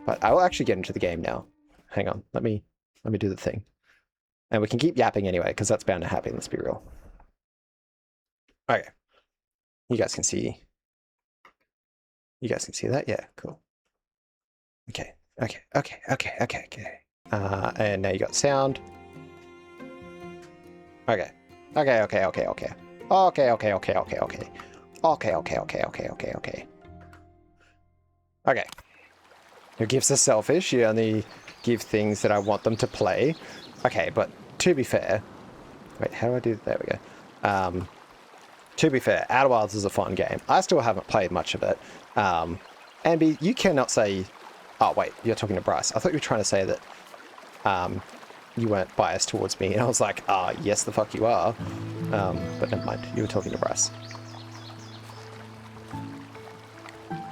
But I will actually get into the game now. Hang on, let me do the thing. And we can keep yapping anyway, because that's bound to happen, let's be real. Okay. You guys can see. You guys can see that? Yeah, cool. Okay. And now you got sound. Okay. Okay. Your gifts are selfish. You only give things that I want them to play. Okay, but to be fair... Wait, how do I do... There we go. To be fair, Outer Wilds is a fun game. I still haven't played much of it. Ambi, you cannot say... Oh, wait, you're talking to Bryce. I thought you were trying to say that you weren't biased towards me. And I was like, yes, the fuck you are. But never mind, you were talking to Bryce.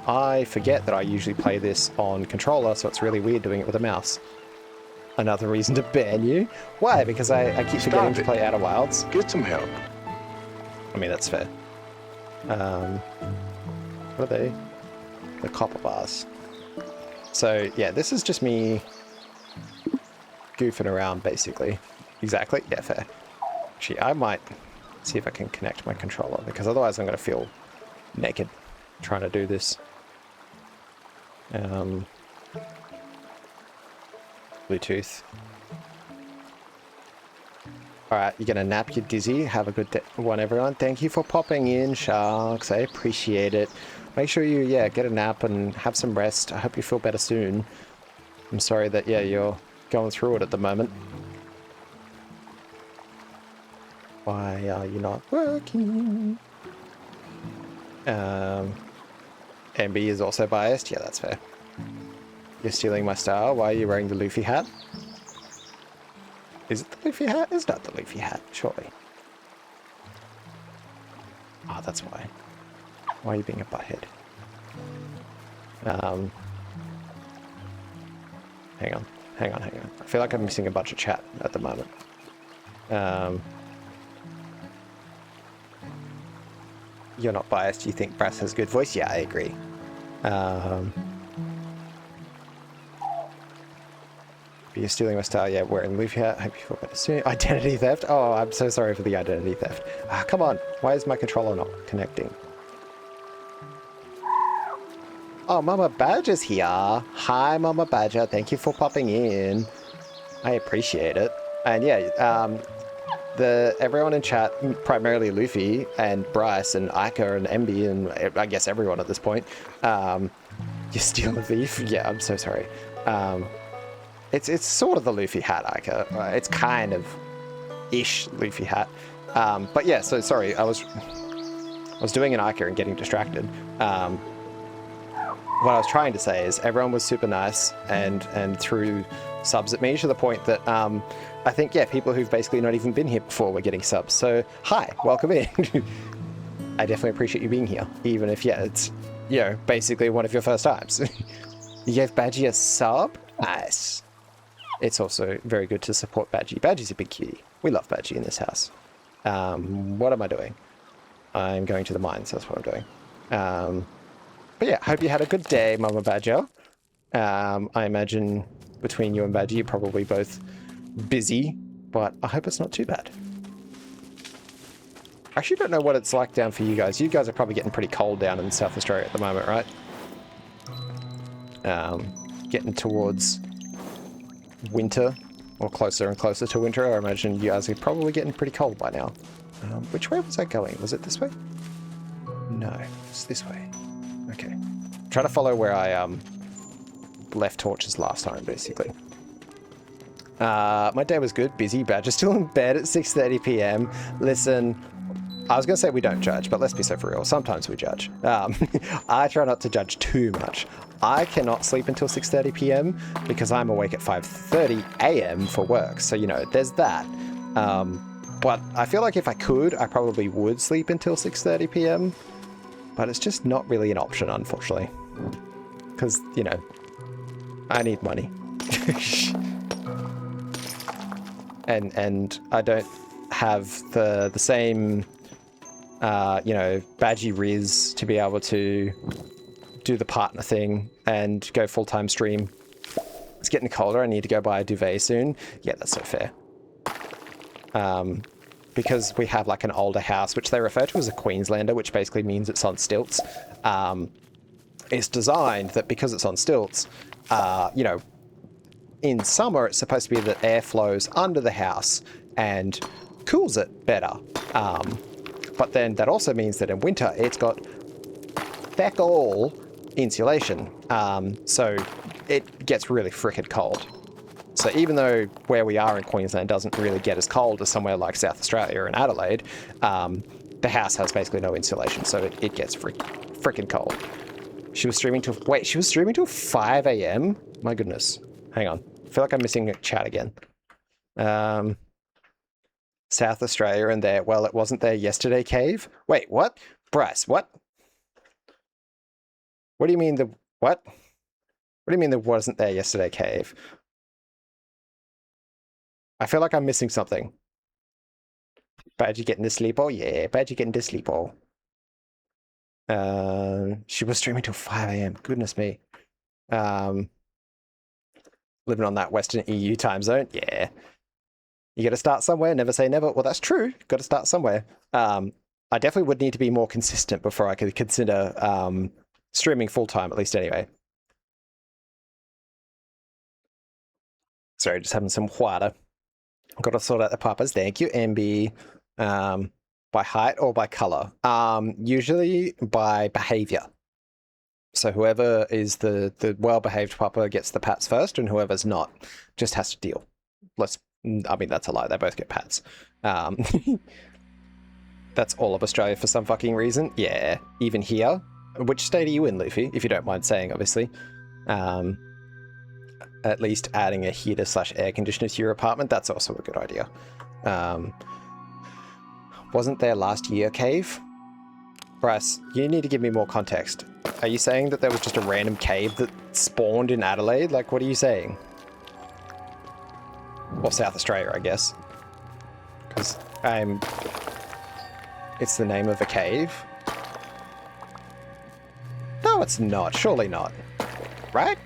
I forget that I usually play this on controller, so it's really weird doing it with a mouse. Another reason to ban you? Why? Because I keep forgetting to play Outer Wilds. Get some help. I mean, that's fair. What are they? The copper bars. So, yeah, this is just me goofing around, basically. Exactly. Yeah, fair. Actually, I might see if I can connect my controller, because otherwise I'm going to feel naked trying to do this. Bluetooth. Alright, you're gonna nap, you're dizzy. Have a good one, everyone. Thank you for popping in, Sharks. I appreciate it. Make sure you, get a nap and have some rest. I hope you feel better soon. I'm sorry that, you're going through it at the moment. Why are you not working? MB is also biased. Yeah, that's fair. You're stealing my style. Why are you wearing the Luffy hat? Is it the Luffy hat? It's not the Luffy hat, surely. Oh, that's why. Why are you being a butthead? Hang on. I feel like I'm missing a bunch of chat at the moment. You're not biased. You think Brass has a good voice? Yeah, I agree. You're stealing my style. Yeah, wearing Luffy hat. Hope you feel better soon. Identity theft? Oh, I'm so sorry for the identity theft. Come on. Why is my controller not connecting? Oh, Mama Badger's here. Hi, Mama Badger. Thank you for popping in. I appreciate it. And yeah, everyone in chat, primarily Luffy and Bryce and Ica and MB and I guess everyone at this point, you steal the thief? Yeah, I'm so sorry. It's sort of the Luffy hat, Ica. It's kind of ish Luffy hat. But yeah, so sorry, I was doing an Ica and getting distracted. What I was trying to say is everyone was super nice and threw subs at me to the point that I think, people who've basically not even been here before were getting subs. So, hi, welcome in. I definitely appreciate you being here, even if, it's, basically one of your first times. You gave Badgie a sub? Nice. It's also very good to support Badgie. Badgie's a big cutie. We love Badgie in this house. What am I doing? I'm going to the mines, that's what I'm doing. But yeah, hope you had a good day, Mama Badger. I imagine between you and Badger, you're probably both busy, but I hope it's not too bad. I actually don't know what it's like down for you guys. You guys are probably getting pretty cold down in South Australia at the moment, right? Getting towards winter, or closer and closer to winter. I imagine you guys are probably getting pretty cold by now. Which way was I going? Was it this way? No, it's this way. Okay. Try to follow where I left torches last time, basically. My day was good, busy, Badger's still in bed at 6:30 p.m. Listen, I was going to say we don't judge, but let's be so for real. Sometimes we judge. I try not to judge too much. I cannot sleep until 6:30 p.m. because I'm awake at 5:30 a.m. for work. So, there's that. But I feel like if I could, I probably would sleep until 6:30 p.m. But it's just not really an option, unfortunately. Because, I need money. and I don't have the same, Badgie Riz to be able to do the partner thing and go full-time stream It's getting colder. I need to go buy a duvet soon. Yeah, that's so fair. Because we have like an older house, which they refer to as a Queenslander, which basically means it's on stilts. It's designed that because it's on stilts, you know, in summer it's supposed to be that air flows under the house and cools it better. But then that also means that in winter it's got feck all insulation. So it gets really frickin' cold. So even though where we are in Queensland doesn't really get as cold as somewhere like South Australia or in Adelaide, the house has basically no insulation, so it gets frickin' cold. She was streaming till... Wait, she was streaming till 5 a.m.? My goodness. Hang on. I feel like I'm missing a chat again. South Australia and there... Well, it wasn't there yesterday, Cave? Wait, what? Bryce, what? What do you mean the... What? What do you mean there wasn't there yesterday, Cave? I feel like I'm missing something. Badger getting to sleep? Oh, yeah. Badger getting to sleep? Oh. She was streaming till 5 a.m. Goodness me. Living on that Western EU time zone? Yeah. You got to start somewhere. Never say never. Well, that's true. Got to start somewhere. I definitely would need to be more consistent before I could consider streaming full-time, at least anyway. Sorry, just having some water. Got to sort out the papas. Thank you, MB. By height or by color? Usually by behavior. So whoever is the well-behaved papa gets the pats first, and whoever's not just has to deal. I mean, that's a lie. They both get pats. That's all of Australia for some fucking reason. Yeah, even here. Which state are you in, Luffy? If you don't mind saying, obviously. At least adding a heater / air conditioner to your apartment, that's also a good idea. Wasn't there last year, Cave? Bryce, you need to give me more context. Are you saying that there was just a random cave that spawned in Adelaide? Like, what are you saying? Or South Australia, I guess. Because it's the name of a cave. No, it's not. Surely not. Right?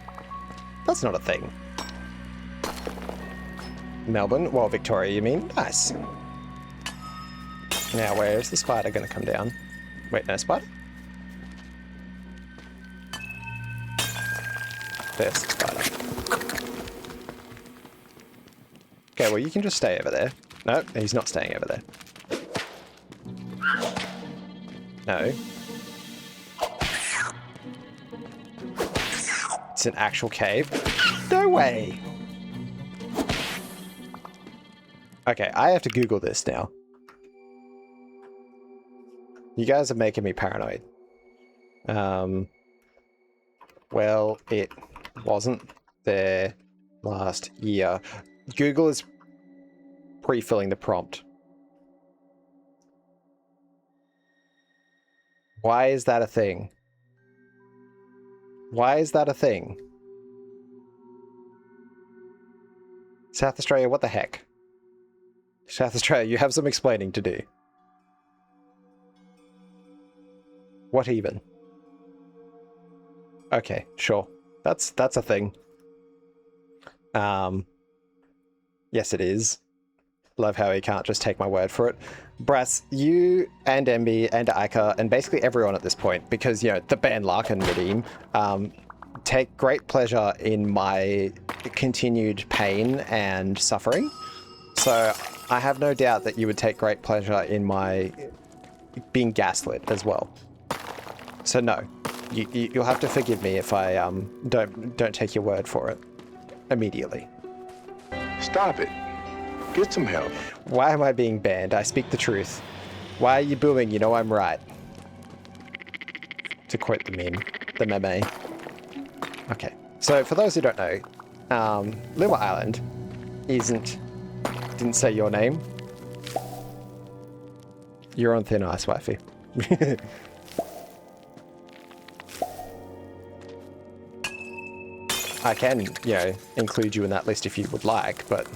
That's not a thing. Melbourne? Well, Victoria, you mean? Nice. Now, where is the spider going to come down? Wait, no spider? There's the spider. Okay, well, you can just stay over there. No, he's not staying over there. No. It's an actual cave. No way! Okay, I have to Google this now. You guys are making me paranoid. Well, it wasn't there last year. Google is pre-filling the prompt. Why is that a thing? Why is that a thing? South Australia, what the heck? South Australia, you have some explaining to do. What even? Okay, sure. That's a thing. Yes, it is. Love how he can't just take my word for it. Brass, you and MB and Ica and basically everyone at this point, because, you know, the band Larkin Redeem, take great pleasure in my continued pain and suffering. So I have no doubt that you would take great pleasure in my being gaslit as well. So no, you'll have to forgive me if I don't take your word for it immediately. Stop it. Get some help. Why am I being banned? I speak the truth. Why are you booing? You know I'm right. To quote the meme. Okay, so for those who don't know, Luma Island didn't say your name. You're on thin ice, wifey. I can, you know, include you in that list if you would like, but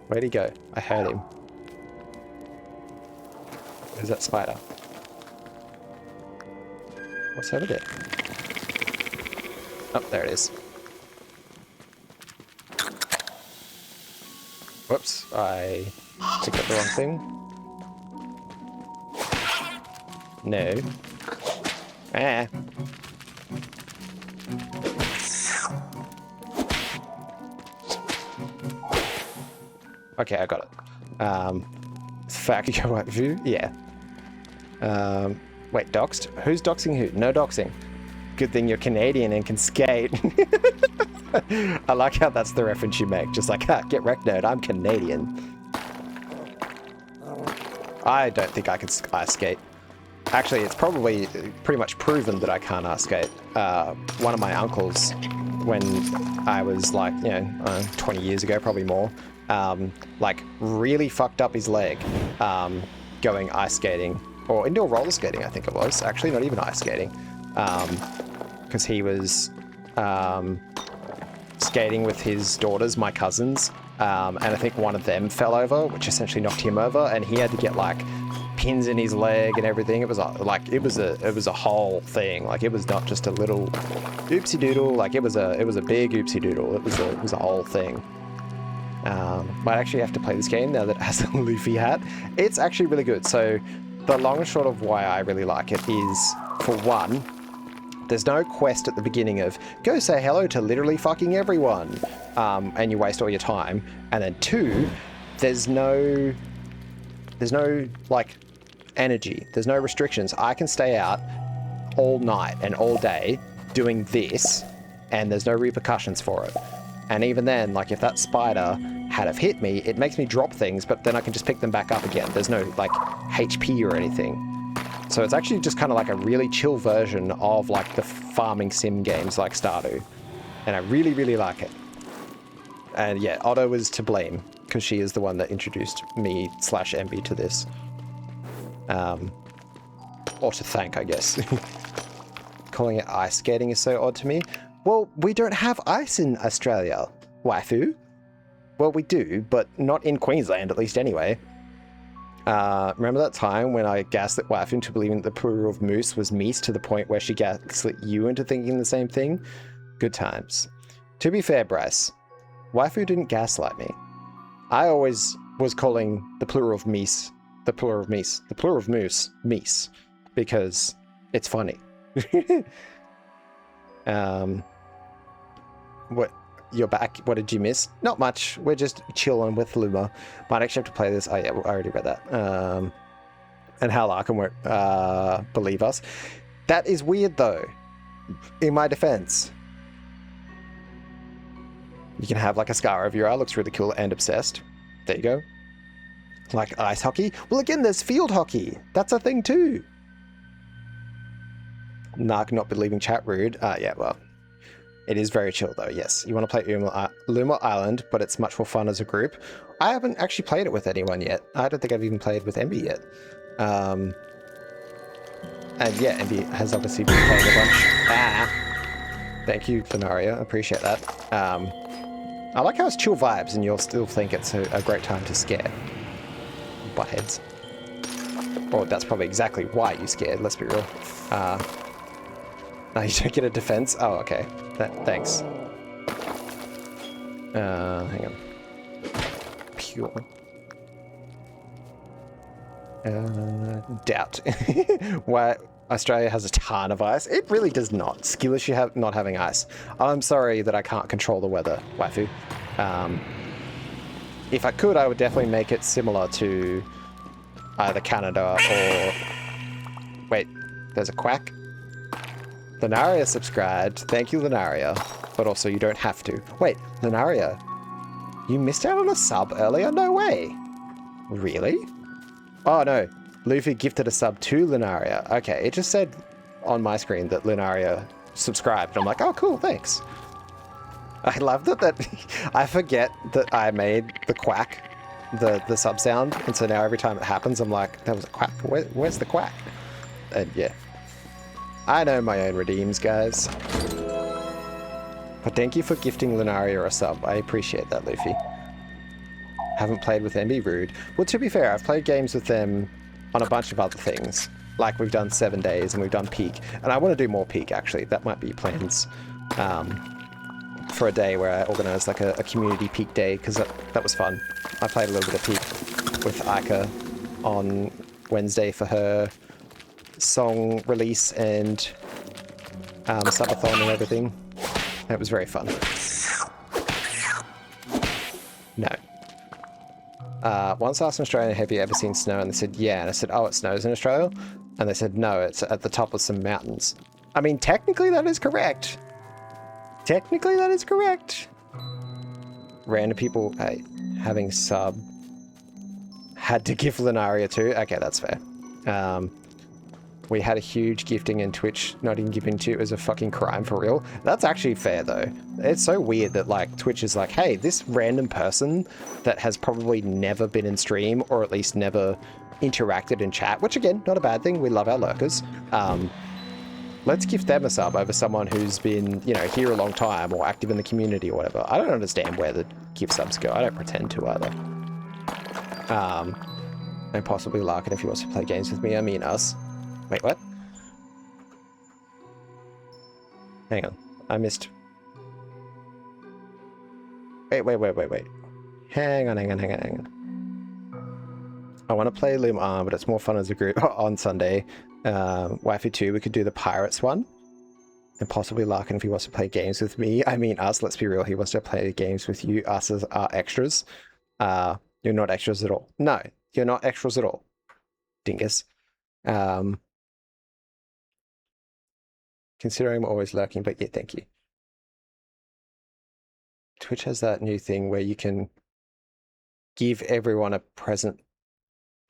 where'd he go? I heard him. Where's that spider? What's over there? Oh, there it is. Whoops, I clicked the wrong thing. No. Ah. Okay, I got it. Fact, you right view? Yeah. Wait, doxed? Who's doxing who? No doxing. Good thing you're Canadian and can skate. I like how that's the reference you make. Just like, get wrecked, nerd. I'm Canadian. I don't think I can ice skate. Actually, it's probably pretty much proven that I can't ice skate. One of my uncles, when I was like, 20 years ago, probably more, like really fucked up his leg going ice skating, or indoor roller skating, I think it was. Actually, not even ice skating. Because he was skating with his daughters, my cousins, and I think one of them fell over, which essentially knocked him over, and he had to get like pins in his leg and everything. It was like it was a whole thing. Like it was not just a little oopsie doodle. Like it was a big oopsie doodle. It was a whole thing. Might actually have to play this game now that it has a Luffy hat. It's actually really good. So the long and short of why I really like it is, for one, there's no quest at the beginning of go say hello to literally fucking everyone, and you waste all your time. And then two, there's no like energy. There's no restrictions. I can stay out all night and all day doing this, and there's no repercussions for it. And even then, like if that spider had have hit me, it makes me drop things, but then I can just pick them back up again. There's no like HP or anything. So it's actually just kind of like a really chill version of like the farming sim games like Stardew. And I really, really like it. And yeah, Otto is to blame because she is the one that introduced me / Emby to this. Or to thank, I guess. Calling it ice skating is so odd to me. Well, we don't have ice in Australia, waifu. Well, we do, but not in Queensland, at least anyway. Remember that time when I gaslit waifu into believing the plural of moose was meese to the point where she gaslit you into thinking the same thing? Good times. To be fair, Bryce, waifu didn't gaslight me. I always was calling the plural of meese, the plural of meese, the plural of moose, meese, because it's funny. What? You're back. What did you miss? Not much. We're just chilling with Luma. Might actually have to play this. Oh yeah, I already read that. And Hal Arkham won't believe us. That is weird though. In my defense, you can have like a scar over your eye. Looks really cool and obsessed. There you go. Like ice hockey. Well, again, there's field hockey. That's a thing too. Narc not believing chat rude. Yeah, well. It is very chill though, yes. You want to play Luma Island, but it's much more fun as a group. I haven't actually played it with anyone yet. I don't think I've even played with Emby yet. And yeah, Emby has obviously been playing a bunch. Thank you, Fenaria. Appreciate that. I like how it's chill vibes and you'll still think it's a great time to scare. Buttheads. Or that's probably exactly why you scared, let's be real. No, you don't get a defense? Oh, okay. Thanks. Hang on. Pure. Doubt. Why Australia has a ton of ice? It really does not. Skillish you not having ice. I'm sorry that I can't control the weather, waifu. If I could, I would definitely make it similar to either Canada or... Wait, there's a quack? Lunaria subscribed. Thank you, Lunaria. But also, you don't have to. Wait, Lunaria, you missed out on a sub earlier? No way. Really? Oh, no. Luffy gifted a sub to Lunaria. Okay, it just said on my screen that Lunaria subscribed. I'm like, oh, cool, thanks. I love that I forget that I made the quack, the sub sound. And so now every time it happens, I'm like, that was a quack. Where's the quack? And yeah. I know my own redeems, guys. But thank you for gifting Lunaria a sub. I appreciate that, Luffy. Haven't played with Emby, rude. Well, to be fair, I've played games with them on a bunch of other things. Like we've done 7 days and we've done Peak. And I want to do more Peak, actually. That might be plans for a day where I organised like a community peak day, because that was fun. I played a little bit of peak with Aika on Wednesday for her song release and subathon and everything. It was very fun. No. Once asked an Australian, have you ever seen snow? And they said, yeah. And I said, oh, it snows in Australia? And they said, no, it's at the top of some mountains. I mean, technically that is correct. Technically that is correct. Random people having sub had to give Lunaria too. Okay, that's fair. We had a huge gifting and Twitch not even giving to it was a fucking crime for real. That's actually fair though. It's so weird that like Twitch is like, hey, this random person that has probably never been in stream or at least never interacted in chat, which again, not a bad thing. We love our lurkers. Let's gift them a sub over someone who's been, you know, here a long time or active in the community or whatever. I don't understand where the gift subs go. I don't pretend to either. And possibly Larkin if he wants to play games with me. I mean us. Wait, what? Hang on. I missed. Wait. Hang on. I want to play Luma, but it's more fun as a group on Sunday. Waifu 2, we could do the Pirates one. And possibly Larkin if he wants to play games with me. I mean us, let's be real. He wants to play games with you. Us as our extras. You're not extras at all. No, you're not extras at all. Dingus. Considering I'm always lurking, but yeah, thank you. Twitch has that new thing where you can give everyone present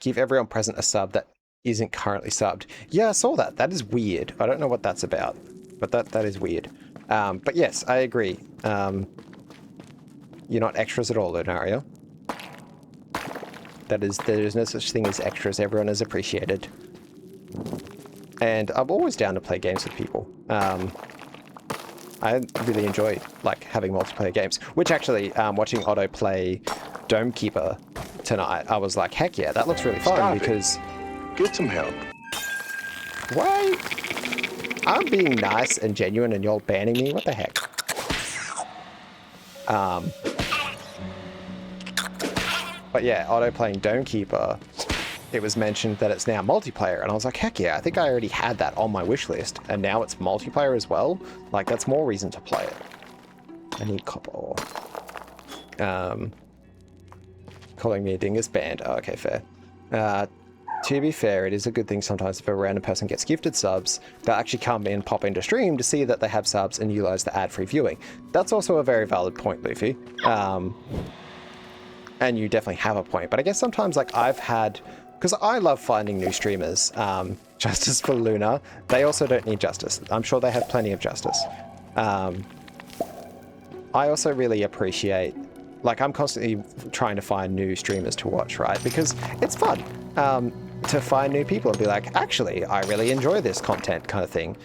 a sub that isn't currently subbed. Yeah, I saw that. That is weird. I don't know what that's about, but that is weird. But yes, I agree. You're not extras at all, Lunario. There is no such thing as extras. Everyone is appreciated. And I'm always down to play games with people. I really enjoy like having multiplayer games, which actually watching Otto play Dome Keeper tonight, I was like, heck yeah, that looks really fun. Because get some help. Why? I'm being nice and genuine and you're banning me? What the heck? But yeah, Otto playing Dome Keeper, it was mentioned that it's now multiplayer, and I was like, heck yeah, I think I already had that on my wish list, and now it's multiplayer as well. Like, that's more reason to play it. I need copper ore. Calling me a dingus banned. Oh, okay, fair. To be fair, it is a good thing sometimes if a random person gets gifted subs, they'll actually come in, pop into stream to see that they have subs and utilize the ad-free viewing. That's also a very valid point, Luffy. And you definitely have a point, but I guess sometimes like I've had, because I love finding new streamers, justice for Luna, they also don't need justice. I'm sure they have plenty of justice. I also really appreciate, like I'm constantly trying to find new streamers to watch, right? Because it's fun to find new people and be like, actually, I really enjoy this content kind of thing.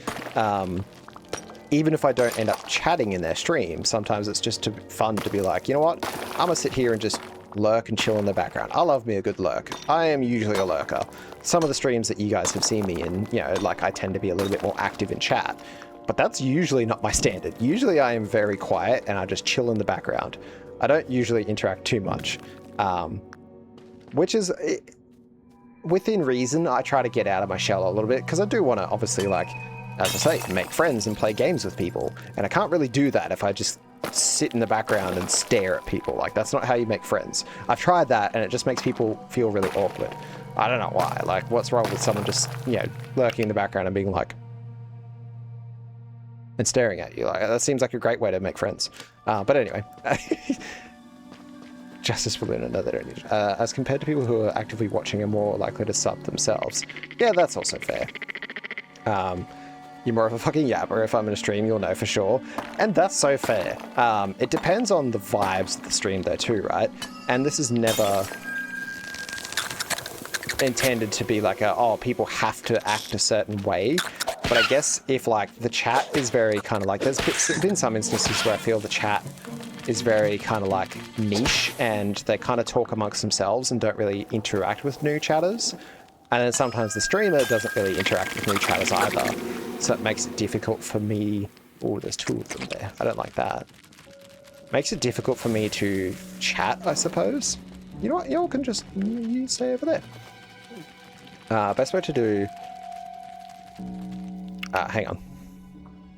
Even if I don't end up chatting in their stream, sometimes it's just fun to be like, you know what? I'm gonna sit here and just lurk and chill in the background. I love me a good lurk. I am usually a lurker. Some of the streams that you guys have seen me in, you know, like I tend to be a little bit more active in chat, but that's usually not my standard. Usually I am very quiet and I just chill in the background. I don't usually interact too much, which is within reason. I try to get out of my shell a little bit because I do want to obviously, like, as I say, make friends and play games with people. And I can't really do that if I just sit in the background and stare at people. Like, that's not how you make friends. I've tried that and it just makes people feel really awkward. I don't know why. Like, what's wrong with someone just, you know, lurking in the background and being like, and staring at you? Like, that seems like a great way to make friends. But anyway. Justice for Luna, no, they don't need it. As compared to people who are actively watching are more likely to sub themselves. Yeah, that's also fair. You're more of a fucking yapper. If I'm in a stream, you'll know for sure. And that's so fair. It depends on the vibes of the stream though too, right? And this is never intended to be like a, oh, people have to act a certain way. But I guess if like the chat is very kind of like, there's been some instances where I feel the chat is very kind of like niche and they kind of talk amongst themselves and don't really interact with new chatters. And then sometimes the streamer doesn't really interact with new chatters either. So it makes it difficult for me. Oh, there's two of them there. I don't like that. Makes it difficult for me to chat, I suppose. You know what? Y'all can just you stay over there. Best way to do... hang on.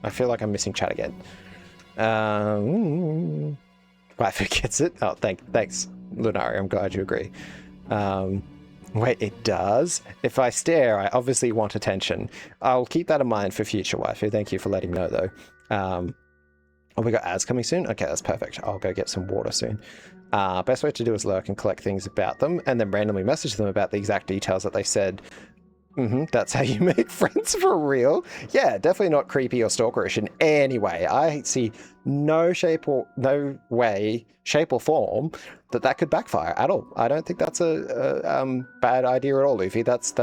I feel like I'm missing chat again. Waifu gets it. Oh, thanks, Lunari. I'm glad you agree. Wait, it does? If I stare, I obviously want attention. I'll keep that in mind for future, Waifu. Thank you for letting me know, though. Oh, we got ads coming soon? Okay, that's perfect. I'll go get some water soon. Best way to do is lurk and collect things about them, and then randomly message them about the exact details that they said. That's how you make friends for real. Yeah, definitely not creepy or stalkerish in any way. I see no way, shape or form that could backfire at all. I don't think that's a bad idea at all, Luffy. That's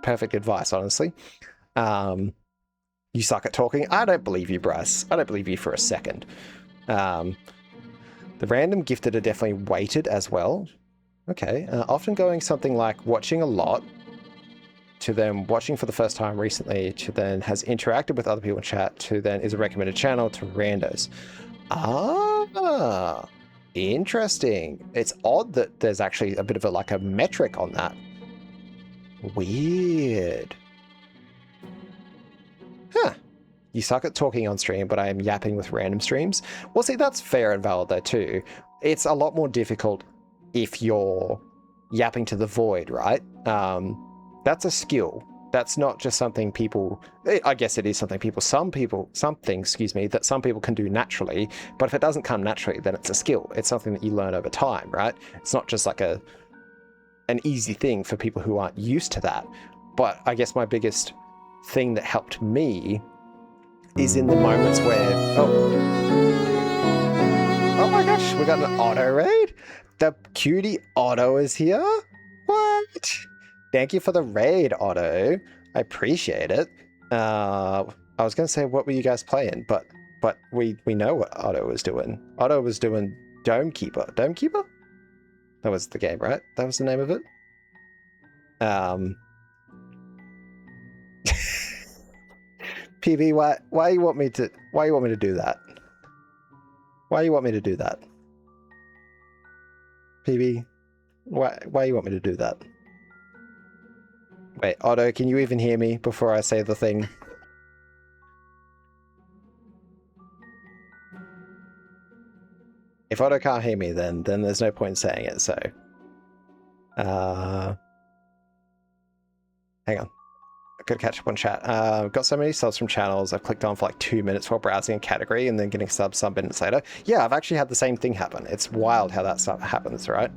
perfect advice, honestly. You suck at talking. I don't believe you, Bryce. I don't believe you for a second. The random gifted are definitely weighted as well. Okay. Often going something like watching a lot, to then watching for the first time recently, to then has interacted with other people in chat, to then is a recommended channel, to randos. Ah, interesting. It's odd that there's actually a bit of a metric on that. Weird. Huh. You suck at talking on stream, but I am yapping with random streams. Well, see, that's fair and valid though too. It's a lot more difficult if you're yapping to the void, right? That's a skill. That's not just something people, I guess it is something that some people can do naturally, but if it doesn't come naturally, then it's a skill. It's something that you learn over time, right? It's not just like an easy thing for people who aren't used to that. But I guess my biggest thing that helped me is in the moments where, oh my gosh, we got an auto raid? The cutie Otto is here? What? Thank you for the raid, Otto. I appreciate it. I was going to say, what were you guys playing? But we know what Otto was doing. Otto was doing Dome Keeper. Dome Keeper? That was the game, right? That was the name of it? PB, why you want me to do that? Why you want me to do that? PB, why you want me to do that? Wait, Otto, can you even hear me before I say the thing? If Otto can't hear me, then there's no point in saying it, so... hang on. I've got to catch up on chat. I've got so many subs from channels I've clicked on for like 2 minutes while browsing a category and then getting subs some minutes later. Yeah, I've actually had the same thing happen. It's wild how that stuff happens, right?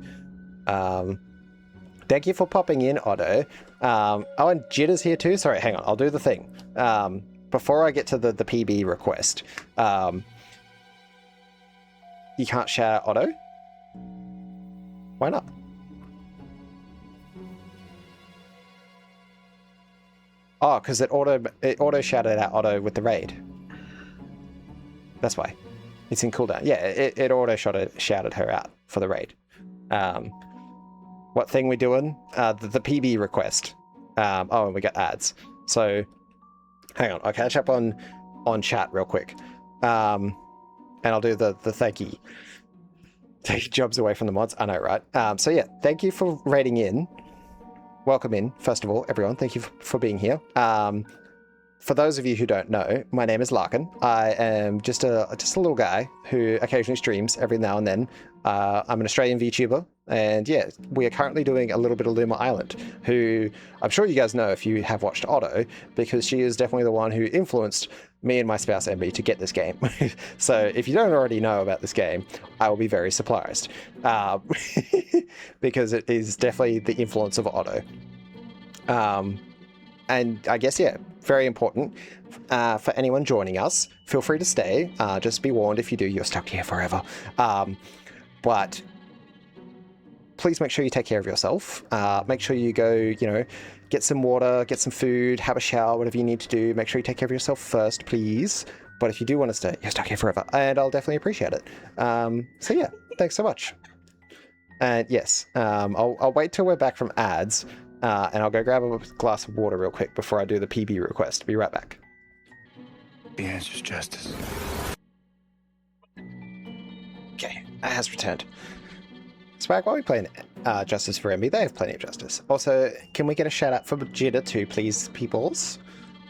Thank you for popping in, Otto. Oh, and Jitter's here too? Sorry, hang on. I'll do the thing. Before I get to the PB request, you can't shout out Otto? Why not? Oh, because it auto shouted out Otto with the raid. That's why. It's in cooldown. Yeah, it auto shouted her out for the raid. What thing we doing? The PB request. Oh, and we got ads. So, hang on. I'll catch up on chat real quick. And I'll do the thank you. Take jobs away from the mods. I know, right? So yeah, thank you for raiding in. Welcome in, first of all, everyone. Thank you for being here. For those of you who don't know, my name is Larkin. I am just a little guy who occasionally streams every now and then. I'm an Australian VTuber, and yeah, we are currently doing a little bit of Luma Island, who I'm sure you guys know if you have watched Otto, because she is definitely the one who influenced me and my spouse MB to get this game. So if you don't already know about this game, I will be very surprised, because it is definitely the influence of Otto. And I guess, yeah, very important for anyone joining us. Feel free to stay. Just be warned, if you do, you're stuck here forever. But please make sure you take care of yourself. Make sure you go, get some water, get some food, have a shower, whatever you need to do. Make sure you take care of yourself first, please. But if you do want to stay, you're stuck here forever, and I'll definitely appreciate it. So yeah, thanks so much. And yes, I'll wait till we're back from ads. And I'll go grab a glass of water real quick before I do the PB request. Be right back. The answer's justice. Okay, it has returned. Swag, while we playing Justice for MB, they have plenty of justice. Also, can we get a shout out for Jitter too, please, peoples?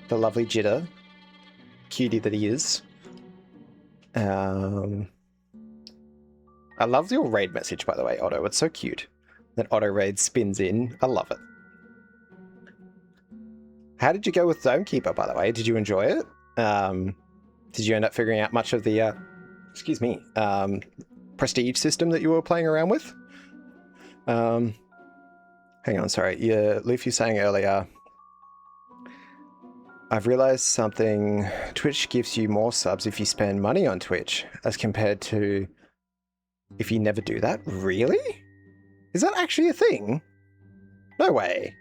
The lovely Jitter. Cutie that he is. I love your raid message, by the way, Otto. It's so cute. That Otto raid spins in. I love it. How did you go with Zonekeeper, by the way? Did you enjoy it? Did you end up figuring out much of the, excuse me, prestige system that you were playing around with? Hang on, sorry. Yeah, Leaf, you saying earlier, I've realized something. Twitch gives you more subs if you spend money on Twitch as compared to if you never do that. Really? Is that actually a thing? No way.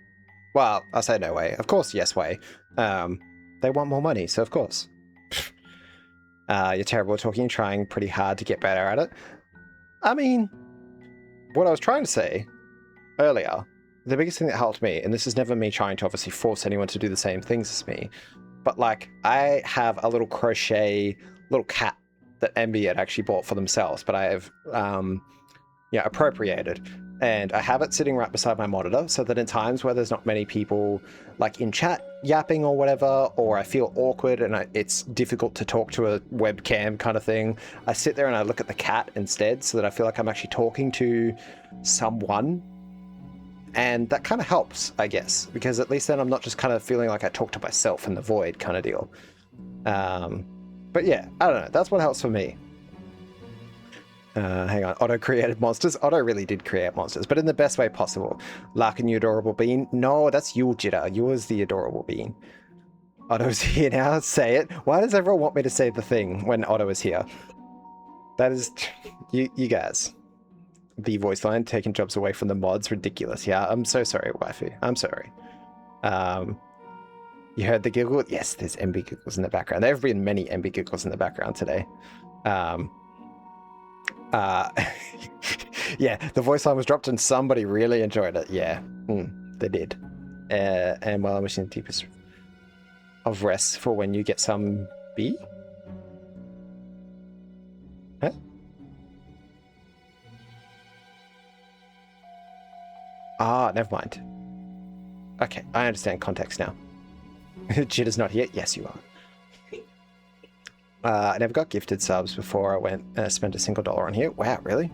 Well, I'll say no way. Of course, yes way. They want more money, so of course. You're terrible at talking, trying pretty hard to get better at it. I mean, what I was trying to say earlier, the biggest thing that helped me, and this is never me trying to obviously force anyone to do the same things as me, but like, I have a little crochet little cat that MB had actually bought for themselves, but I have, appropriated. And I have it sitting right beside my monitor so that in times where there's not many people like in chat yapping or whatever, or I feel awkward and it's difficult to talk to a webcam kind of thing, I sit there and I look at the cat instead so that I feel like I'm actually talking to someone. And that kind of helps, I guess, because at least then I'm not just kind of feeling like I talk to myself in the void kind of deal. But yeah, I don't know. That's what helps for me. Hang on, Otto created monsters. Otto really did create monsters, but in the best way possible. Larkin, you adorable bean. No, that's you, Jitter. Yours the adorable bean. Otto's here now. Say it. Why does everyone want me to say the thing when Otto is here? That is, you guys. The voice line taking jobs away from the mods. Ridiculous. Yeah, I'm so sorry, wifey. I'm sorry. You heard the giggle? Yes, there's MB giggles in the background. There have been many MB giggles in the background today. Yeah, the voice line was dropped and somebody really enjoyed it. Yeah, they did. And while I'm wishing the deepest of rest for when you get some B? Huh? Ah, never mind. Okay, I understand context now. Jitter's not here? Yes, you are. I never got gifted subs before I went spent a single dollar on here. Wow, really?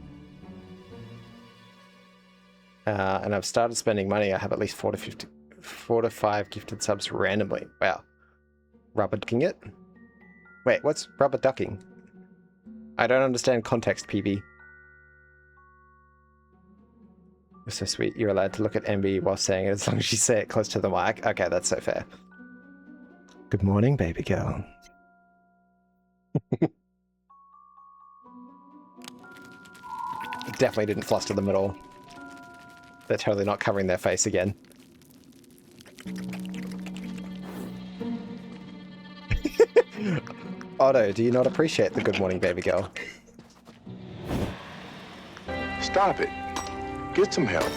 And I've started spending money. I have at least 4 to 5 gifted subs randomly. Wow. Rubber ducking it? Wait, what's rubber ducking? I don't understand context, PB. You're so sweet. You're allowed to look at MB while saying it as long as you say it close to the mic. Okay, that's so fair. Good morning, baby girl. Definitely didn't fluster them at all. They're totally not covering their face again. Otto, do you not appreciate the good morning, baby girl? Stop it. Get some help.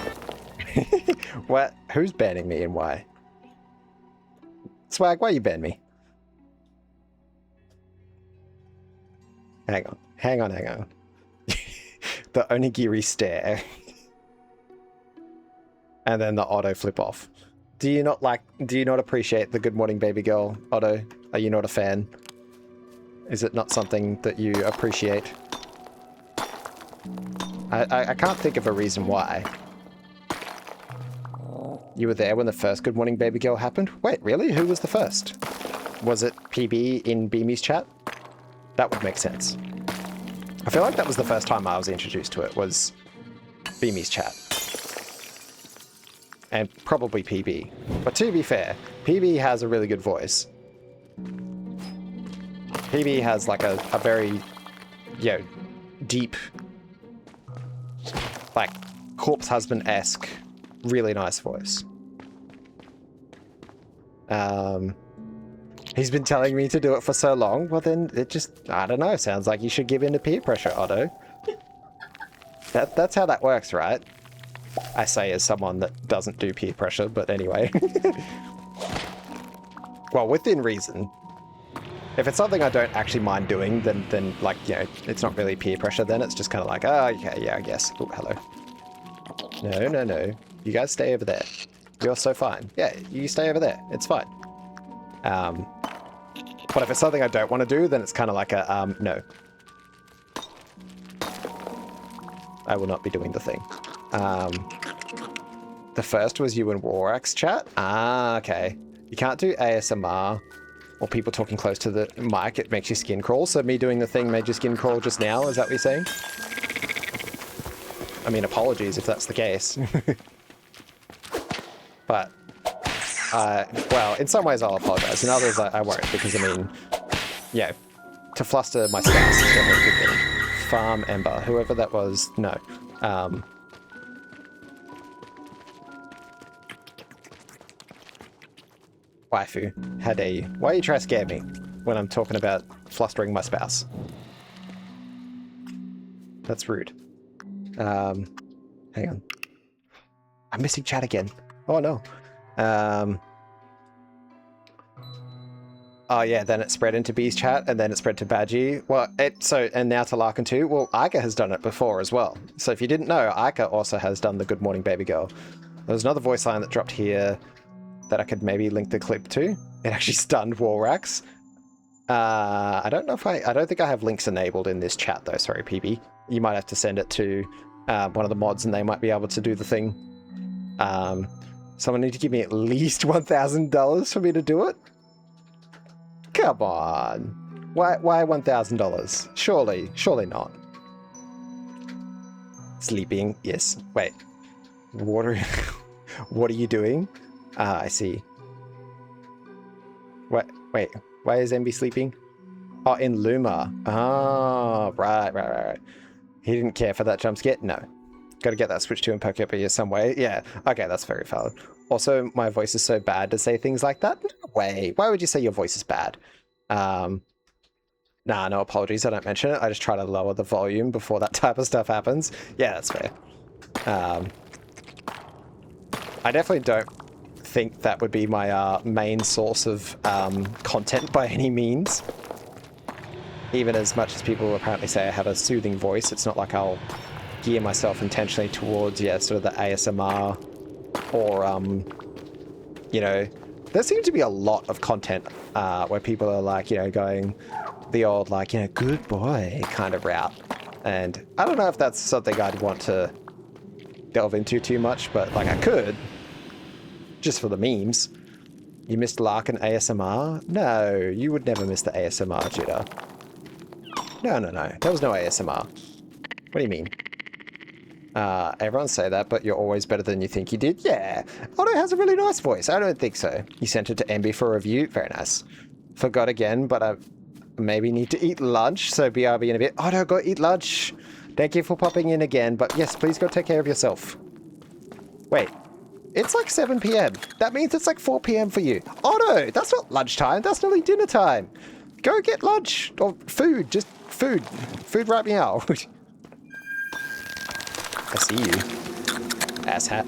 What? Who's banning me and why? Swag, why you ban me? Hang on. Hang on, hang on. The onigiri stare. And then the Otto flip off. Do you not appreciate the good morning, baby girl, Otto? Are you not a fan? Is it not something that you appreciate? I can't think of a reason why. You were there when the first good morning, baby girl happened? Wait, really? Who was the first? Was it PB in Beamy's chat? That would make sense. I feel like that was the first time I was introduced to it, was Beamy's chat. And probably PB. But to be fair, PB has a really good voice. PB has like a very, deep, like, corpse husband-esque, really nice voice. He's been telling me to do it for so long, well then it just, I don't know, sounds like you should give in to peer pressure, Otto. That's how that works, right? I say as someone that doesn't do peer pressure, but anyway. Well, within reason. If it's something I don't actually mind doing, then like, you know, it's not really peer pressure. Then it's just kind of like, oh, okay, yeah, I guess. Oh, hello. No, no, no. You guys stay over there. You're so fine. Yeah, you stay over there. It's fine. But if it's something I don't want to do, then it's kind of like a, no. I will not be doing the thing. The first was you and Warax chat. Ah, okay. You can't do ASMR or people talking close to the mic. It makes your skin crawl. So me doing the thing made your skin crawl just now. Is that what you're saying? I mean, apologies if that's the case. But, well, in some ways I'll apologize. In others I won't, because I mean, yeah, to fluster my spouse is definitely a good thing. Farm Ember, whoever that was, no. Waifu, how dare you? Why are you trying to scare me when I'm talking about flustering my spouse? That's rude. Hang on. I'm missing chat again. Oh no. Oh yeah, then it spread into B's chat, and then it spread to Badgie. Well, and now to Larkin too. Well, Aika has done it before as well. So if you didn't know, Aika also has done the Good Morning Baby Girl. There's another voice line that dropped here that I could maybe link the clip to. It actually stunned Walrax. I don't know if I don't think I have links enabled in this chat though. Sorry, PB. You might have to send it to one of the mods, and they might be able to do the thing. Someone need to give me at least $1,000 for me to do it. Come on. Why $1,000? Surely not. Sleeping, yes. Wait. What are you doing? Ah, I see. Wait. Why is MB sleeping? Oh, in Luma. Ah, right. He didn't care for that jump scare? No. Gotta get that switch to and poke up here some way. Yeah, okay, that's very valid. Also, my voice is so bad to say things like that? No way. Why would you say your voice is bad? Nah, no apologies. I don't mention it. I just try to lower the volume before that type of stuff happens. Yeah, that's fair. I definitely don't think that would be my main source of content by any means. Even as much as people apparently say I have a soothing voice, it's not like I'll gear myself intentionally towards, yeah, sort of the ASMR or, you know, there seems to be a lot of content where people are like, you know, going the old, like, you know, good boy kind of route. And I don't know if that's something I'd want to delve into too much, but like I could, just for the memes. You missed Larkin ASMR? No, you would never miss the ASMR, Jitter. No. There was no ASMR. What do you mean? Everyone say that, but you're always better than you think you did? Yeah. Otto has a really nice voice. I don't think so. You sent it to MB for a review? Very nice. Forgot again, but I maybe need to eat lunch, so BRB in a bit. Otto, go eat lunch. Thank you for popping in again, but yes, please go take care of yourself. Wait. It's like 7 p.m. That means it's like 4 p.m. for you. Otto, that's not lunchtime. That's nearly dinner time. Go get lunch or food. Just food. Food right meow. I see you. Asshat.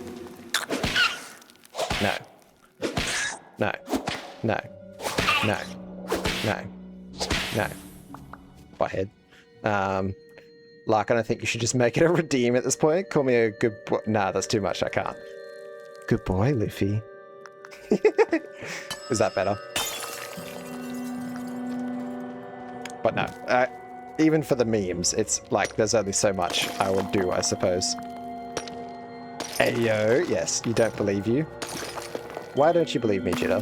No. Butthead. Larkin, I think you should just make it a redeem at this point. Call me a good boy. Nah, that's too much. I can't. Good boy, Luffy. Is that better? But no, even for the memes, it's like there's only so much I will do, I suppose. Ayo, yes, you don't believe you. Why don't you believe me, Jitter?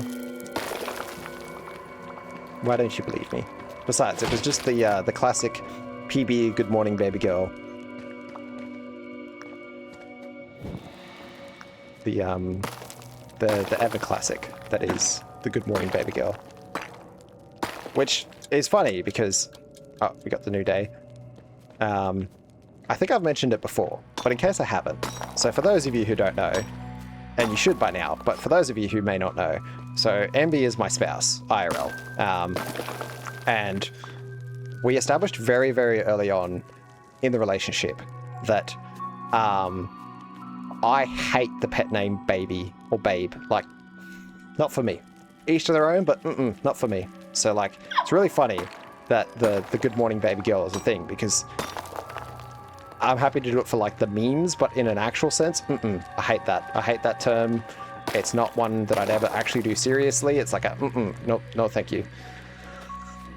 Why don't you believe me? Besides, it was just the classic PB Good Morning Baby Girl. The ever classic that is the Good Morning Baby Girl. Which is funny because, oh, we got the new day. I think I've mentioned it before, but in case I haven't. So for those of you who don't know, and you should by now, but for those of you who may not know, so MB is my spouse, IRL. And we established very, very early on in the relationship that I hate the pet name baby or babe. Like, not for me. Each to their own, but not for me. So like, it's really funny that the good morning baby girl is a thing, because I'm happy to do it for like the memes, but in an actual sense, I hate that. I hate that term. It's not one that I'd ever actually do seriously. It's like a no thank you.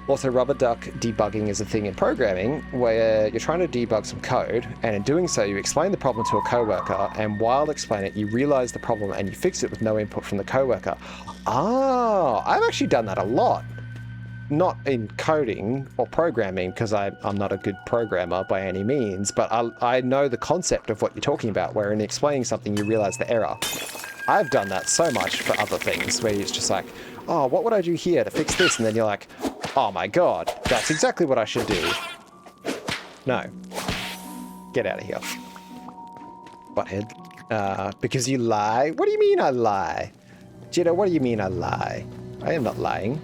Also, rubber duck debugging is a thing in programming where you're trying to debug some code, and in doing so, you explain the problem to a coworker, and while explaining it, you realize the problem and you fix it with no input from the coworker. Ah, I've actually done that a lot. Not in coding or programming, because I'm not a good programmer by any means, but I know the concept of what you're talking about, where in explaining something, you realize the error. I've done that so much for other things, where it's just like, oh, what would I do here to fix this? And then you're like, oh my god, that's exactly what I should do. No. Get out of here. Butthead. Because you lie? What do you mean I lie? Jitto, what do you mean I lie? I am not lying.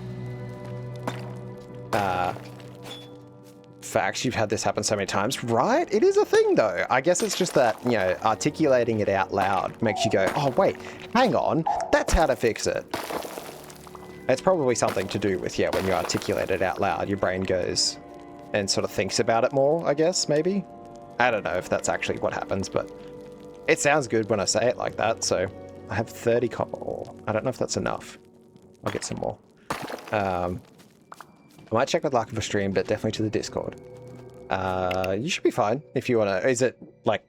Facts, you've had this happen so many times, right? It is a thing though. I guess it's just that, you know, articulating it out loud makes you go, oh wait, hang on, that's how to fix it. It's probably something to do with, yeah, when you articulate it out loud, your brain goes and sort of thinks about it more, I guess, maybe? I don't know if that's actually what happens, but it sounds good when I say it like that, so I have 30 copper ore. I don't know if that's enough. I'll get some more. I might check with luck of a stream, but definitely to the Discord. You should be fine if you want to. Is it like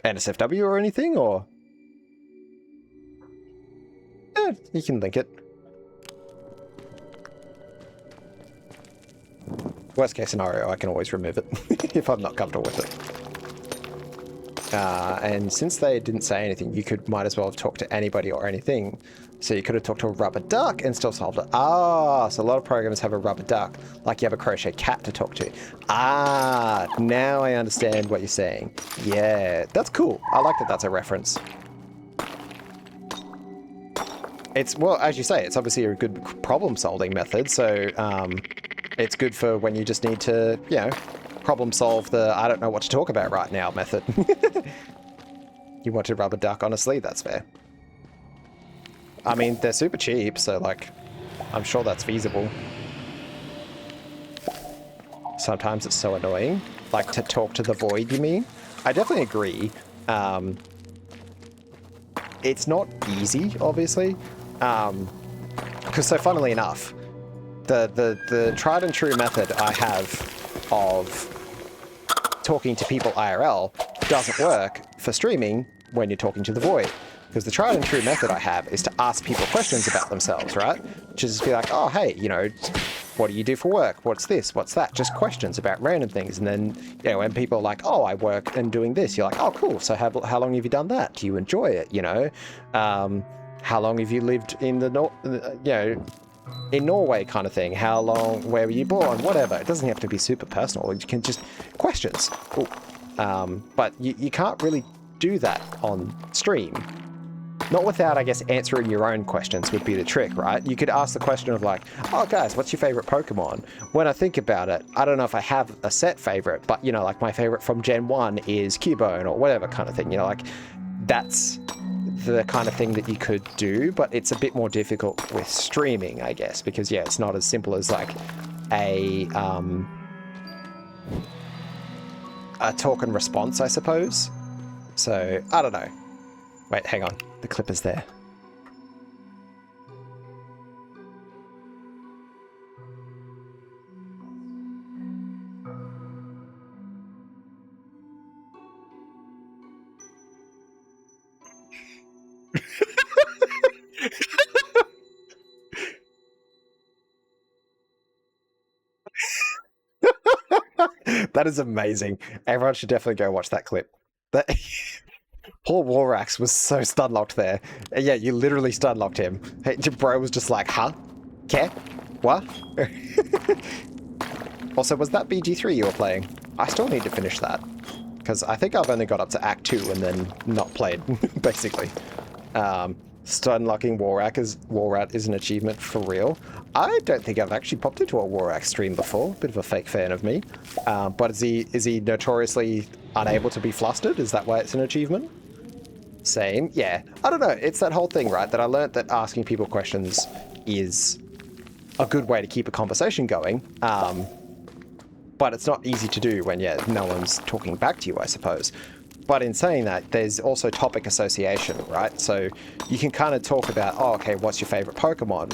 NSFW or anything, or? Yeah, you can link it. Worst case scenario, I can always remove it if I'm not comfortable with it. And since they didn't say anything, you might as well have talked to anybody or anything. So you could have talked to a rubber duck and still solved it. Ah, so a lot of programmers have a rubber duck, like you have a crochet cat to talk to. Ah, now I understand what you're saying. Yeah, that's cool. I like that that's a reference. It's, well, as you say, it's obviously a good problem-solving method, so it's good for when you just need to, you know, problem solve the I don't know what to talk about right now method. You want to rubber duck, honestly, that's fair. I mean, they're super cheap, so like, I'm sure that's feasible. Sometimes it's so annoying. Like, to talk to the void, you mean? I definitely agree. It's not easy, obviously. Because so funnily enough, the tried and true method I have of talking to people IRL doesn't work for streaming when you're talking to the void. Because the tried and true method I have is to ask people questions about themselves, right? Which is just be like, oh, hey, you know, what do you do for work? What's this? What's that? Just questions about random things. And then, you know, when people are like, oh, I work and doing this, you're like, oh, cool. So how long have you done that? Do you enjoy it? You know, how long have you lived in in Norway kind of thing? How long, where were you born? Whatever. It doesn't have to be super personal. You can just questions. Cool. But you can't really do that on stream. Not without, I guess, answering your own questions would be the trick, right? You could ask the question of like, oh guys, what's your favorite Pokemon? When I think about it, I don't know if I have a set favorite, but you know, like my favorite from Gen 1 is Cubone or whatever kind of thing, you know, like that's the kind of thing that you could do, but it's a bit more difficult with streaming, I guess, because yeah, it's not as simple as like a talk and response, I suppose. So, I don't know. Wait, hang on. The clip is there. That is amazing. Everyone should definitely go watch that clip. That poor Warax was so stun locked there. Yeah, you literally stun locked him. Hey, bro was just like, huh? Care? What? Also, was that BG3 you were playing? I still need to finish that. Because I think I've only got up to Act 2 and then not played, basically. Stun locking Warat is an achievement for real. I don't think I've actually popped into a Warax stream before. Bit of a fake fan of me. But is he notoriously unable to be flustered? Is that why it's an achievement? Same. Yeah. I don't know. It's that whole thing, right? That I learnt that asking people questions is a good way to keep a conversation going. But it's not easy to do when, yeah, no one's talking back to you, I suppose. But in saying that, there's also topic association, right? So you can kind of talk about, oh, okay, what's your favorite Pokemon?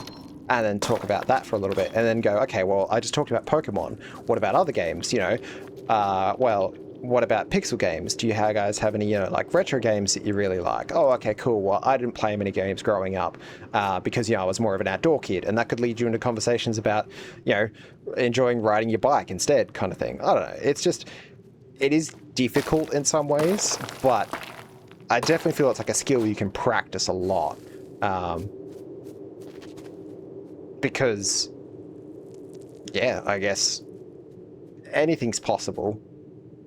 And then talk about that for a little bit, and then go, okay, well, I just talked about Pokemon. What about other games? You know, well, what about pixel games? Do you guys have any, you know, like retro games that you really like? Oh, okay, cool. Well, I didn't play many games growing up because, you know, I was more of an outdoor kid, and that could lead you into conversations about, you know, enjoying riding your bike instead, kind of thing. I don't know. It's just, it is difficult in some ways, but I definitely feel it's like a skill you can practice a lot. Because, yeah, I guess anything's possible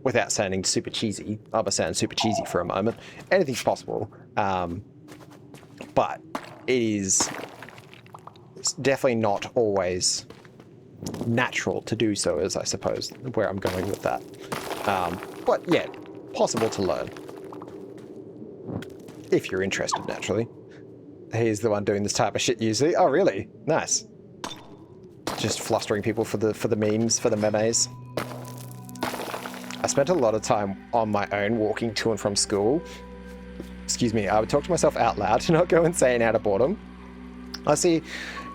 without sounding super cheesy. I'm going to sound super cheesy for a moment. Anything's possible. But it's definitely not always natural to do so, is I suppose where I'm going with that. But yeah, possible to learn. If you're interested, naturally. He's the one doing this type of shit usually. Oh, really? Nice. Just flustering people for the memes, for the memes. I spent a lot of time on my own walking to and from school. Excuse me, I would talk to myself out loud to not go insane out of boredom. I see,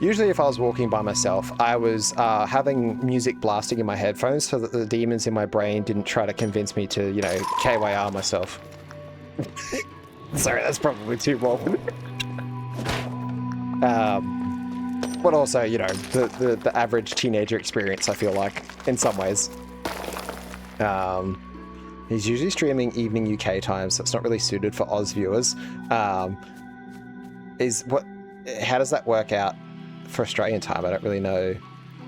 usually if I was walking by myself, I was having music blasting in my headphones so that the demons in my brain didn't try to convince me to, you know, KYR myself. Sorry, that's probably too morbid. But also, you know, the average teenager experience, I feel like, in some ways. He's usually streaming evening UK time, so it's not really suited for Oz viewers. How does that work out for Australian time? I don't really know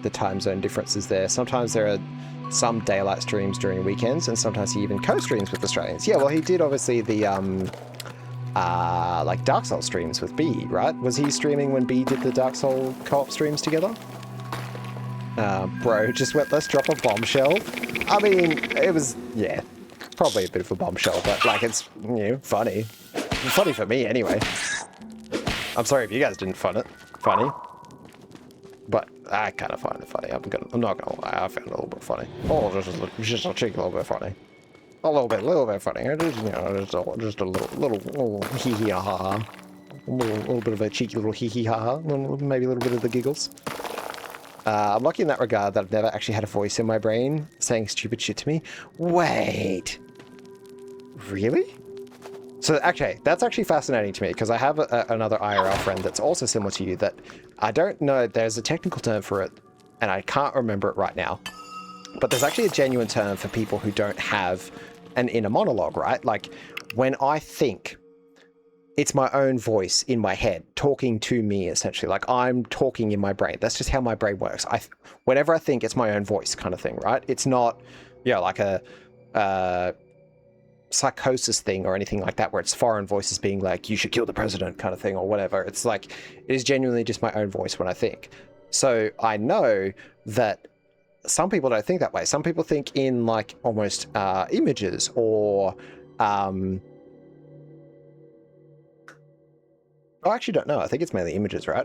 the time zone differences there. Sometimes there are some daylight streams during weekends, and sometimes he even co-streams with Australians. Yeah, well, he did obviously the like Dark Souls streams with B, right? Was he streaming when B did the Dark Souls co-op streams together? Bro, just went, let's drop a bombshell. I mean, it was, yeah, probably a bit of a bombshell, but like, it's, you know, funny. Funny for me anyway. I'm sorry if you guys didn't find it funny, but I kind of find it funny. I'm not gonna lie, I found it a little bit funny. Oh, just a cheeky little bit funny. A little bit funny. Just, you know, just a little hee hee ha ha. A little bit of a cheeky little hee hee ha ha. Maybe a little bit of the giggles. I'm lucky in that regard that I've never actually had a voice in my brain saying stupid shit to me. Wait. Really? So actually, that's actually fascinating to me because I have another IRL friend that's also similar to you that I don't know, there's a technical term for it and I can't remember it right now. But there's actually a genuine term for people who don't have an inner monologue, right? Like when I think, it's my own voice in my head talking to me, essentially. Like I'm talking in my brain. That's just how my brain works. Whenever I think, it's my own voice kind of thing, right? It's not, you know, like a psychosis thing or anything like that where it's foreign voices being like, you should kill the president kind of thing or whatever. It's like, it is genuinely just my own voice when I think. So I know that some people don't think that way. Some people think in like almost images or... I actually don't know. I think it's mainly images, right?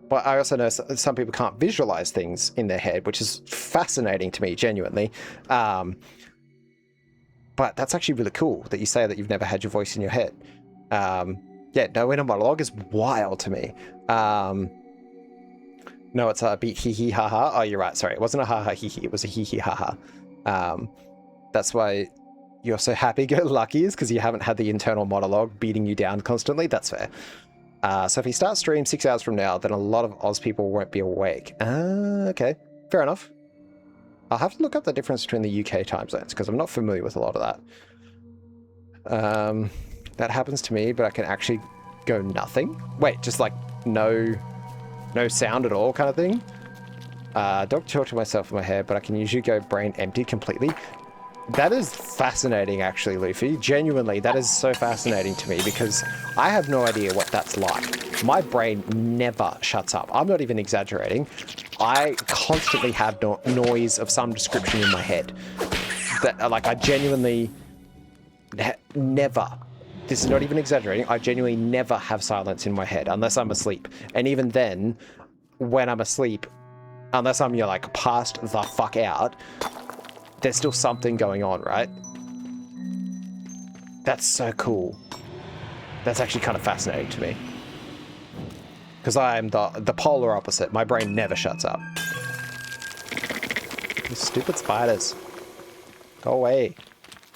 But I also know some people can't visualize things in their head, which is fascinating to me, genuinely. But that's actually really cool that you say that you've never had your voice in your head. Yeah, no inner monologue is wild to me. No, it's a beat hee hee ha ha. Oh, you're right. Sorry, it wasn't a ha ha hee hee. It was a hee hee ha ha. That's why you're so happy-go-lucky is because you haven't had the internal monologue beating you down constantly. That's fair. So if he starts stream 6 hours from now, then a lot of Oz people won't be awake. Okay. Fair enough. I'll have to look up the difference between the UK time zones because I'm not familiar with a lot of that. That happens to me, but I can actually go nothing. Wait, just like no sound at all kind of thing? Don't talk to myself in my head, but I can usually go brain empty completely. That is fascinating, actually, Luffy. Genuinely, that is so fascinating to me because I have no idea what that's like. My brain never shuts up. I'm not even exaggerating. I constantly have noise of some description in my head. That, like, I genuinely never, this is not even exaggerating, I genuinely never have silence in my head unless I'm asleep. And even then, when I'm asleep, unless I'm, like, passed the fuck out, there's still something going on, right? That's so cool. That's actually kind of fascinating to me. Because I am the polar opposite. My brain never shuts up. These stupid spiders. Go away.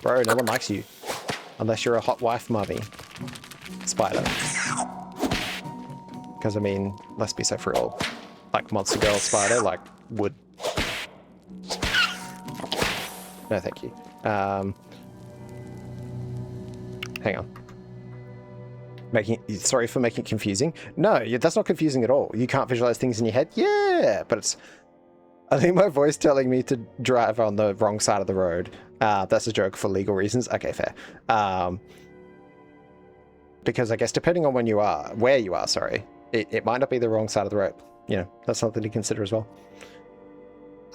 Bro, no one likes you. Unless you're a hot wife mummy. Spider. Because, I mean, let's be so for real. Like, monster girl spider, like, would. No, thank you. Hang on. Sorry for making it confusing. No, that's not confusing at all. You can't visualize things in your head. Yeah, but it's... I think my voice telling me to drive on the wrong side of the road. That's a joke for legal reasons. Okay, fair. Because I guess depending on where you are, sorry, it might not be the wrong side of the road. You know, that's something to consider as well.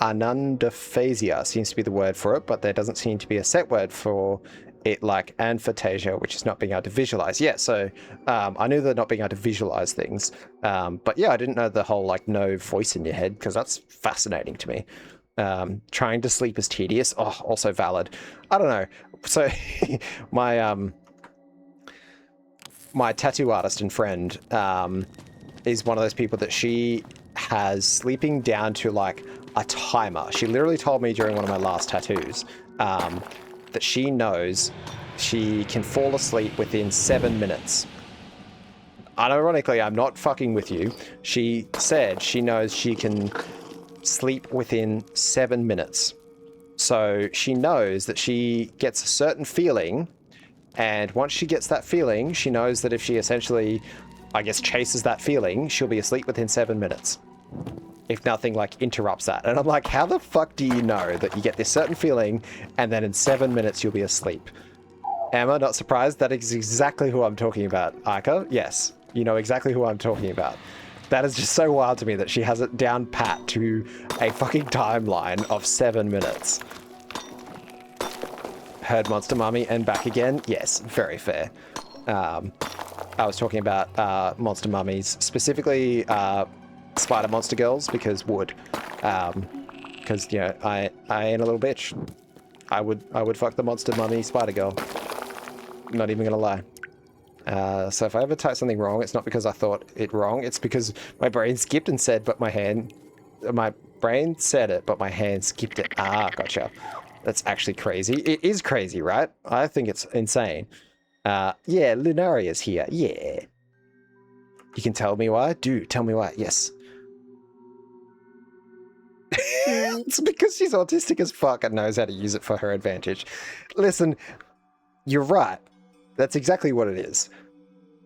Anundaphasia seems to be the word for it, but there doesn't seem to be a set word for it, like aphantasia, which is not being able to visualize. Yeah, so I knew that not being able to visualize things, but yeah, I didn't know the whole like no voice in your head, because that's fascinating to me. Trying to sleep is tedious. Oh, also valid. I don't know. So my my tattoo artist and friend is one of those people that she has sleeping down to like a timer. She literally told me during one of my last tattoos that she knows she can fall asleep within 7 minutes. Unironically, I'm not fucking with you. She said she knows she can sleep within 7 minutes. So she knows that she gets a certain feeling, and once she gets that feeling, she knows that if she essentially, I guess, chases that feeling, she'll be asleep within 7 minutes. If nothing like interrupts that. And I'm like, how the fuck do you know that you get this certain feeling and then in 7 minutes you'll be asleep? Emma, not surprised? That is exactly who I'm talking about. Aika, yes, you know exactly who I'm talking about. That is just so wild to me that she has it down pat to a fucking timeline of 7 minutes. Heard Monster Mummy and back again? Yes, very fair. I was talking about monster mummies, specifically spider monster girls, because would. Because, you know, I ain't a little bitch. I would fuck the monster mummy spider girl. Not even gonna lie. So if I ever type something wrong, it's not because I thought it wrong, it's because my brain skipped and said, but my brain said it, but my hand skipped it. Ah, gotcha. That's actually crazy. It is crazy, right? I think it's insane. Yeah, Lunaria's here. Yeah. You can tell me why? Do tell me why. Yes. It's because she's autistic as fuck and knows how to use it for her advantage. Listen, you're right. That's exactly what it is.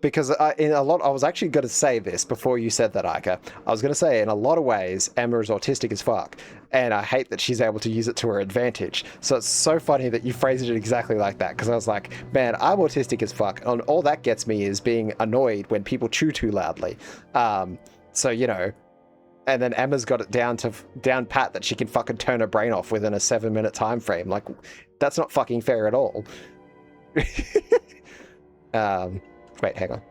Because I was actually going to say this before you said that, Aika. I was going to say, in a lot of ways, Emma is autistic as fuck. And I hate that she's able to use it to her advantage. So it's so funny that you phrased it exactly like that. Because I was like, man, I'm autistic as fuck. And all that gets me is being annoyed when people chew too loudly. So, you know. And then Emma's got it down pat that she can fucking turn her brain off within a 7-minute time frame. Like, that's not fucking fair at all. Wait, hang on.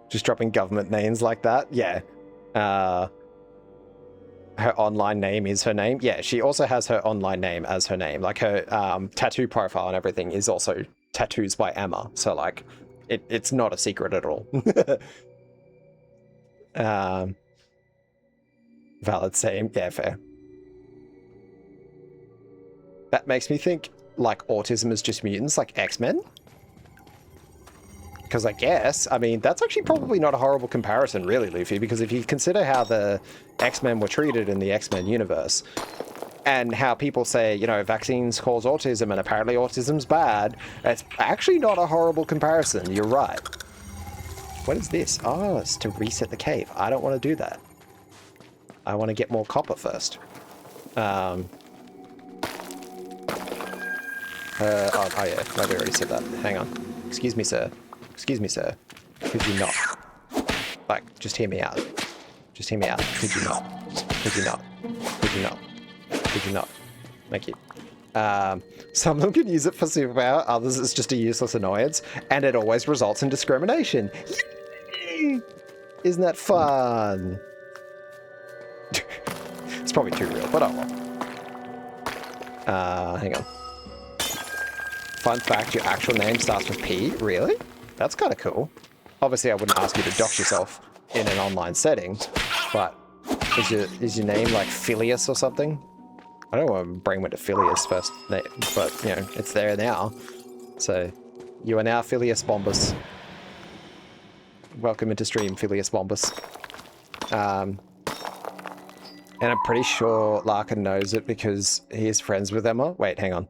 Just dropping government names like that? Yeah. Her online name is her name? Yeah, she also has her online name as her name. Like, her tattoo profile and everything is also tattoos by Emma. So, like, it's not a secret at all. Valid, same. Yeah, fair. That makes me think, like, autism is just mutants, like X-Men? Because I guess, I mean, that's actually probably not a horrible comparison, really, Luffy, because if you consider how the X-Men were treated in the X-Men universe, and how people say, you know, vaccines cause autism, and apparently autism's bad, it's actually not a horrible comparison, you're right. What is this? Oh, it's to reset the cave. I don't want to do that. I want to get more copper first. Oh yeah, maybe I already said that. Hang on. Excuse me, sir. Excuse me, sir. Could you not? Like, just hear me out. Just hear me out. Could you not? Could you not? Could you not? Could you not? Thank you. Some of them can use it for superpower, others it's just a useless annoyance, and it always results in discrimination. Yay! Isn't that fun? It's probably too real, but oh well. Hang on. Fun fact, your actual name starts with P? Really? That's kind of cool. Obviously, I wouldn't ask you to dox yourself in an online setting, but is your name like Phileas or something? I don't know why my brain went to Phileas first, but, you know, it's there now. So, you are now Phileas Bombus. Welcome into stream, Phileas Bombus. And I'm pretty sure Larkin knows it because he is friends with Emma. Wait, hang on.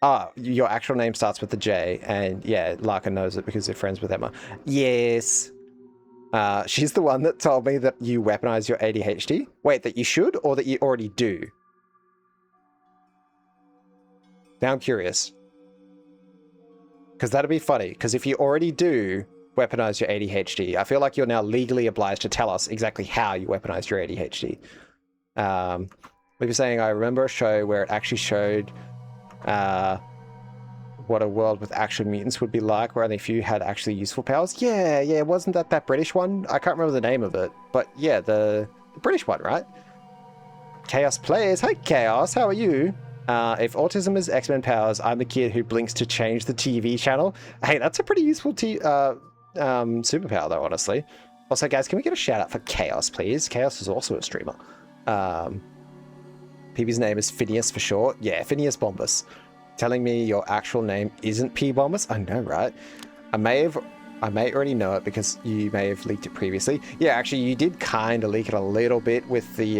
Ah, your actual name starts with the J, and yeah, Larkin knows it because they're friends with Emma. Yes. She's the one that told me that you weaponize your ADHD. Wait, that you should, or that you already do? Now I'm curious. Because that'd be funny, because if you already do weaponize your ADHD, I feel like you're now legally obliged to tell us exactly how you weaponize your ADHD. We were saying, I remember a show where it actually showed what a world with actual mutants would be like, where only a few had actually useful powers. Yeah, wasn't that British one? I can't remember the name of it, but yeah, the British one, right? Chaos Plays. Hey, Chaos, how are you? If autism is X-Men powers, I'm the kid who blinks to change the TV channel. Hey, that's a pretty useful superpower, though, honestly. Also, guys, can we get a shout out for Chaos, please? Chaos is also a streamer. PB's name is Phineas for short. Yeah, Phineas Bombus. Telling me your actual name isn't P Bombus? I know, right? I may already know it because you may have leaked it previously. Yeah, actually, you did kind of leak it a little bit with the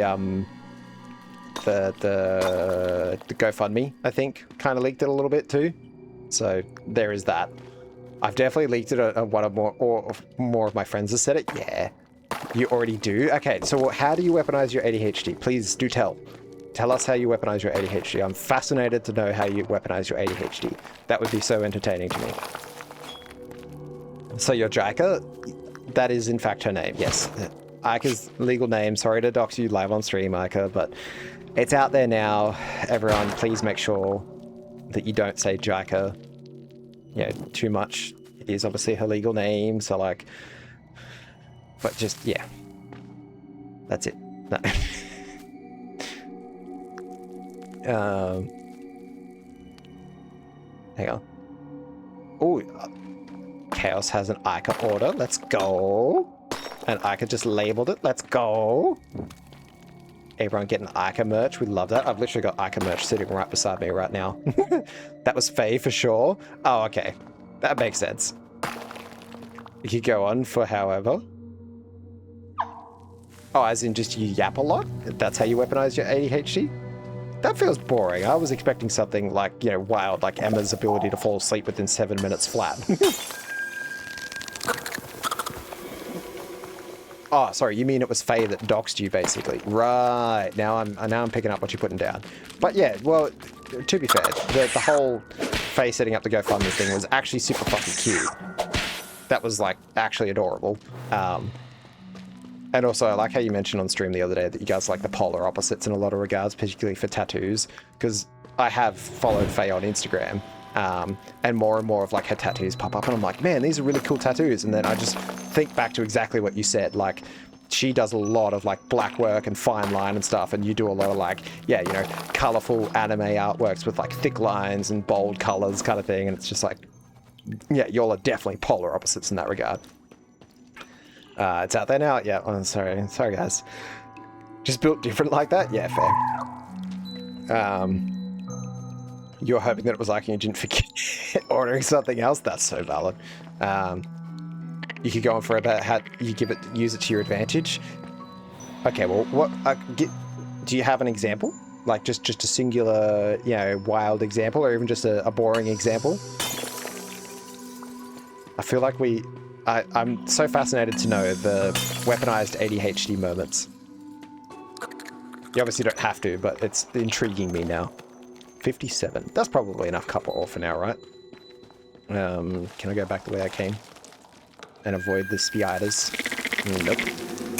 GoFundMe, I think, kind of leaked it a little bit too. So there is that. I've definitely leaked it. One or more of my friends have said it. Yeah, you already do. Okay, so how do you weaponize your ADHD? Please do tell. Tell us how you weaponize your ADHD. I'm fascinated to know how you weaponize your ADHD. That would be so entertaining to me. So your Jaika, that is in fact her name. Yes, Ika's legal name. Sorry to dox you live on stream, Ika, but it's out there now. Everyone, please make sure that you don't say Jaika, you know, too much. It is obviously her legal name, so like, but just, yeah. That's it. No. Hang on. Oh, Chaos has an Ica order. Let's go. And Ica just labeled it. Let's go. Everyone getting Ica merch. We love that. I've literally got Ica merch sitting right beside me right now. That was Faye for sure. Oh, okay. That makes sense. You could go on for however. Oh, as in just you yap a lot? That's how you weaponize your ADHD? That feels boring. I was expecting something like, you know, wild, like Emma's ability to fall asleep within 7 minutes flat. Oh, sorry, you mean it was Faye that doxed you, basically. Right, now I'm picking up what you're putting down. But yeah, well, to be fair, the whole Faye setting up the GoFundMe thing was actually super fucking cute. That was, like, actually adorable. And also, I like how you mentioned on stream the other day that you guys like the polar opposites in a lot of regards, particularly for tattoos, because I have followed Faye on Instagram, and more of like her tattoos pop up, and I'm like, man, these are really cool tattoos. And then I just think back to exactly what you said, like, she does a lot of like black work and fine line and stuff, and you do a lot of like, yeah, you know, colorful anime artworks with like thick lines and bold colors kind of thing, and it's just like, yeah, y'all are definitely polar opposites in that regard. It's out there now. Yeah, oh, sorry guys. Just built different like that? Yeah, fair. You're hoping that it was like you didn't forget ordering something else? That's so valid. You could go on for about how you use it to your advantage. Okay, well, what do you have an example? Like just a singular, you know, wild example, or even just a boring example? I feel like I'm so fascinated to know the weaponized ADHD moments. You obviously don't have to, but it's intriguing me now. 57. That's probably enough copper ore for now, right? Can I go back the way I came? And avoid the spiders? Nope.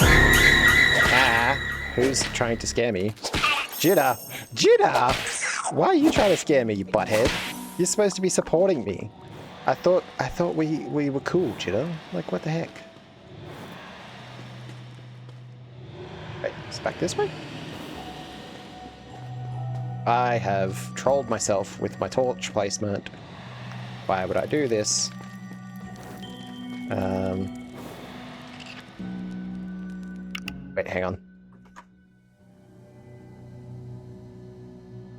Ah! Who's trying to scare me? Jitta! Jitta! Why are you trying to scare me, you butthead? You're supposed to be supporting me. I thought we were cool, Jitto. Like, what the heck? Wait, it's back this way? I have trolled myself with my torch placement. Why would I do this? Wait, hang on.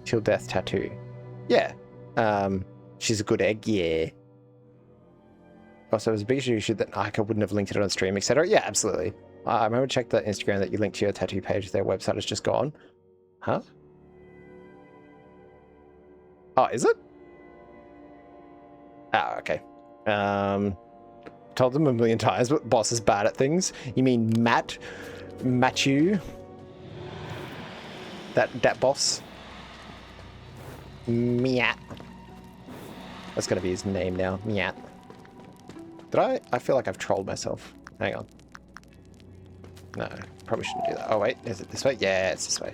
Till death tattoo. Yeah. She's a good egg, yeah. Also, it was a big issue that Ika wouldn't have linked it on stream, etc. Yeah, absolutely. I remember check the Instagram that you linked to your tattoo page. Their website is just gone. Huh? Oh, is it? Oh, okay. Told them a million times, but boss is bad at things. You mean Matthew? That boss? Miat. That's gonna be his name now. Miat. Did I feel like I've trolled myself. Hang on. No, probably shouldn't do that. Oh wait, is it this way? Yeah, it's this way.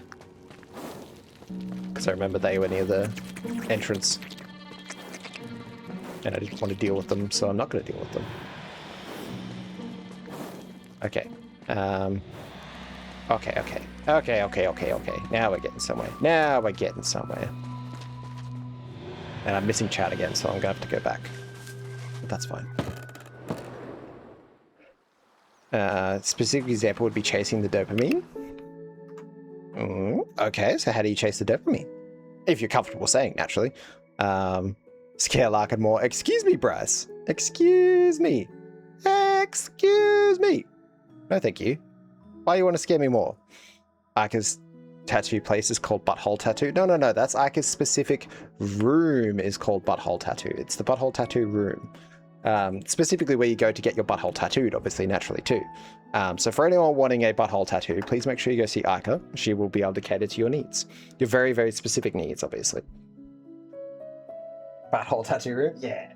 Because I remember they were near the entrance. And I didn't want to deal with them, so I'm not going to deal with them. Okay. Okay. Now we're getting somewhere. And I'm missing chat again, so I'm going to have to go back. But that's fine. Specific example would be chasing the dopamine. Okay, so how do you chase the dopamine? If you're comfortable saying, naturally. Scare Larkin more. Excuse me, Bryce. Excuse me. Excuse me. No, thank you. Why do you want to scare me more? Ika's tattoo place is called Butthole Tattoo. No. That's Ika's specific room is called Butthole Tattoo. It's the Butthole Tattoo room. Specifically where you go to get your butthole tattooed, obviously, naturally, too. So for anyone wanting a butthole tattoo, please make sure you go see Ika. She will be able to cater to your needs. Your very, very specific needs, obviously. Butthole tattoo room? Yeah.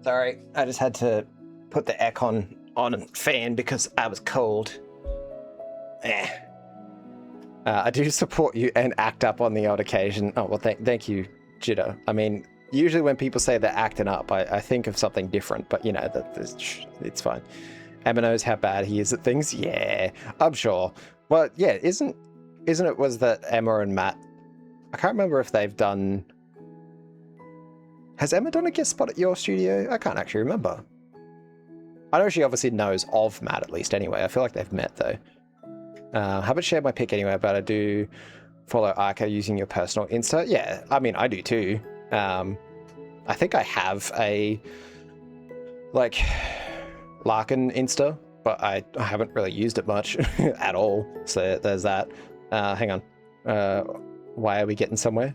Sorry, I just had to put the aircon on and fan because I was cold. I do support you and act up on the odd occasion. Oh, well, thank you, Jitto. I mean, usually when people say they're acting up, I think of something different, but you know, it's fine. Emma knows how bad he is at things. Yeah, I'm sure. Well, yeah, isn't it was that Emma and Matt, I can't remember if they've done, has Emma done a guest spot at your studio? I can't actually remember. I know she obviously knows of Matt at least anyway. I feel like they've met though. Haven't shared my pic anyway, but I do follow Ika using your personal Insta. Yeah, I mean, I do too. I think I have a, like, Larkin Insta, but I haven't really used it much at all. So there's that. Hang on. Why are we getting somewhere?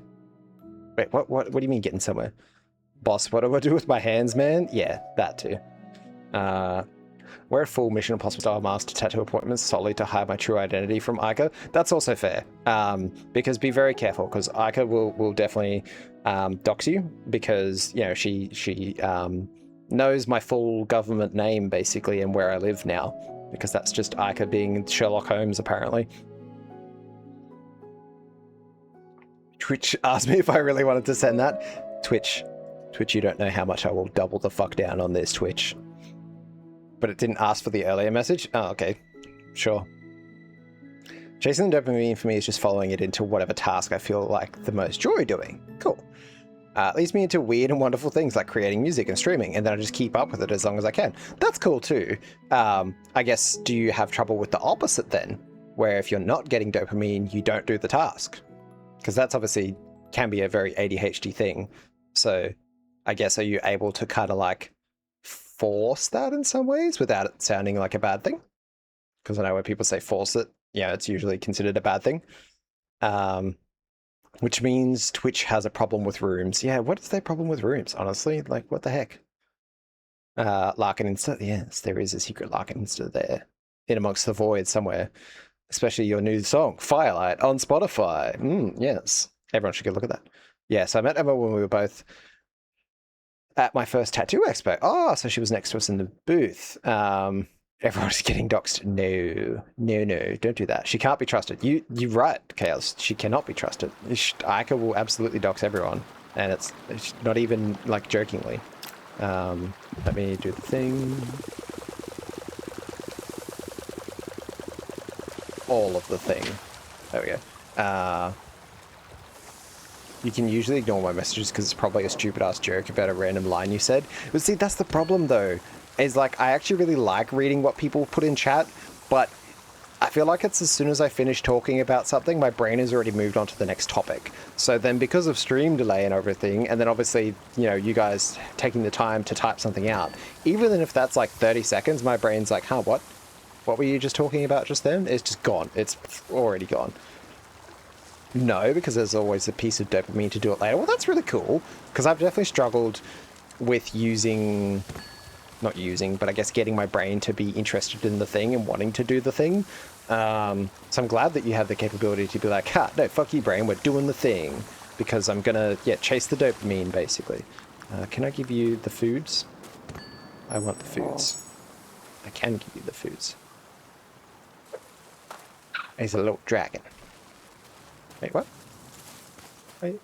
Wait, what do you mean getting somewhere? Boss, what do I do with my hands, man? Yeah, that too. Wear a full Mission Impossible style mask to tattoo appointments solely to hide my true identity from Ika. That's also fair. Because be very careful, because Ika will definitely dox you, because you know she knows my full government name basically and where I live now, because that's just Ika being Sherlock Holmes apparently. Twitch asked me if I really wanted to send that. Twitch, you don't know how much I will double the fuck down on this, Twitch. But it didn't ask for the earlier message? Oh, okay. Sure. Chasing the dopamine for me is just following it into whatever task I feel like the most joy doing. Cool. It leads me into weird and wonderful things like creating music and streaming, and then I just keep up with it as long as I can. That's cool too. I guess, do you have trouble with the opposite then? Where if you're not getting dopamine, you don't do the task? Because that's obviously can be a very ADHD thing. So I guess, are you able to kind of like force that in some ways without it sounding like a bad thing? Because I know when people say force it, yeah, it's usually considered a bad thing. Which means Twitch has a problem with rooms. Yeah, what is their problem with rooms, honestly? Like, what the heck? Larkin Insta? Yes, there is a secret Larkin Insta there. In amongst the void somewhere. Especially your new song, Firelight, on Spotify. Yes. Everyone should go look at that. Yeah, so I met Emma when we were both at my first tattoo expo. Oh, so she was next to us in the booth. Everyone's getting doxxed. No, no, no, don't do that. She can't be trusted. You're right, Chaos. She cannot be trusted. Ica will absolutely dox everyone, and it's not even like jokingly. Let me do the thing. All of the thing. There we go. You can usually ignore my messages because it's probably a stupid ass joke about a random line you said. But see, that's the problem though. Is like, I actually really like reading what people put in chat, but I feel like it's as soon as I finish talking about something, my brain has already moved on to the next topic. So then because of stream delay and everything, and then obviously, you know, you guys taking the time to type something out, even if that's like 30 seconds, my brain's like, huh, what? What were you just talking about just then? It's just gone. It's already gone. No, because there's always a piece of dopamine to do it later. Well, that's really cool, because I've definitely struggled with not using, but I guess getting my brain to be interested in the thing and wanting to do the thing. So I'm glad that you have the capability to be like, ha, no, fuck you, brain, we're doing the thing. Because I'm gonna, chase the dopamine, basically. Can I give you the foods? I want the foods. I can give you the foods. He's a little dragon. Wait, what?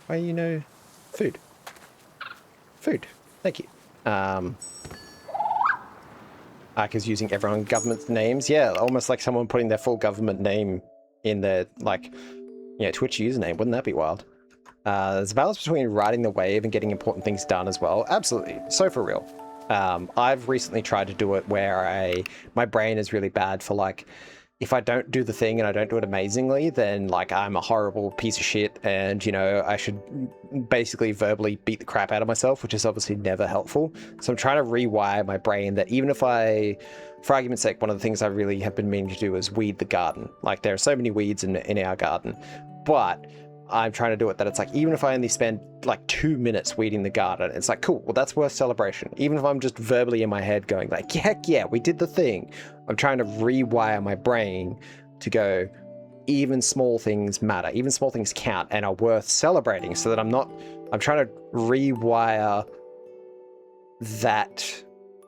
Why you know food? Food. Thank you. Ika's using everyone's government names. Yeah, almost like someone putting their full government name in their, like, Twitch username. Wouldn't that be wild? There's a balance between riding the wave and getting important things done as well. Absolutely. So for real. I've recently tried to do it where my brain is really bad for, like, if I don't do the thing and I don't do it amazingly, then, like, I'm a horrible piece of shit and, I should basically verbally beat the crap out of myself, which is obviously never helpful. So I'm trying to rewire my brain that even if for argument's sake, one of the things I really have been meaning to do is weed the garden. Like, there are so many weeds in our garden, but I'm trying to do it that it's like, even if I only spend like 2 minutes weeding the garden, it's like, cool, well, that's worth celebration. Even if I'm just verbally in my head going like, heck yeah, we did the thing. I'm trying to rewire my brain to go, even small things matter, even small things count and are worth celebrating, so that I'm trying to rewire that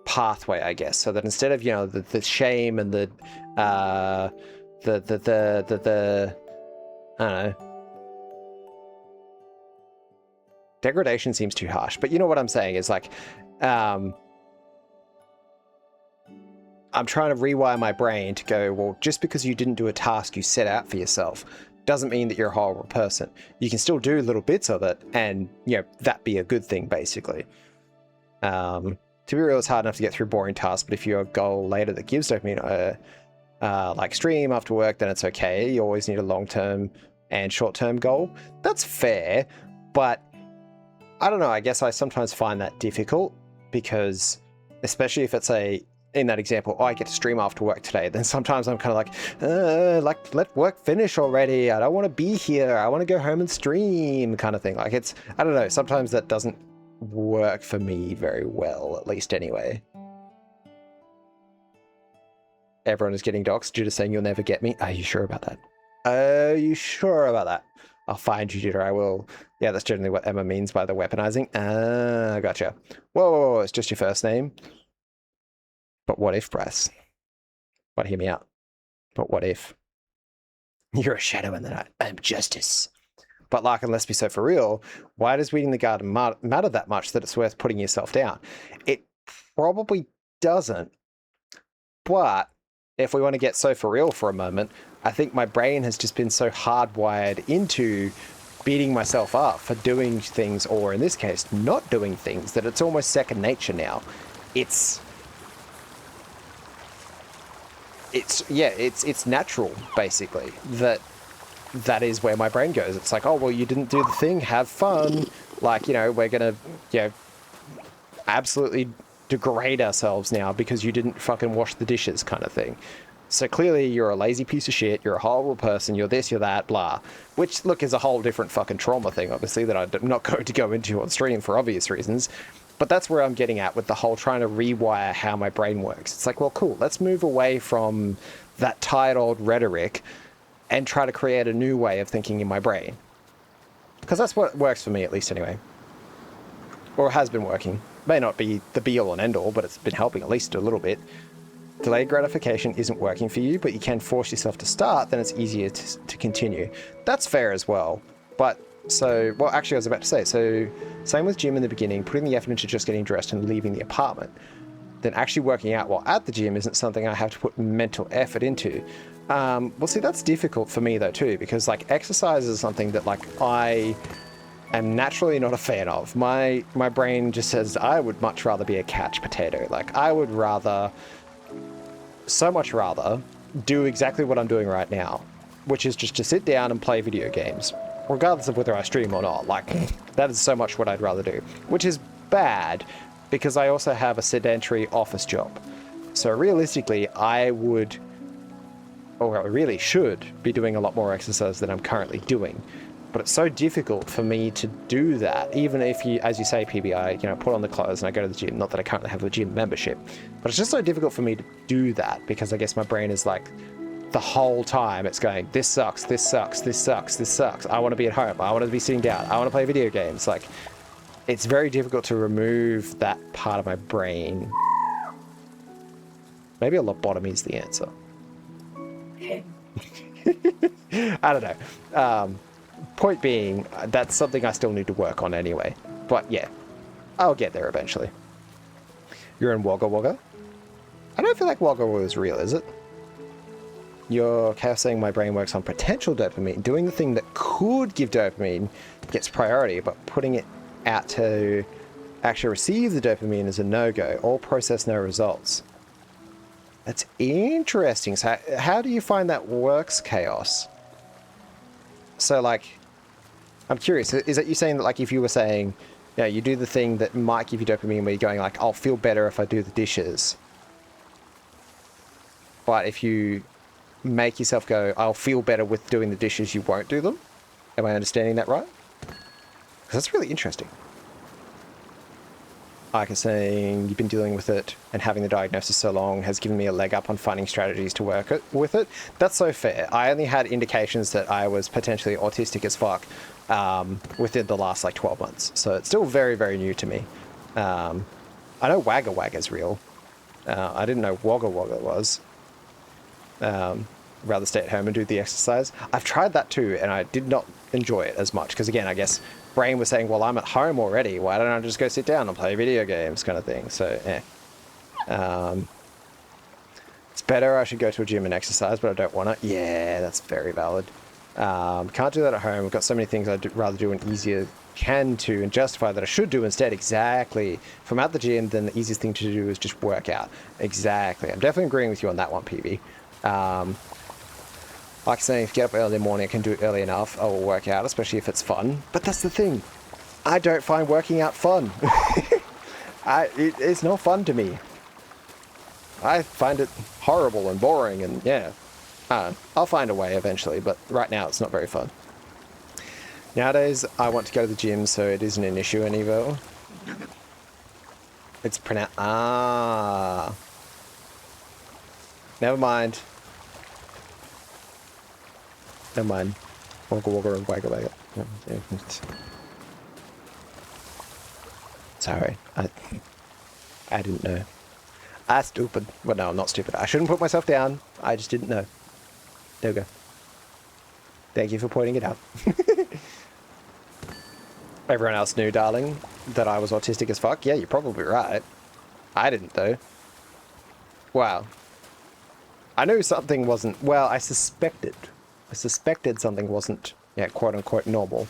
pathway, I guess, so that instead of, the shame and the I don't know, degradation seems too harsh, but you know what I'm saying is like, I'm trying to rewire my brain to go, well, just because you didn't do a task you set out for yourself doesn't mean that you're a horrible person. You can still do little bits of it and, that be a good thing, basically. To be real, it's hard enough to get through boring tasks, but if you have a goal later that gives dopamine, like stream after work, then it's okay. You always need a long-term and short-term goal. That's fair, but I don't know, I guess I sometimes find that difficult because, especially if it's in that example, I get to stream after work today, then sometimes I'm kind of like, let work finish already. I don't want to be here. I want to go home and stream, kind of thing. Like, I don't know, sometimes that doesn't work for me very well, at least anyway. Everyone is getting doxxed due to saying you'll never get me. Are you sure about that? Are you sure about that? I'll find you, Jitter. I will. Yeah, that's generally what Emma means by the weaponizing. Ah, gotcha. Whoa, it's just your first name. But what if, Bryce? But hear me out. But what if? You're a shadow in the night. I am justice. But like, and let's be so for real, why does weeding the garden matter that much that it's worth putting yourself down? It probably doesn't. But if we want to get so for real for a moment, I think my brain has just been so hardwired into beating myself up for doing things, or in this case, not doing things, that it's almost second nature now. It's natural, basically, that is where my brain goes. It's like, oh, well, you didn't do the thing, have fun. Like, we're gonna, absolutely degrade ourselves now because you didn't fucking wash the dishes, kind of thing. So clearly you're a lazy piece of shit, you're a horrible person, you're this, you're that, blah. Which, look, is a whole different fucking trauma thing, obviously, that I'm not going to go into on stream for obvious reasons. But that's where I'm getting at with the whole trying to rewire how my brain works. It's like, well, cool, let's move away from that tired old rhetoric and try to create a new way of thinking in my brain. Because that's what works for me, at least anyway. Or has been working. May not be the be-all and end-all, but it's been helping at least a little bit. delayed gratification isn't working for you, but you can force yourself to start, then it's easier to continue. That's fair as well. But so, well, actually I was about to say, so same with gym in the beginning, putting the effort into just getting dressed and leaving the apartment. Then actually working out while at the gym isn't something I have to put mental effort into. Well, see, that's difficult for me though too, because like exercise is something that like I am naturally not a fan of. My brain just says I would much rather be a couch potato. Like I would rather, so much rather, do exactly what I'm doing right now, which is just to sit down and play video games, regardless of whether I stream or not. Like that is so much what I'd rather do, which is bad because I also have a sedentary office job. So realistically, I would, or I really should, be doing a lot more exercise than I'm currently doing. But it's so difficult for me to do that, even if you, as you say, PB, I put on the clothes and I go to the gym. Not that I currently have a gym membership, but it's just so difficult for me to do that because I guess my brain is like, the whole time it's going, this sucks, this sucks, this sucks, this sucks. I want to be at home. I want to be sitting down. I want to play video games. Like, it's very difficult to remove that part of my brain. Maybe a lobotomy is the answer. I don't know. Point being, that's something I still need to work on anyway. But yeah, I'll get there eventually. You're in Wagga Wagga? I don't feel like Wagga Wagga is real, is it? You're kind of saying my brain works on potential dopamine. Doing the thing that could give dopamine gets priority, but putting it out to actually receive the dopamine is a no-go. All process, no results. That's interesting. So how do you find that works, Chaos? So like, I'm curious, is it you saying that like if you were saying, you do the thing that might give you dopamine where you're going like, I'll feel better if I do the dishes. But if you make yourself go, I'll feel better with doing the dishes, you won't do them? Am I understanding that right? Because that's really interesting. Like I'm saying, you've been dealing with it and having the diagnosis so long has given me a leg up on finding strategies to work with it. That's so fair. I only had indications that I was potentially autistic as fuck within the last like 12 months. So it's still very, very new to me. I know Wagga Wagga is real. I didn't know Wagga Wagga was. Rather stay at home and do the exercise. I've tried that too, and I did not enjoy it as much. Because again, I guess brain was saying, well, I'm at home already. Why don't I just go sit down and play video games kind of thing? So, it's better I should go to a gym and exercise, but I don't want to. Yeah, that's very valid. Can't do that at home. We've got so many things I'd rather do and easier can to and justify that I should do instead. Exactly. If I'm at the gym, then the easiest thing to do is just work out. Exactly. I'm definitely agreeing with you on that one, PB. Like saying, if you get up early in the morning, I can do it early enough, I will work out, especially if it's fun. But that's the thing. I don't find working out fun. It's not fun to me. I find it horrible and boring and yeah. I'll find a way eventually, but right now it's not very fun. Nowadays, I want to go to the gym, so it isn't an issue anymore. It's pronounced... Never mind. Never mind. Wagga Wagga and Wagga Wagga. Sorry. I didn't know. Stupid. Well, no, I'm not stupid. I shouldn't put myself down. I just didn't know. There we go. Thank you for pointing it out. Everyone else knew, darling, that I was autistic as fuck. Yeah, you're probably right. I didn't, though. Wow. I knew something wasn't... Well, I suspected something wasn't, quote-unquote normal.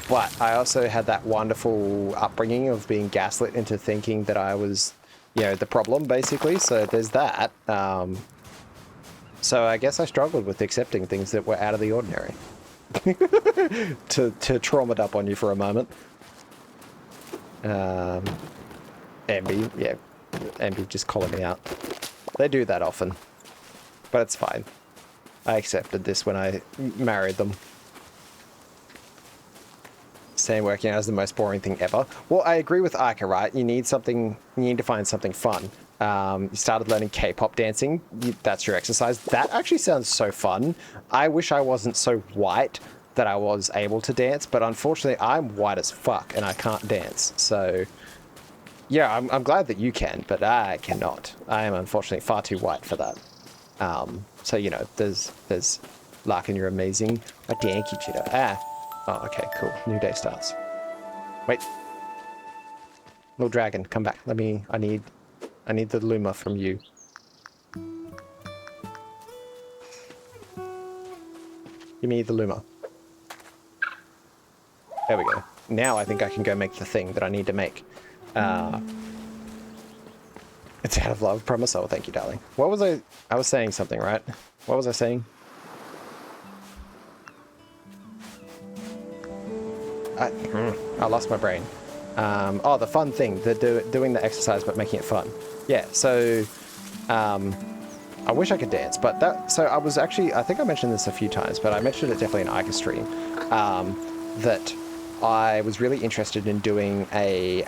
But I also had that wonderful upbringing of being gaslit into thinking that I was, the problem, basically. So there's that. So I guess I struggled with accepting things that were out of the ordinary. to trauma it up on you for a moment. Ambi, yeah. Ambi just calling me out. They do that often. But it's fine. I accepted this when I married them. Saying working out is the most boring thing ever. Well, I agree with Ika, right? You need to find something fun. You started learning K-pop dancing. That's your exercise. That actually sounds so fun. I wish I wasn't so white that I was able to dance, but unfortunately I'm white as fuck and I can't dance. So Yeah, I'm glad that you can, but I cannot. I am unfortunately far too white for that. So, you know, there's Larkin, you're amazing. Oh, thank you, Cheetah. Ah. Oh, okay, cool. New day starts. Wait. Little dragon, come back. I need the Luma from you. Give me the Luma. There we go. Now I think I can go make the thing that I need to make. It's out of love, promise. Oh, thank you, darling. What was I was saying something, right? What was I saying? I lost my brain. Oh, the fun thing, doing the exercise but making it fun. Yeah, so I wish I could dance, but so I was actually, I think I mentioned this a few times, but I mentioned it definitely in Ica stream, that I was really interested in doing a,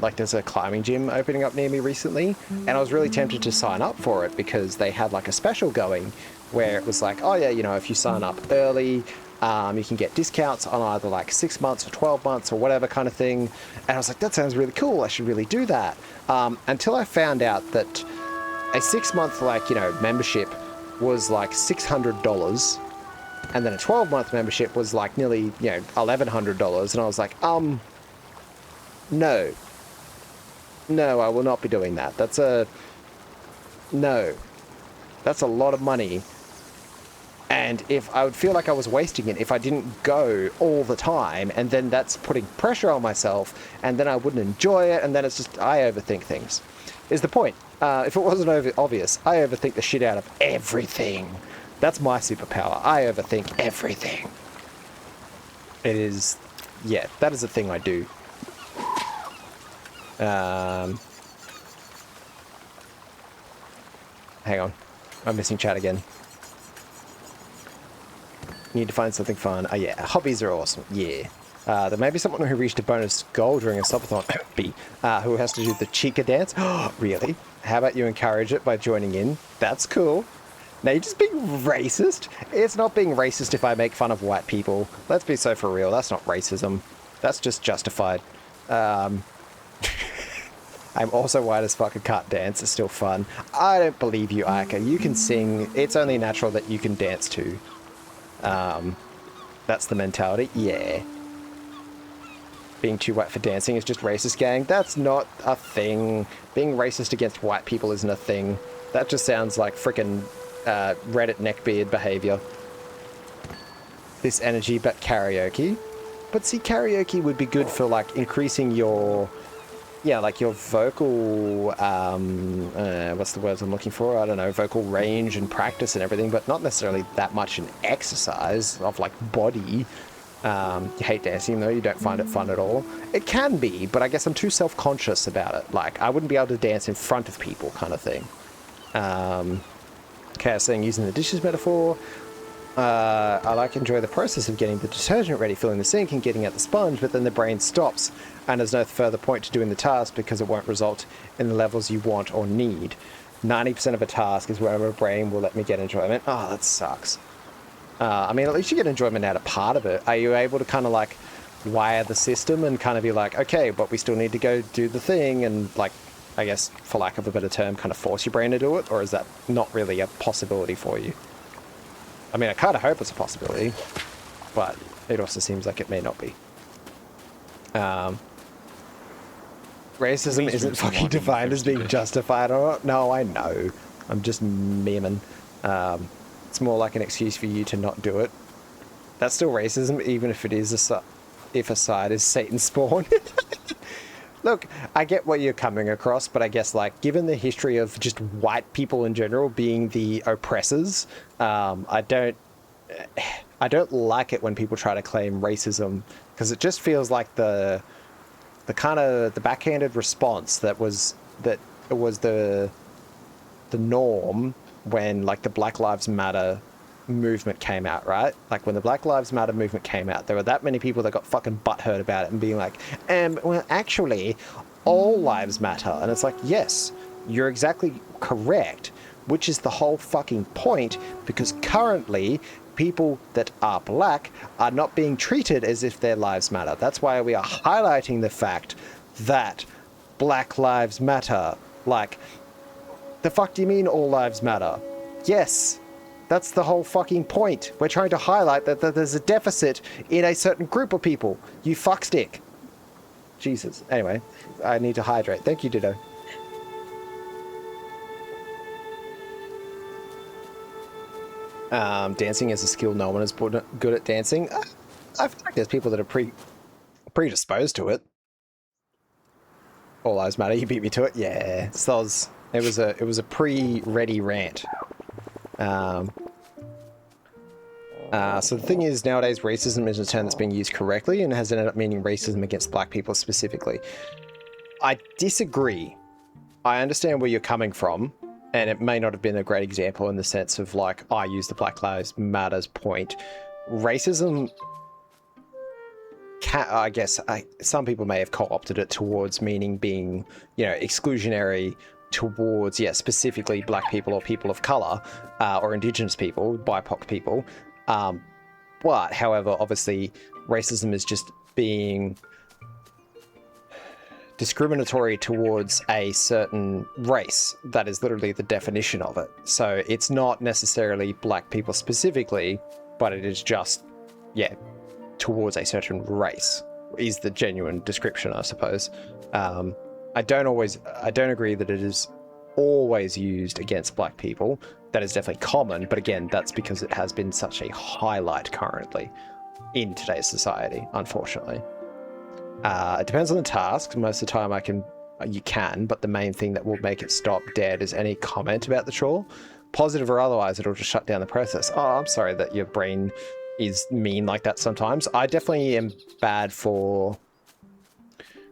like there's a climbing gym opening up near me recently, and I was really tempted to sign up for it because they had like a special going where it was like, oh yeah, you know, if you sign up early, you can get discounts on either like 6 months or 12 months or whatever kind of thing. And I was like, that sounds really cool. I should really do that. Until I found out that a 6-month, like, you know, membership was like $600. And then a 12-month membership was like nearly, you know, $1,100. And I was like, no. No, I will not be doing that. No. That's a lot of money. And if I would feel like I was wasting it if I didn't go all the time, and then that's putting pressure on myself, and then I wouldn't enjoy it, and then it's just, I overthink things, is the point. If it wasn't obvious, I overthink the shit out of everything. That's my superpower. I overthink everything. It is, yeah, that is a thing I do. Hang on. I'm missing chat again. Need to find something fun. Oh yeah, hobbies are awesome. Yeah. There may be someone who reached a bonus goal during a subathon who has to do the Chica dance. Oh, really? How about you encourage it by joining in? That's cool. Now you're just being racist. It's not being racist if I make fun of white people. Let's be so for real. That's not racism. That's just justified. I'm also white as fuck and can't dance. It's still fun. I don't believe you, Ica. You can sing. It's only natural that you can dance too. That's the mentality. Yeah. Being too white for dancing is just racist, gang. That's not a thing. Being racist against white people isn't a thing. That just sounds like frickin' Reddit neckbeard behavior. This energy, but karaoke. But see, karaoke would be good for like increasing your, yeah, like your vocal, what's the words I'm looking for? I don't know, vocal range and practice and everything, but not necessarily that much an exercise of like body. You hate dancing though, you don't find it fun at all. It can be, but I guess I'm too self-conscious about it. Like, I wouldn't be able to dance in front of people kind of thing. Okay, I was saying using the dishes metaphor. I like enjoy the process of getting the detergent ready, filling the sink and getting out the sponge, but then the brain stops and there's no further point to doing the task because it won't result in the levels you want or need. 90% of a task is where my brain will let me get enjoyment. Oh, that sucks. I mean, at least you get enjoyment out of part of it. Are you able to kind of like wire the system and kind of be like, okay, but we still need to go do the thing and like, I guess, for lack of a better term, kind of force your brain to do it? Or is that not really a possibility for you? I mean, I kind of hope it's a possibility, but it also seems like it may not be. Racism isn't fucking defined as being justified or not. No, I know. I'm just memeing. It's more like an excuse for you to not do it. That's still racism, even if it is if a side is Satan spawn. Look, I get what you're coming across, but I guess, like, given the history of just white people in general being the oppressors, I don't like it when people try to claim racism, because it just feels like the kind of the backhanded response that was the norm when, like, the Black Lives Matter movement came out, right? Like, when the Black Lives Matter movement came out, there were that many people that got fucking butthurt about it and being like, well, actually, all lives matter. And it's like, yes, you're exactly correct, which is the whole fucking point, because currently people that are black are not being treated as if their lives matter. That's why we are highlighting the fact that Black Lives Matter. Like, the fuck do you mean all lives matter? Yes, that's the whole fucking point. We're trying to highlight that there's a deficit in a certain group of people. You fuckstick. Jesus. Anyway, I need to hydrate. Thank you, Ditto. Dancing is a skill. No one is good at dancing. I feel like there's people that are predisposed to it. All lives matter. You beat me to it. Yeah. So it was a pre-ready rant. So the thing is, nowadays racism is a term that's being used correctly and has ended up meaning racism against black people specifically. I disagree. I understand where you're coming from, and it may not have been a great example in the sense of like, I use the Black Lives Matters point. Racism, I guess some people may have co-opted it towards meaning being, exclusionary towards, specifically black people or people of color, or indigenous people, BIPOC people. But, however, obviously, racism is just being discriminatory towards a certain race. That is literally the definition of it. So it's not necessarily black people specifically, but it is just, towards a certain race is the genuine description, I suppose. I don't agree that it is always used against black people. That is definitely common, but again, that's because it has been such a highlight currently in today's society, unfortunately. It depends on the task. Most of the time you can, but the main thing that will make it stop dead is any comment about the troll. Positive or otherwise, it'll just shut down the process. Oh, I'm sorry that your brain is mean like that sometimes. I definitely am bad for...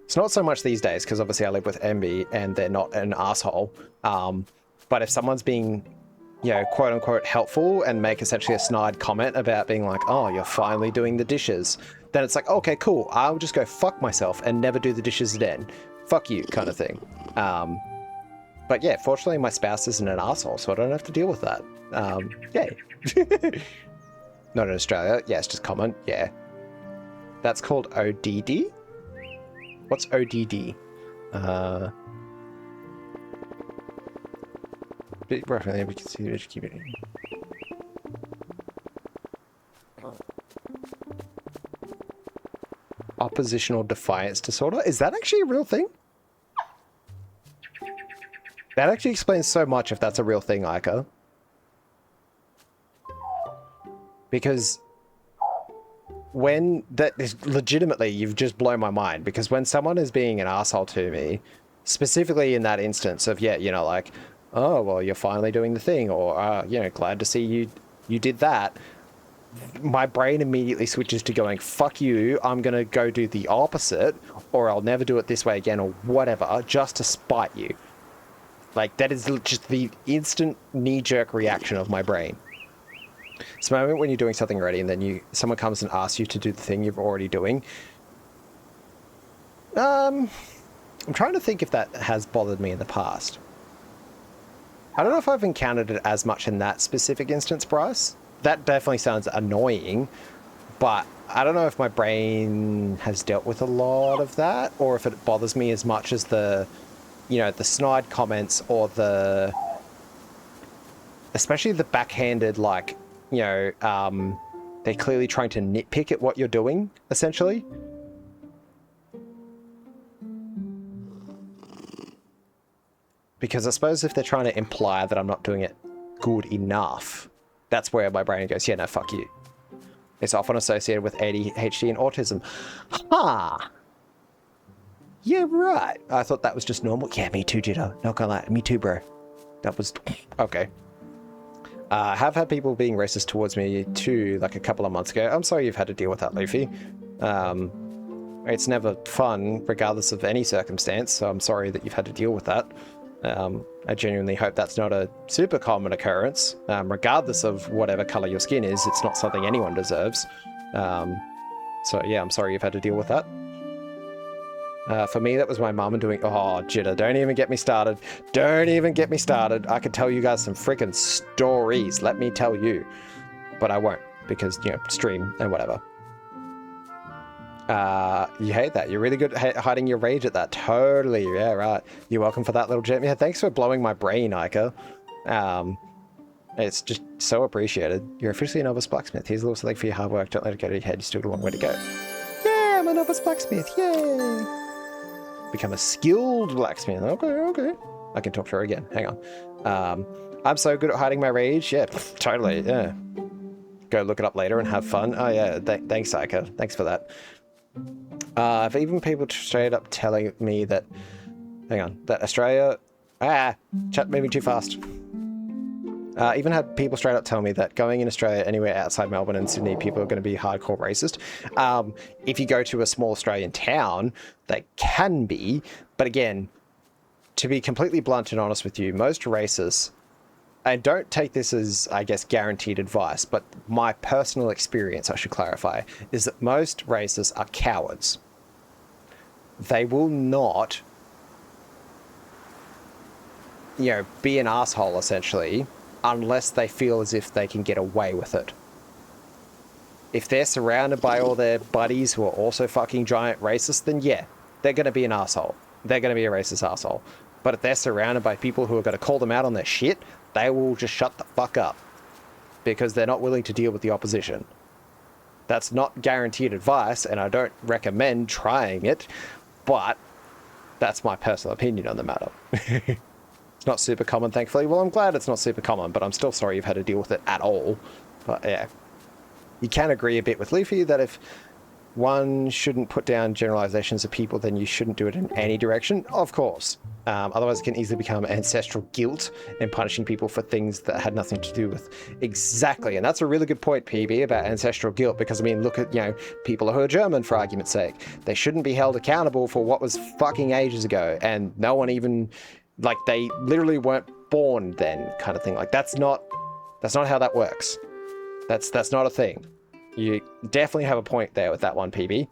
It's not so much these days, because obviously I live with Emby and they're not an asshole. But if someone's being, quote unquote helpful and make essentially a snide comment about being like, oh, you're finally doing the dishes, then it's like, okay, cool. I'll just go fuck myself and never do the dishes again. Fuck you, kind of thing. But yeah, fortunately my spouse isn't an asshole, so I don't have to deal with that. Yay. Not in Australia. Yeah, it's just common. Yeah. That's called ODD? What's ODD? Roughly, we can see the keep it. Oppositional defiance disorder? Is that actually a real thing? That actually explains so much if that's a real thing, Ica. Because when that is legitimately, you've just blown my mind, because when someone is being an asshole to me, specifically in that instance of, like, oh, well, you're finally doing the thing, or, glad to see you did that, my brain immediately switches to going, fuck you, I'm going to go do the opposite, or I'll never do it this way again, or whatever, just to spite you. Like, that is just the instant knee-jerk reaction of my brain. It's the moment when you're doing something already and then someone comes and asks you to do the thing you're already doing. I'm trying to think if that has bothered me in the past. I don't know if I've encountered it as much in that specific instance, Bryce. That definitely sounds annoying, but I don't know if my brain has dealt with a lot of that, or if it bothers me as much as the snide comments, or especially the backhanded, like, they're clearly trying to nitpick at what you're doing, essentially. Because I suppose if they're trying to imply that I'm not doing it good enough, that's where my brain goes, yeah, no, fuck you. It's often associated with ADHD and autism. Ha! Yeah, right. I thought that was just normal. Yeah, me too, Jitto. Not gonna lie. Me too, bro. That was... Okay. I have had people being racist towards me too, like a couple of months ago. I'm sorry you've had to deal with that, Luffy. It's never fun, regardless of any circumstance, so I'm sorry that you've had to deal with that. I genuinely hope that's not a super common occurrence. Regardless of whatever color your skin is, it's not something anyone deserves. So yeah, I'm sorry you've had to deal with that. For me, that was my mum doing... Oh, Jitter, don't even get me started. Don't even get me started. I could tell you guys some freaking stories, let me tell you. But I won't, because, stream and whatever. You hate that. You're really good at hiding your rage at that. Totally. Yeah, right. You're welcome for that little gem. Yeah, thanks for blowing my brain, Ica. It's just so appreciated. You're officially a novice blacksmith. Here's a little something for your hard work. Don't let it go to your head. You still got a long way to go. Yeah, I'm a novice blacksmith. Yay! Become a skilled blacksmith. Okay, okay. I can talk to her again. Hang on. I'm so good at hiding my rage. Yeah, totally. Yeah. Go look it up later and have fun. Oh yeah, thanks, Ica. Thanks for that. I've even people straight up telling me that, hang on, that Australia, chat moving too fast. Even had people straight up tell me that going in Australia, anywhere outside Melbourne and Sydney, people are going to be hardcore racist. If you go to a small Australian town, they can be, but again, to be completely blunt and honest with you, most racists, and don't take this as, I guess, guaranteed advice, but my personal experience, I should clarify, is that most racists are cowards. They will not, you know, be an asshole, essentially, unless they feel as if they can get away with it. If they're surrounded by all their buddies who are also fucking giant racists, then yeah, they're going to be an asshole. They're going to be a racist asshole. But if they're surrounded by people who are going to call them out on their shit, they will just shut the fuck up because they're not willing to deal with the opposition. That's not guaranteed advice, and I don't recommend trying it, but that's my personal opinion on the matter. It's not super common, thankfully. Well, I'm glad it's not super common, but I'm still sorry you've had to deal with it at all. But yeah, you can agree a bit with Leafy that if one shouldn't put down generalizations of people, then you shouldn't do it in any direction. Of course. Otherwise, it can easily become ancestral guilt and punishing people for things that had nothing to do with exactly. And that's a really good point, PB, about ancestral guilt, because I mean, look at, you know, people who are German, for argument's sake. They shouldn't be held accountable for what was fucking ages ago, and no one even, like, they literally weren't born then, kind of thing. Like, that's not how that works. That's not a thing. You definitely have a point there with that one, PB.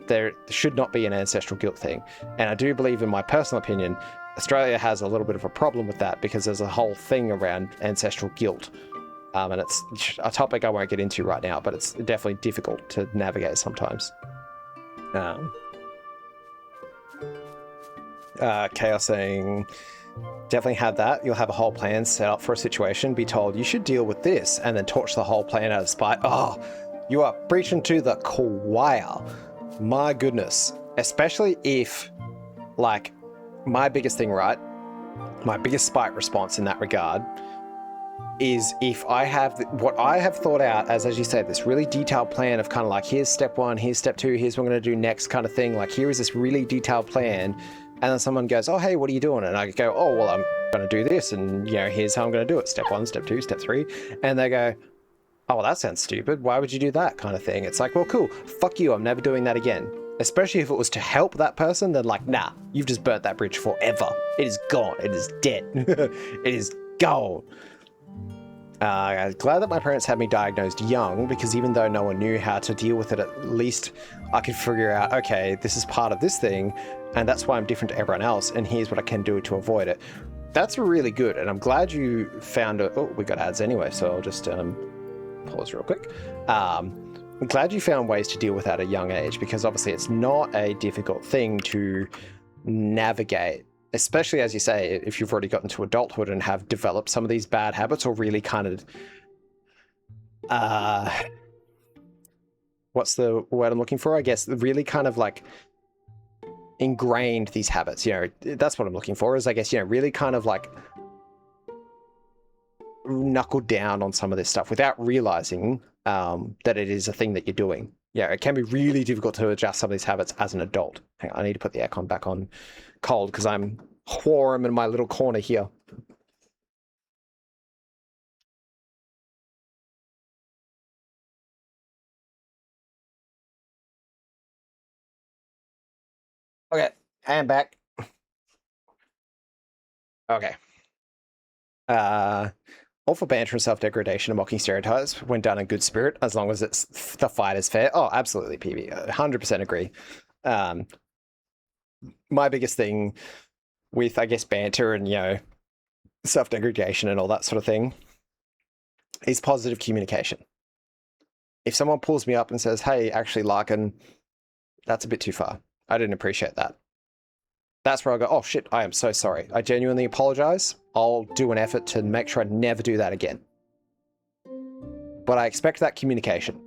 There should not be an ancestral guilt thing. And I do believe, in my personal opinion, Australia has a little bit of a problem with that because there's a whole thing around ancestral guilt. And it's a topic I won't get into right now, but it's definitely difficult to navigate sometimes. Chaos saying, definitely have that. You'll have a whole plan set up for a situation, be told you should deal with this, and then torch the whole plan out of spite. Oh, you are preaching to the choir. My goodness. Especially if, like, my biggest thing, right? My biggest spite response in that regard is if I have what I have thought out as you said, this really detailed plan of kind of like, here's step one, here's step two, here's what I'm going to do next kind of thing. Like, here is this really detailed plan. And then someone goes, oh, hey, what are you doing? And I go, oh, well, I'm going to do this. And, you know, here's how I'm going to do it. Step one, step two, step three. And they go, oh, well, that sounds stupid. Why would you do that kind of thing? It's like, well, cool. Fuck you. I'm never doing that again. Especially if it was to help that person, then like, nah, you've just burnt that bridge forever. It is gone. It is dead. It is gone. I'm glad that my parents had me diagnosed young, because even though no one knew how to deal with it, at least I could figure out, okay, this is part of this thing, and that's why I'm different to everyone else, and here's what I can do to avoid it. That's really good, and I'm glad you found it. Oh, we got ads anyway, so I'll just pause real quick. I'm glad you found ways to deal with that at a young age, because obviously it's not a difficult thing to navigate, especially, as you say, if you've already gotten to adulthood and have developed some of these bad habits, or really kind of, what's the word I'm looking for? I guess really kind of like ingrained these habits, you know, that's what I'm looking for, is I guess, you know, really kind of like knuckled down on some of this stuff without realizing that it is a thing that you're doing. Yeah, it can be really difficult to adjust some of these habits as an adult. Hang on, I need to put the aircon back on cold because I'm warm in my little corner here. Okay, I'm back. Okay. All for banter and self-degradation and mocking stereotypes when done in good spirit, as long as it's the fight is fair. Oh, absolutely, PB. 100% agree. My biggest thing with, I guess, banter and, you know, self-degradation and all that sort of thing is positive communication. If someone pulls me up and says, hey, actually, Larkin, That's a bit too far. I didn't appreciate that. That's where I go, oh shit, I am so sorry. I genuinely apologize. I'll do an effort to make sure I never do that again. But I expect that communication.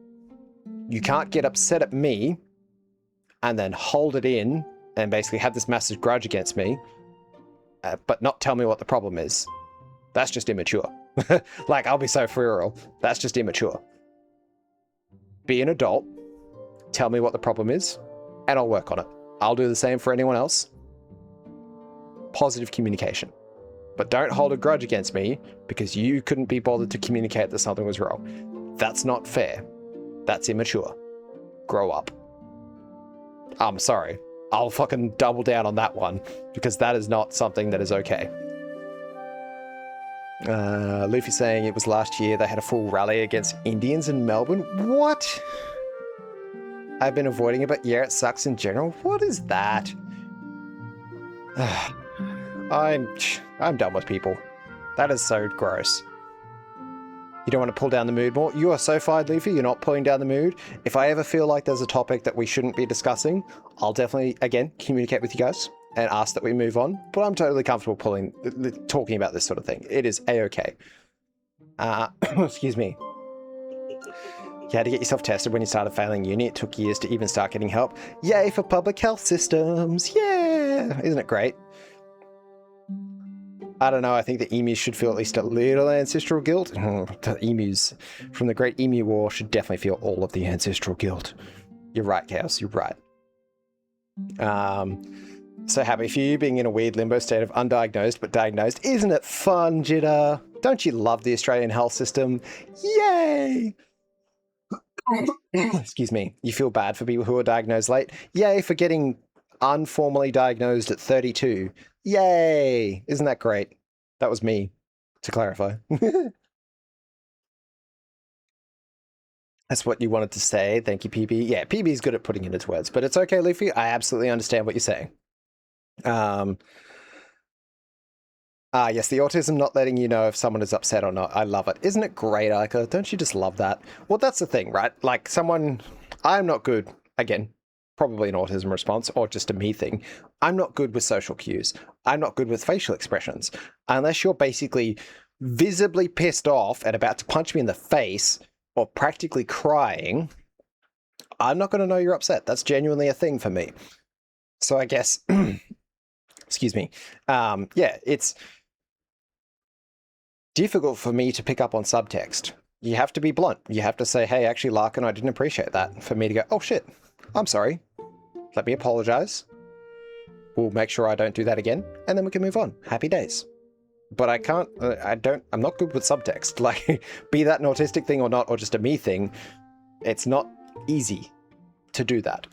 You can't get upset at me and then hold it in and basically have this massive grudge against me, but not tell me what the problem is. That's just immature. Like, I'll be so for real. That's just immature. Be an adult. Tell me what the problem is, and I'll work on it. I'll do the same for anyone else. Positive communication. But don't hold a grudge against me because you couldn't be bothered to communicate that something was wrong. That's not fair. That's immature. Grow up. I'm sorry. I'll fucking double down on that one because that is not something that is okay. Luffy saying it was last year they had a full rally against Indians in Melbourne. What? I've been avoiding it, but yeah, it sucks in general. What is that? I'm done with people. That is so gross. You don't want to pull down the mood more? You are so fine, Luffy. You're not pulling down the mood. If I ever feel like there's a topic that we shouldn't be discussing, I'll definitely, again, communicate with you guys and ask that we move on. But I'm totally comfortable talking about this sort of thing. It is a-okay. Excuse me. You had to get yourself tested when you started failing uni. It took years to even start getting help. Yay for public health systems. Yeah. Isn't it great? I don't know, I think the emus should feel at least a little ancestral guilt. The emus from the Great Emu War should definitely feel all of the ancestral guilt. You're right, Chaos, you're right. So happy for you being in a weird limbo state of undiagnosed but diagnosed. Isn't it fun, Jitter? Don't you love the Australian health system? Yay! Excuse me. You feel bad for people who are diagnosed late? Yay for getting unformally diagnosed at 32. Yay! Isn't that great? That was me, to clarify. That's what you wanted to say. Thank you, PB. Yeah, PB is good at putting it into words, but it's okay, Luffy. I absolutely understand what you're saying. Yes, the autism not letting you know if someone is upset or not. I love it. Isn't it great, Ica? Don't you just love that? Well, that's the thing, right? Like I'm not good, again, probably an autism response or just a me thing. I'm not good with social cues. I'm not good with facial expressions. Unless you're basically visibly pissed off and about to punch me in the face or practically crying, I'm not going to know you're upset. That's genuinely a thing for me. So I guess, excuse me. Yeah, it's difficult for me to pick up on subtext. You have to be blunt. You have to say, hey, actually, Larkin, I didn't appreciate that. For me to go, oh shit, I'm sorry. Let me apologize. We'll make sure I don't do that again, and then we can move on. Happy days. But I can't, I'm not good with subtext. Like, be that an autistic thing or not, or just a me thing, it's not easy to do that.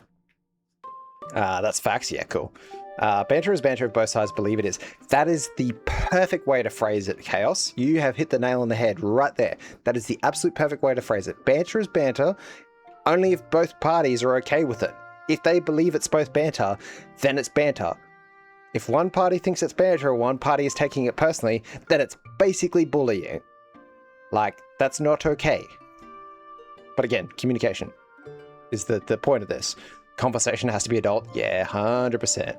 That's facts, yeah, cool. Banter is banter if both sides believe it is. That is the perfect way to phrase it, Chaos. You have hit the nail on the head right there. That is the absolute perfect way to phrase it. Banter is banter only if both parties are okay with it. If they believe it's both banter, then it's banter. If one party thinks it's banter or one party is taking it personally, then it's basically bullying. Like, that's not okay. But again, communication is the point of this. Conversation has to be adult. Yeah, 100%.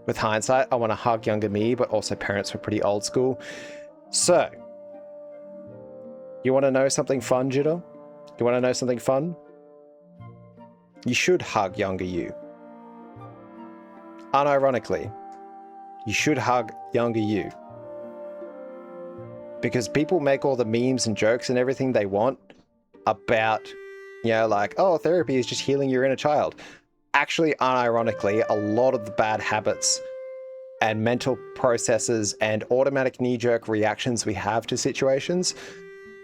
With hindsight, I want to hug younger me, but also parents were pretty old school. So, you want to know something fun, Jitter? You want to know something fun? You should hug younger you. Unironically, you should hug younger you. Because people make all the memes and jokes and everything they want about, you know, like, oh, therapy is just healing your inner child. Actually, unironically, a lot of the bad habits and mental processes and automatic knee-jerk reactions we have to situations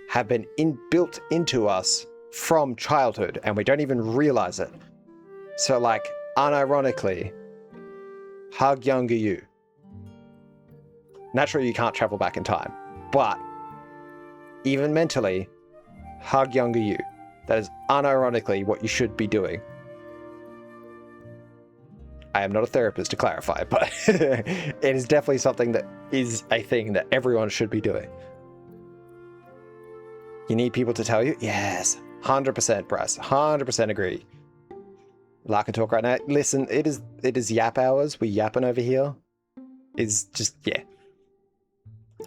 have been built into us from childhood, and we don't even realize it. So, like, unironically, hug younger you. Naturally, you can't travel back in time, but even mentally, hug younger you. That is unironically what you should be doing. I am not a therapist, to clarify, but it is definitely something that is a thing that everyone should be doing. You need people to tell you? Yes. 100%, Bryce. 100% agree. Lark and talk right now. Listen, it is yap hours. We yapping over here. It's just, yeah.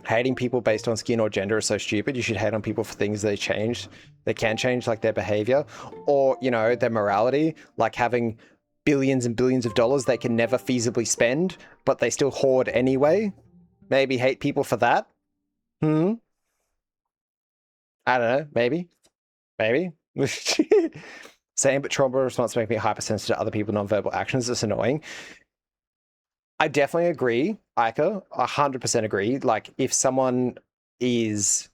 Hating people based on skin or gender is so stupid. You should hate on people for things they can change, like their behavior, or, you know, their morality, like having billions and billions of dollars they can never feasibly spend, but they still hoard anyway. Maybe hate people for that. I don't know. Maybe. Same, but trauma response make me hypersensitive to other people's nonverbal actions. It's annoying. I definitely agree, Ica. 100% agree. Like, if someone is,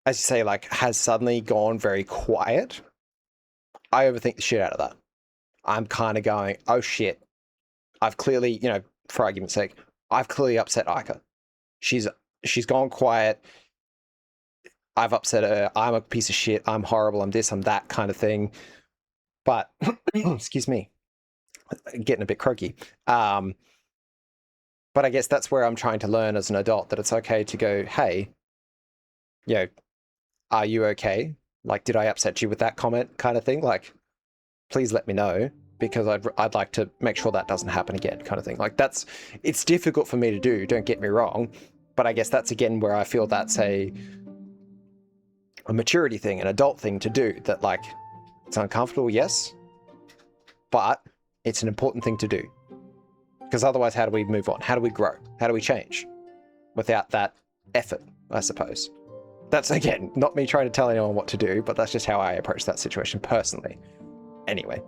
as you say, like, has suddenly gone very quiet, I overthink the shit out of that. I'm kind of going, oh shit, I've clearly, you know, for argument's sake, I've clearly upset Ica. She's gone quiet. I've upset her. I'm a piece of shit. I'm horrible. I'm this, I'm that kind of thing. But, excuse me, getting a bit croaky. But I guess that's where I'm trying to learn as an adult, that it's okay to go, hey, you know, are you okay? Like, did I upset you with that comment kind of thing? Like, please let me know, because I'd like to make sure that doesn't happen again kind of thing. Like, it's difficult for me to do, don't get me wrong. But I guess that's again where I feel that's a maturity thing, an adult thing to do, that like, it's uncomfortable, yes, but it's an important thing to do. Because otherwise, how do we move on? How do we grow? How do we change without that effort, I suppose? That's, again, not me trying to tell anyone what to do, but that's just how I approach that situation personally. Anyway.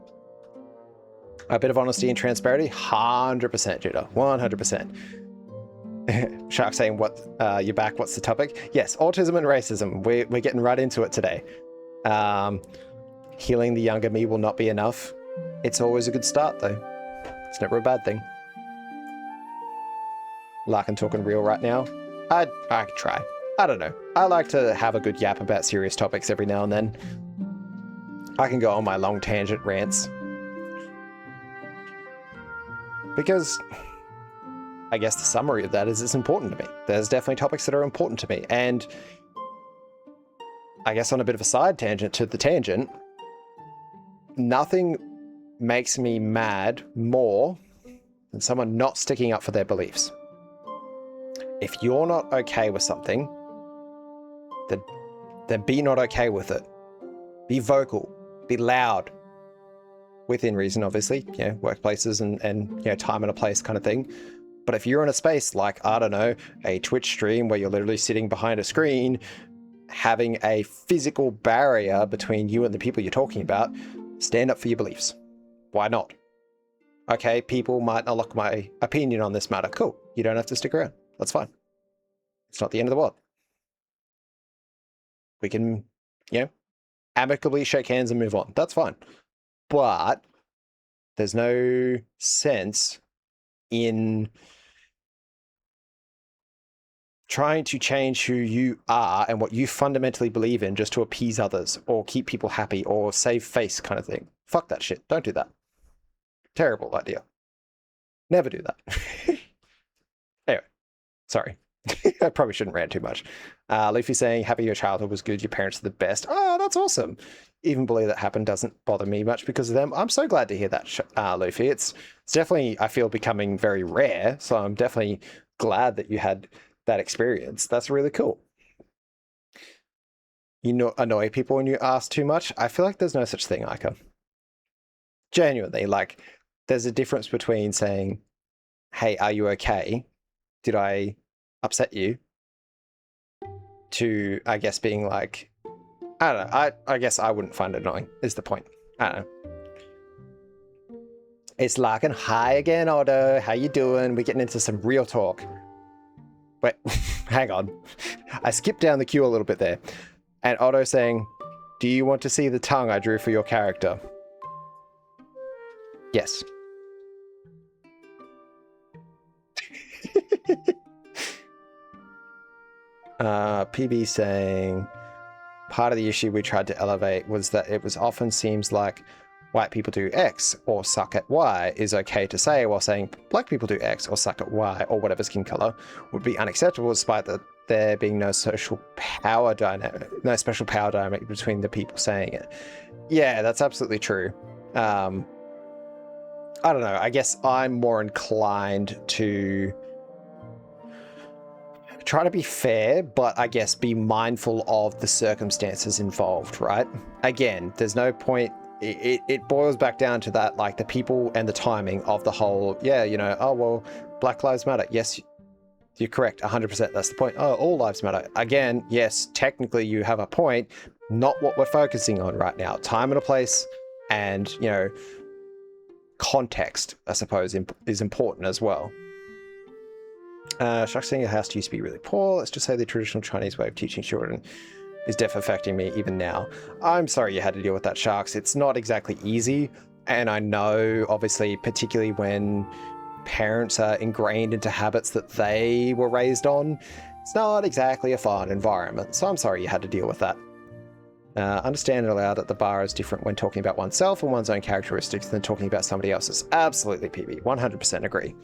A bit of honesty and transparency, 100%, Judah, 100%. Shark saying, "What? You're back. What's the topic?" Yes, autism and racism. We're getting right into it today. Healing the younger me will not be enough. It's always a good start, though. It's never a bad thing. Larkin talking real right now. I could try. I don't know. I like to have a good yap about serious topics every now and then. I can go on my long tangent rants. Because I guess the summary of that is it's important to me. There's definitely topics that are important to me. And I guess on a bit of a side tangent to the tangent, nothing makes me mad more than someone not sticking up for their beliefs. If you're not okay with something, then be not okay with it. Be vocal, be loud, within reason, obviously, you know, workplaces and you know, time and a place kind of thing. But if you're in a space like, I don't know, a Twitch stream where you're literally sitting behind a screen, having a physical barrier between you and the people you're talking about, stand up for your beliefs. Why not? Okay, people might not like my opinion on this matter. Cool. You don't have to stick around. That's fine. It's not the end of the world. We can, you know, amicably shake hands and move on. That's fine. But there's no sense in trying to change who you are and what you fundamentally believe in just to appease others or keep people happy or save face kind of thing. Fuck that shit. Don't do that. Terrible idea. Never do that. Anyway, sorry. I probably shouldn't rant too much. Luffy saying, happy your childhood was good, your parents are the best. Oh, that's awesome. Even believe that happened doesn't bother me much because of them. I'm so glad to hear that, Luffy. It's definitely, I feel, becoming very rare. So I'm definitely glad that you had that experience. That's really cool. You know, annoy people when you ask too much. I feel like there's no such thing, Ica. Genuinely, like, there's a difference between saying, hey, are you okay? Did I upset you? To, I guess, being like, I don't know, I guess I wouldn't find it annoying, is the point. I don't know. It's Larkin. Hi again, Otto. How you doing? We're getting into some real talk. Wait, hang on. I skipped down the queue a little bit there. And Otto saying, do you want to see the tongue I drew for your character? Yes. PB saying, part of the issue we tried to elevate was that it was often seems like white people do X or suck at Y is okay to say, while saying black people do X or suck at Y or whatever skin color would be unacceptable, despite that there being no social power dynamic, no special power dynamic between the people saying it. Yeah, that's absolutely true. I don't know. I guess I'm more inclined to try to be fair, but I guess be mindful of the circumstances involved, right? Again, there's no point. It boils back down to that, like the people and the timing of the whole, yeah, you know, oh, well, Black Lives Matter. Yes, you're correct, 100%. That's the point. Oh, all lives matter. Again, yes, technically you have a point. Not what we're focusing on right now. Time and a place and, you know, context, I suppose, is important as well. Sharks saying your house used to be really poor. Let's just say the traditional Chinese way of teaching children is definitely affecting me even now. I'm sorry you had to deal with that, Sharks. It's not exactly easy. And I know, obviously, particularly when parents are ingrained into habits that they were raised on, it's not exactly a fun environment. So I'm sorry you had to deal with that. Understand and allow that the bar is different when talking about oneself and one's own characteristics than talking about somebody else's. Absolutely, PB. 100% agree.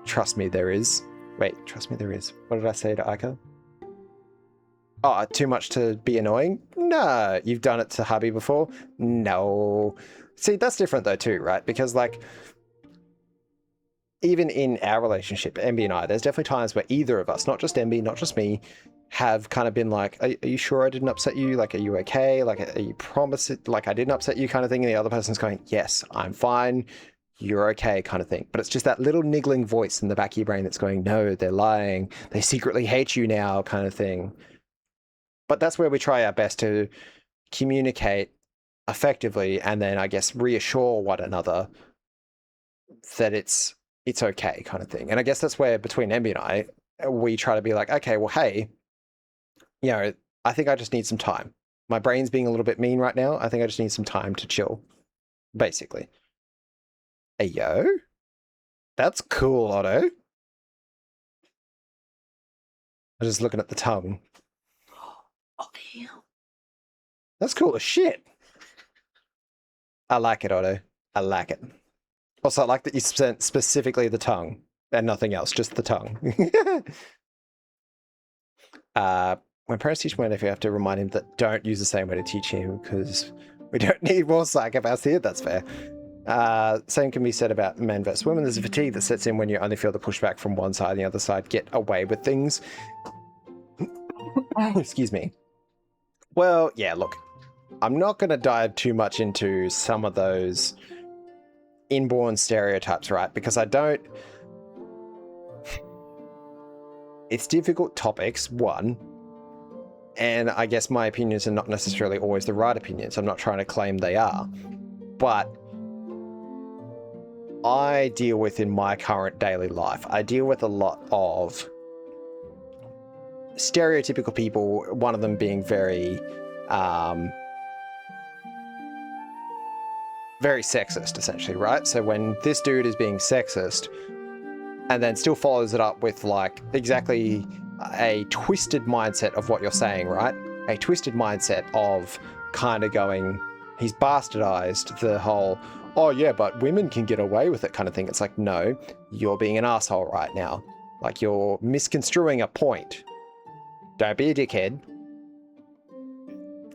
Trust me, there is. Wait, trust me, there is. What did I say to Aika? Oh, too much to be annoying? No. You've done it to hubby before? No. See, that's different though too, right? Because like, even in our relationship, MB and I, there's definitely times where either of us, not just MB, not just me, have kind of been like, are you sure I didn't upset you? Like, are you okay? Like, are you promised it? Like, I didn't upset you kind of thing. And the other person's going, yes, I'm fine. You're okay kind of thing. But it's just that little niggling voice in the back of your brain that's going, no, they're lying. They secretly hate you now kind of thing. But that's where we try our best to communicate effectively and then, I guess, reassure one another that it's okay kind of thing. And I guess that's where between Emby and I, we try to be like, okay, well, hey, you know, I think I just need some time. My brain's being a little bit mean right now. I think I just need some time to chill, basically. Hey, yo. That's cool, Otto. I'm just looking at the tongue. Oh, damn. That's cool as shit. I like it, Otto. I like it. Also, I like that you sent specifically the tongue and nothing else, just the tongue. When parents teach my nephew, I have to remind him that don't use the same way to teach him because we don't need more psychopaths here. That's fair. Same can be said about men versus women. There's a fatigue that sets in when you only feel the pushback from one side and the other side get away with things. Excuse me. Well, yeah, look, I'm not going to dive too much into some of those inborn stereotypes, right? Because I don't... It's difficult topics, one, and I guess my opinions are not necessarily always the right opinions. I'm not trying to claim they are, but I deal with in my current daily life, I deal with a lot of stereotypical people, one of them being very sexist, essentially, right? So when this dude is being sexist and then still follows it up with like exactly a twisted mindset of what you're saying, right? A twisted mindset of kind of going, he's bastardized the whole, oh yeah, but women can get away with it kind of thing. It's like, no, you're being an asshole right now. Like you're misconstruing a point. Don't be a dickhead.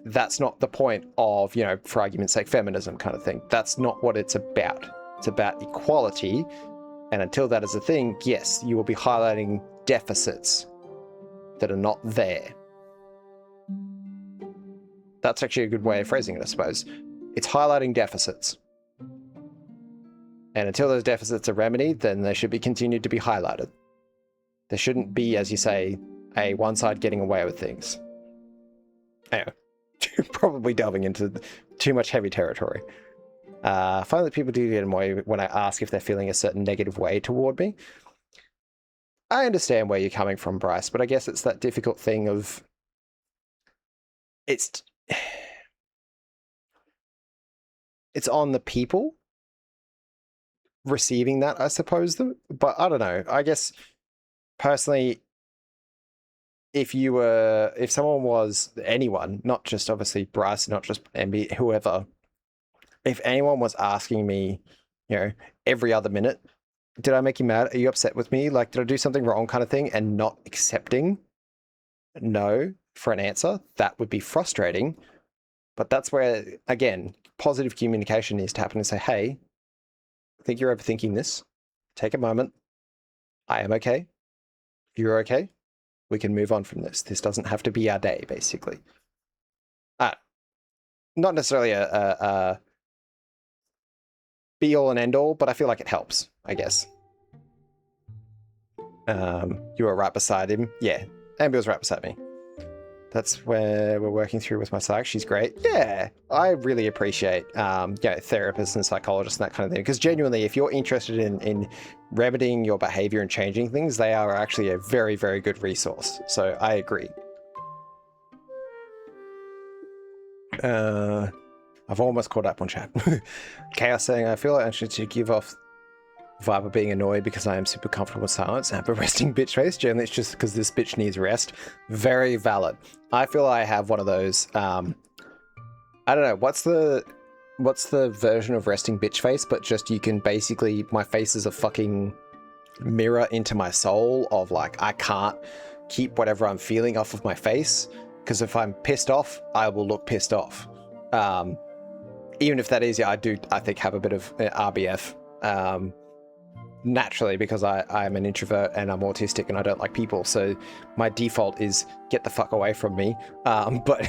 That's not the point of, you know, for argument's sake, feminism kind of thing. That's not what it's about. It's about equality. And until that is a thing, yes, you will be highlighting deficits that are not there. That's actually a good way of phrasing it, I suppose. It's highlighting deficits. And until those deficits are remedied, then they should be continued to be highlighted. There shouldn't be, as you say, a one side getting away with things. Anyway, probably delving into too much heavy territory. Find that people do get annoyed when I ask if they're feeling a certain negative way toward me. I understand where you're coming from, Bryce, but I guess it's that difficult thing of it's on the people receiving that, I suppose. But I don't know. I guess personally, if someone was anyone, not just obviously Bryce, not just MB, whoever, if anyone was asking me, you know, every other minute, did I make you mad? Are you upset with me? Like, did I do something wrong kind of thing? And not accepting no for an answer, that would be frustrating. But that's where, again, positive communication needs to happen and say, hey, I think you're overthinking this. Take a moment. I am okay. You're okay. We can move on from this. This doesn't have to be our day, basically. Not necessarily a be all and end all, but I feel like it helps, I guess. You were right beside him. Yeah, Amber was right beside me. That's where we're working through with my psych. She's great. Yeah, I really appreciate therapists and psychologists and that kind of thing. Because genuinely, if you're interested in remedying your behavior and changing things, they are actually a very, very good resource. So I agree. I've almost caught up on chat. Chaos saying, I feel like I should give off vibe of being annoyed because I am super comfortable with silence and have a resting bitch face. Generally, it's just because this bitch needs rest. Very valid. I feel I have one of those. I don't know. What's the version of resting bitch face? But just you can basically, my face is a fucking mirror into my soul of like, I can't keep whatever I'm feeling off of my face because if I'm pissed off, I will look pissed off. Even if that is, yeah, I think have a bit of RBF. Naturally, because I'm an introvert and I'm autistic and I don't like people, so my default is get the fuck away from me. But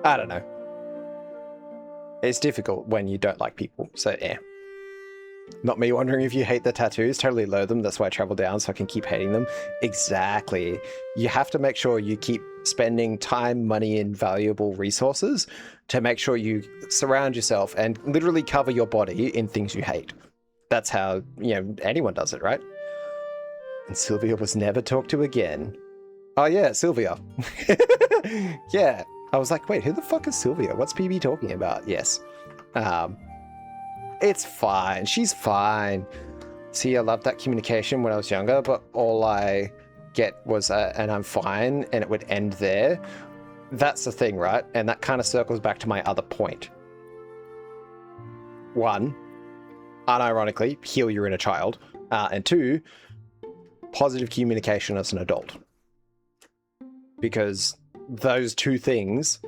I don't know. It's difficult when you don't like people, so yeah. Not me wondering if you hate the tattoos. Totally loathe them. That's why I travel down so I can keep hating them. Exactly. You have to make sure you keep spending time, money, and valuable resources to make sure you surround yourself and literally cover your body in things you hate. That's how, anyone does it, right? And Sylvia was never talked to again. Oh yeah, Sylvia. Yeah. I was like, wait, who the fuck is Sylvia? What's PB talking about? Yes. It's fine. She's fine. See, I loved that communication when I was younger, but all I get was and I'm fine, and it would end there. That's the thing, right? And that kind of circles back to my other point. One, unironically, heal your inner child. And two, positive communication as an adult. Because those two things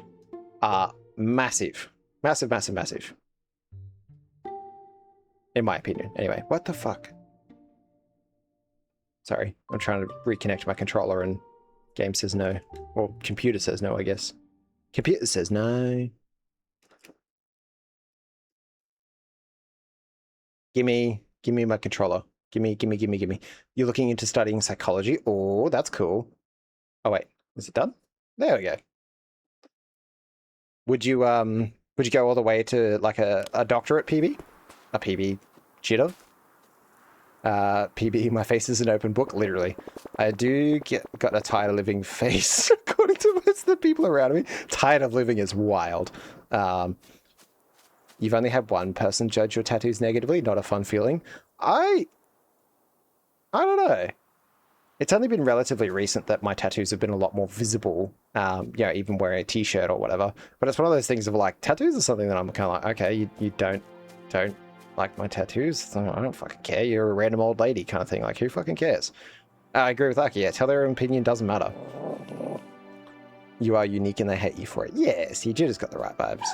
are massive. Massive, massive, massive. In my opinion. Anyway, what the fuck? Sorry, I'm trying to reconnect my controller and game says no. Or computer says no, I guess. Computer says no. Gimme my controller. Gimme. You're looking into studying psychology? Oh, that's cool. Oh wait, is it done? There we go. Would you go all the way to like a doctorate, PB? A PB jitter? PB, my face is an open book, literally. I do got a tired of living face, according to most of the people around me. Tired of living is wild. You've only had one person judge your tattoos negatively, not a fun feeling. I don't know. It's only been relatively recent that my tattoos have been a lot more visible, even wearing a t-shirt or whatever. But it's one of those things of like, tattoos are something that I'm kind of like, okay, you don't like my tattoos? I don't fucking care. You're a random old lady kind of thing. Like, who fucking cares? I agree with Aki. Yeah, tell their opinion doesn't matter. You are unique and they hate you for it. Yes, you just got the right vibes.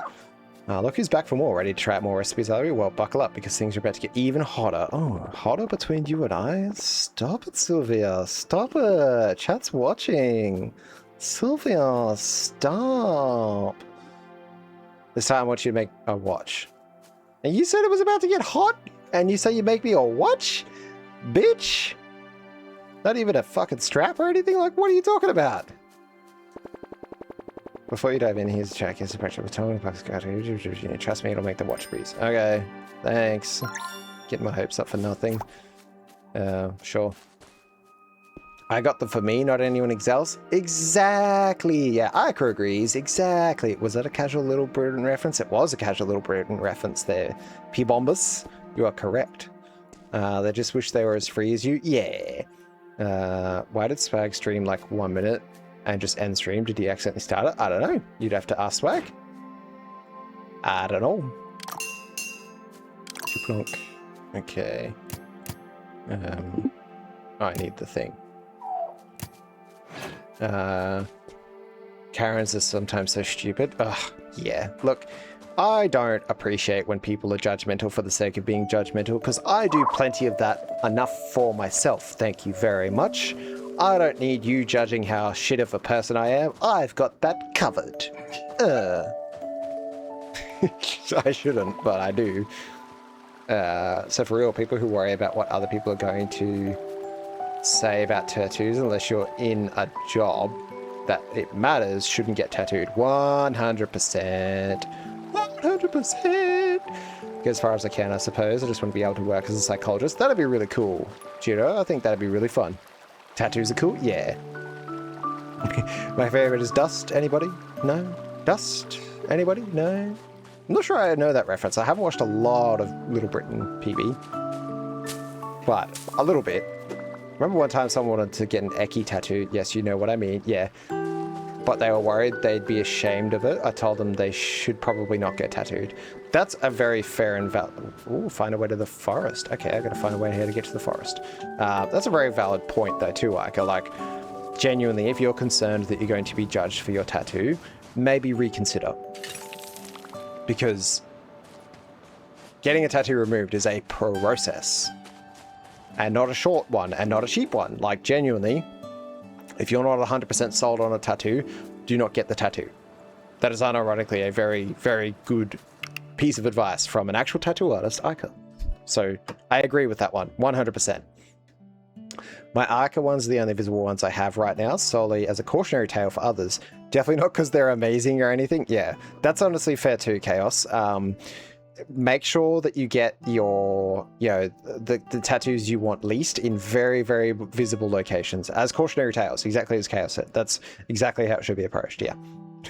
Look who's back for more. Ready to try out more recipes, are you? Well, buckle up because things are about to get even hotter. Oh, hotter between you and I? Stop it, Sylvia. Stop it. Chat's watching. Sylvia, stop. This time I want you to make a watch. And you said it was about to get hot? And you say you make me a watch? Bitch? Not even a fucking strap or anything? Like, what are you talking about? Before you dive in, here's a check. Here's a picture of a tone. Trust me, it'll make the watch breeze. Okay, thanks. Getting my hopes up for nothing. Sure. I got them for me, not anyone else. Exactly. Yeah, Iker agrees. Exactly. Was that a casual Little Britain reference? It was a casual Little Britain reference there. P-Bombus, you are correct. They just wish they were as free as you. Yeah. Why did Swag stream like 1 minute and just end stream? Did he accidentally start it? I don't know. You'd have to ask Swag. I don't know. Okay. I need the thing. Karens are sometimes so stupid. Ugh. Yeah, look, I don't appreciate when people are judgmental for the sake of being judgmental, because I do plenty of that enough for myself, thank you very much. I don't need you judging how shit of a person I am. I've got that covered. I shouldn't, but I do. So for real, people who worry about what other people are going to say about tattoos, unless you're in a job that it matters, shouldn't get tattooed. 100%. 100%. Go as far as I can, I suppose. I just want to be able to work as a psychologist. That'd be really cool, Jiro. I think that'd be really fun. Tattoos are cool? Yeah. My favorite is Dust. Anybody? No? Dust? Anybody? No? I'm not sure I know that reference. I haven't watched a lot of Little Britain PB, but a little bit. Remember one time someone wanted to get an Eki tattooed? Yes, you know what I mean. Yeah. But they were worried they'd be ashamed of it. I told them they should probably not get tattooed. That's a very fair and valid... Ooh, find a way to the forest. Okay, I gotta find a way here to get to the forest. That's a very valid point though too, Ika. Like, genuinely, if you're concerned that you're going to be judged for your tattoo, maybe reconsider. Because getting a tattoo removed is a process. And not a short one, and not a cheap one. Like, genuinely, if you're not 100% sold on a tattoo, do not get the tattoo. That is unironically a very, very good piece of advice from an actual tattoo artist, Ika. So, I agree with that one, 100%. My Ika ones are the only visible ones I have right now, solely as a cautionary tale for others. Definitely not because they're amazing or anything. Yeah, that's honestly fair too, Chaos. Make sure that you get your, the tattoos you want least in very, very visible locations as cautionary tales, exactly as Chaos said. That's exactly how it should be approached, yeah.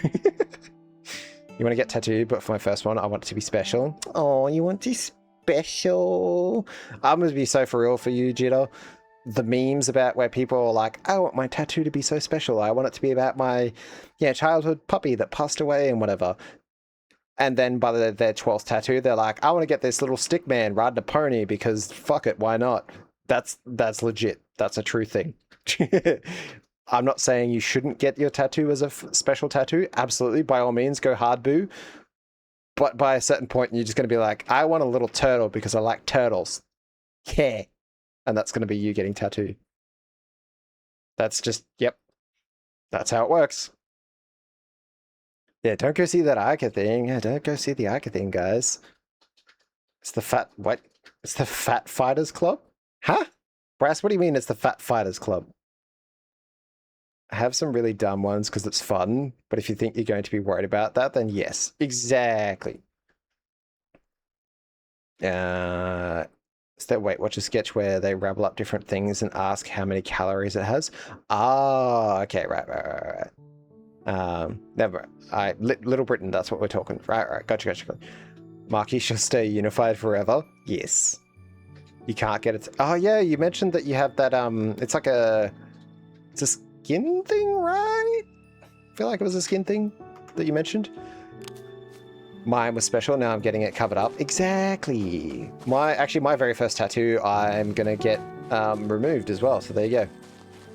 You want to get tattooed, but for my first one, I want it to be special. Oh, you want to be special? I'm going to be so for real for you, Jitter. The memes about where people are like, I want my tattoo to be so special. I want it to be about my childhood puppy that passed away and whatever. And then by their 12th tattoo, they're like, I want to get this little stick man riding a pony because fuck it, why not? That's legit. That's a true thing. I'm not saying you shouldn't get your tattoo as a special tattoo. Absolutely, by all means, go hard, boo. But by a certain point, you're just going to be like, I want a little turtle because I like turtles. Yeah. And that's going to be you getting tattooed. That's just, yep. That's how it works. Yeah, don't go see that Ika thing. Yeah, don't go see the Ika thing, guys. It's the fat... What? It's the Fat Fighters Club? Huh? Brass, what do you mean it's the Fat Fighters Club? I have some really dumb ones because it's fun, but if you think you're going to be worried about that, then yes. Exactly. Wait, watch a sketch where they rabble up different things and ask how many calories it has. Ah, okay, right. Never. Little Britain, that's what we're talking. Right. Gotcha. Marky shall stay unified forever. Yes. You can't get it. Oh yeah, you mentioned that you have that. It's like it's a skin thing, right? I feel like it was a skin thing that you mentioned. Mine was special. Now I'm getting it covered up. Exactly. My very first tattoo, I'm gonna get removed as well. So there you go.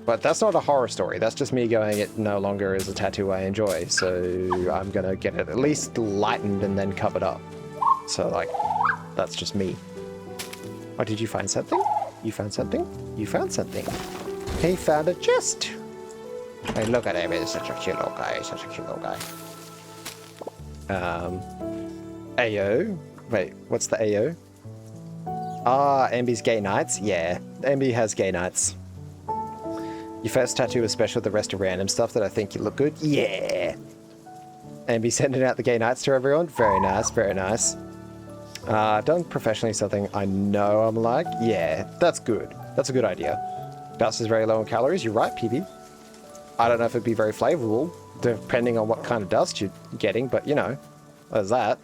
But that's not a horror story. That's just me going, it no longer is a tattoo I enjoy. So I'm going to get it at least lightened and then covered up. So, like, that's just me. Oh, did you find something? You found something? You found something. He found a chest. Hey, look at him. He's such a cute little guy. Such a cute little guy. AO. Wait, what's the AO? Ah, Ambi's gay nights? Yeah, Ambi has gay nights. Your first tattoo is special, the rest are random stuff that I think you look good. Yeah! And be sending out the gay nights to everyone. Very nice, very nice. I've done professionally something I know I'm like. Yeah, that's good. That's a good idea. Dust is very low in calories. You're right, PB. I don't know if it'd be very flavorful, depending on what kind of dust you're getting, but you know, there's that.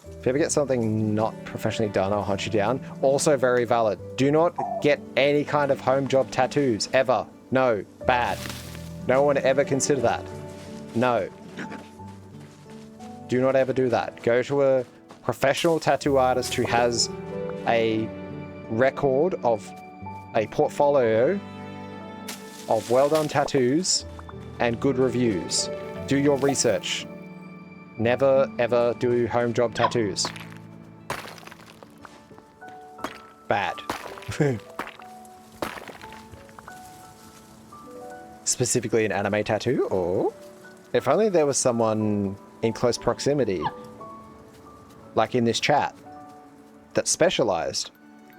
If you ever get something not professionally done, I'll hunt you down. Also very valid. Do not get any kind of home job tattoos, ever. No, bad. No one ever consider that. No. Do not ever do that. Go to a professional tattoo artist who has a record of a portfolio of well done tattoos and good reviews. Do your research. Never, ever do home job tattoos. Bad. Specifically an anime tattoo, or if only there was someone in close proximity, like in this chat, that specialized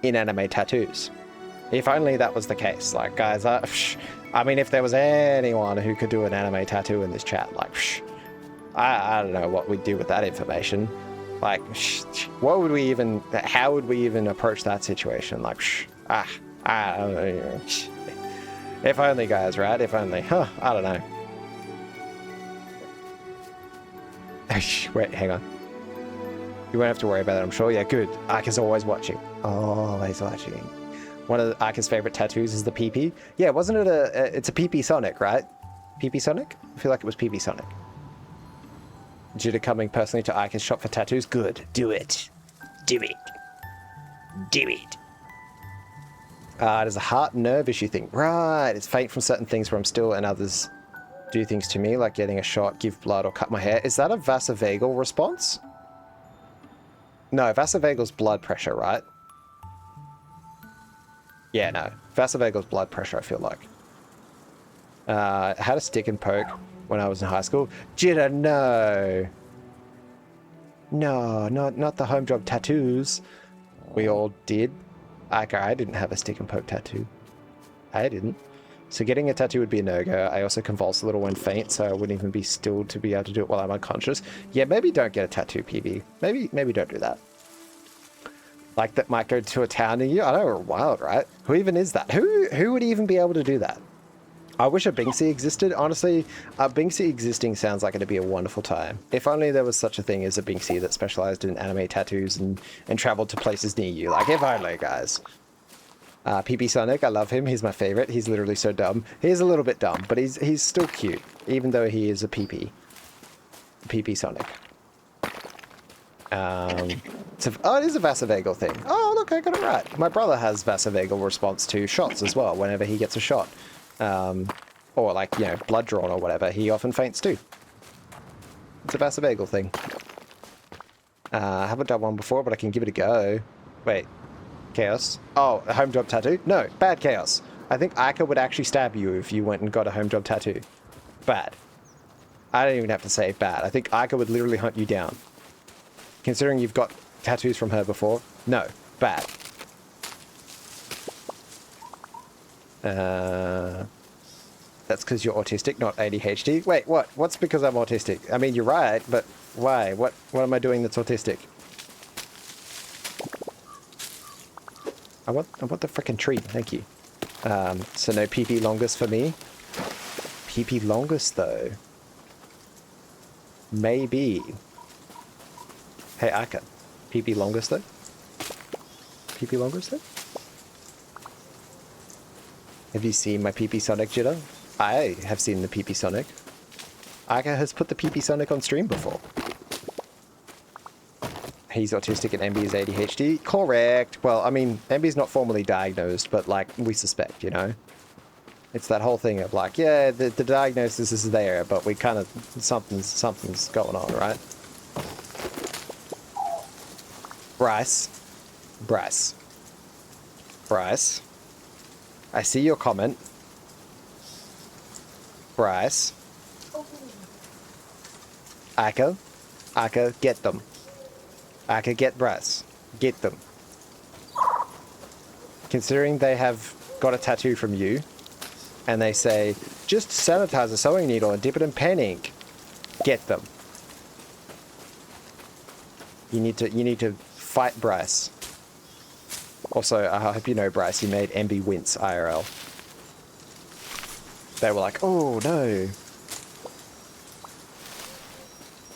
in anime tattoos. If only that was the case. Like, guys, I mean, if there was anyone who could do an anime tattoo in this chat, like, I don't know what we'd do with that information. Like, what would we even, how would we even approach that situation? Like, I don't know. If only, guys, right? If only. Huh, I don't know. Wait, hang on. You won't have to worry about it, I'm sure. Yeah, good. Aka's always watching. Always watching. One of Aka's favorite tattoos is the PP. Yeah, wasn't it it's a PP Sonic, right? PP Sonic? I feel like it was PP Sonic. Due to coming personally to Aka's shop for tattoos? Good. Do it. Do it. Do it. It is a heart and nerve issue thing. Right. It's faint from certain things where I'm still and others do things to me, like getting a shot, give blood, or cut my hair. Is that a vasovagal response? No, vasovagal's blood pressure, right? Yeah, no. Vasovagal's blood pressure, I feel like. I had a stick and poke when I was in high school. Jitta, no. No, not the home job tattoos. We all did. I didn't have a stick and poke tattoo. I didn't. So getting a tattoo would be a no-go. I also convulse a little when faint, so I wouldn't even be still to be able to do it while I'm unconscious. Yeah, maybe don't get a tattoo, PB. Maybe don't do that. Like, that might go to a town near you. I know, we're wild, right? Who even is that? Who would even be able to do that? I wish a Binksy existed. Honestly, a Binksy existing sounds like it'd be a wonderful time. If only there was such a thing as a Binksy that specialized in anime tattoos and traveled to places near you. Like, if only, guys. PP Sonic, I love him. He's my favorite. He's literally so dumb. He is a little bit dumb, but he's still cute, even though he is a PP. PP Sonic. Oh, it is a vasovagal thing. Oh, look, I got it right. My brother has vasovagal response to shots as well, whenever he gets a shot. Or like, you know, blood drawn or whatever, he often faints too. It's a vasovagal thing. I haven't done one before, but I can give it a go. Wait. Chaos. Oh, a home job tattoo? No, bad Chaos. I think Ika would actually stab you if you went and got a home job tattoo. Bad. I don't even have to say bad. I think Ika would literally hunt you down. Considering you've got tattoos from her before. No, bad. That's because you're autistic, not ADHD. Wait, what? What's because I'm autistic? I mean, you're right, but why? What am I doing that's autistic? I want the frickin' tree, thank you. So no PP Longus for me. PP Longus, though. Maybe. Hey, Aka. PP Longus, though? PP Longus, though? Have you seen my PP Sonic, Jitter? I have seen the PP Sonic. Aka has put the PP Sonic on stream before. He's autistic and MB is ADHD. Correct. Well, I mean, MB's not formally diagnosed, but like, we suspect, you know? It's that whole thing of like, yeah, the diagnosis is there, but we kind of, something's going on, right? Bryce. I see your comment. Bryce. Aka, get them. Aka, get Bryce. Get them. Considering they have got a tattoo from you, and they say, just sanitize a sewing needle and dip it in pen ink. Get them. You need to fight Bryce. Also, I hope you know, Bryce, you made MB wince IRL. They were like, oh no.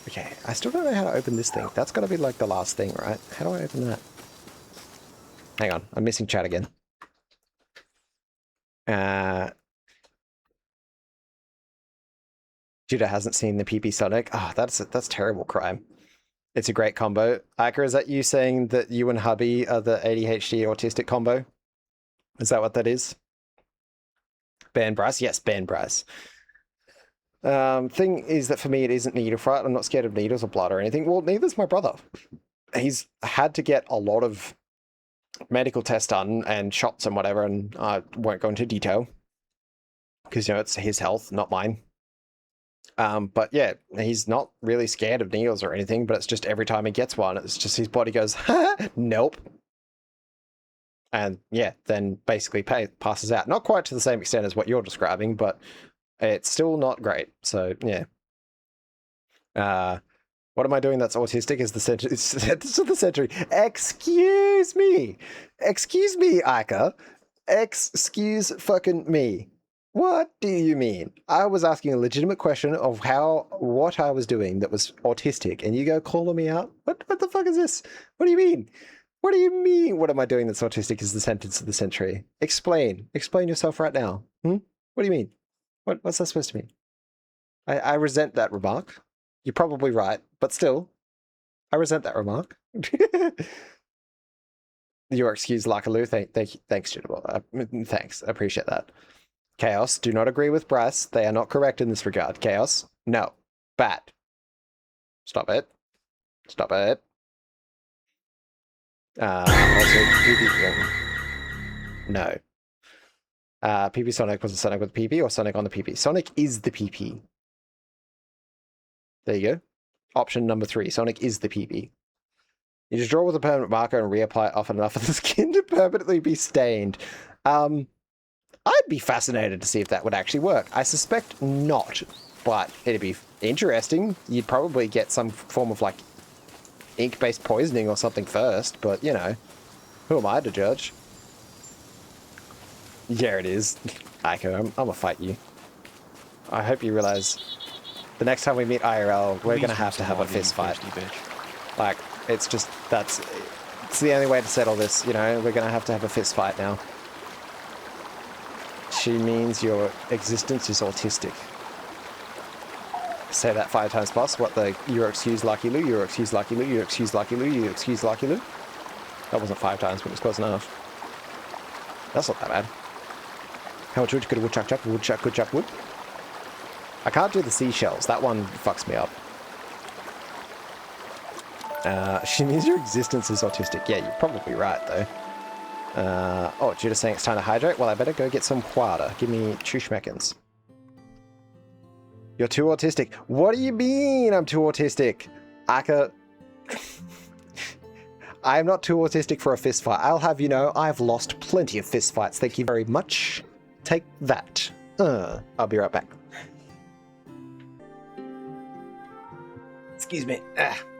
Okay, I still don't know how to open this thing. That's gotta be like the last thing, right? How do I open that? Hang on, I'm missing chat again. Judah hasn't seen the PP Sonic. Oh, that's terrible crime. It's a great combo. Ika, is that you saying that you and hubby are the ADHD autistic combo? Is that what that is? Ban Bryce? Yes, ban Bryce. Thing is that for me, it isn't needle fright. I'm not scared of needles or blood or anything. Well, neither's my brother. He's had to get a lot of medical tests done and shots and whatever, and I won't go into detail because, you know, it's his health, not mine. But yeah, he's not really scared of needles or anything, but it's just every time he gets one, it's just his body goes, nope. And yeah, then basically passes out. Not quite to the same extent as what you're describing, but it's still not great. So yeah. What am I doing that's autistic is the century. Sentence of the century. Excuse me, Ika. Excuse fucking me. What do you mean? I was asking a legitimate question of what I was doing that was autistic, and you go calling me out? What the fuck is this? What do you mean? What do you mean? What am I doing that's autistic is the sentence of the century. Explain yourself right now. What do you mean? What's that supposed to mean? I resent that remark. You're probably right, but still, I resent that remark. Your excuse, Lakaloo. Thanks, Jitterball. Thanks, I appreciate that. Chaos, do not agree with Bryce. They are not correct in this regard. Chaos, no. Bad. Stop it. Stop it. Also, PP. No. PP Sonic, was it Sonic with PP or Sonic on the PP? Sonic is the PP. There you go. Option number 3. Sonic is the PP. You just draw with a permanent marker and reapply it often enough for the skin to permanently be stained. I'd be fascinated to see if that would actually work. I suspect not, but it'd be interesting. You'd probably get some form of, like, ink-based poisoning or something first, but, you know, who am I to judge? Yeah, it is. Iko, I'm gonna fight you. I hope you realize the next time we meet IRL, we're gonna have to have a fist fight. Like, it's just, it's the only way to settle this, you know? We're gonna have to have a fist fight now. She means your existence is autistic. Say that 5 times plus. What the, your excuse Lucky Lou, your excuse Lucky Lou, your excuse Lucky Lou, your excuse Lucky Lou. That wasn't 5 times, but it was close enough. That's not that bad. How much wood could a woodchuck chuck? Woodchuck could chuck wood. I can't do the seashells. That one fucks me up. She means your existence is autistic. Yeah, you're probably right, though. Oh, Judah saying it's time to hydrate? Well, I better go get some water. Give me 2 schmeckens. You're too autistic. What do you mean I'm too autistic? Aka... I'm not too autistic for a fist fight. I'll have you know, I've lost plenty of fist fights. Thank you very much. Take that. I'll be right back. Excuse me.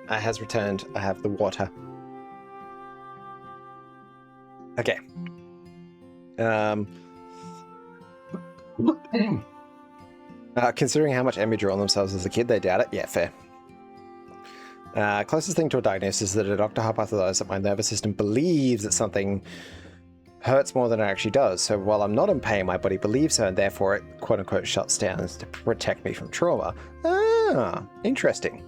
I has returned. I have the water. Okay. Considering how much Emmy drew on themselves as a kid, they doubt it. Yeah, fair. Closest thing to a diagnosis is that a doctor hypothesized that my nervous system believes that something hurts more than it actually does. So while I'm not in pain, my body believes so, and therefore it quote-unquote shuts down to protect me from trauma. Ah, interesting.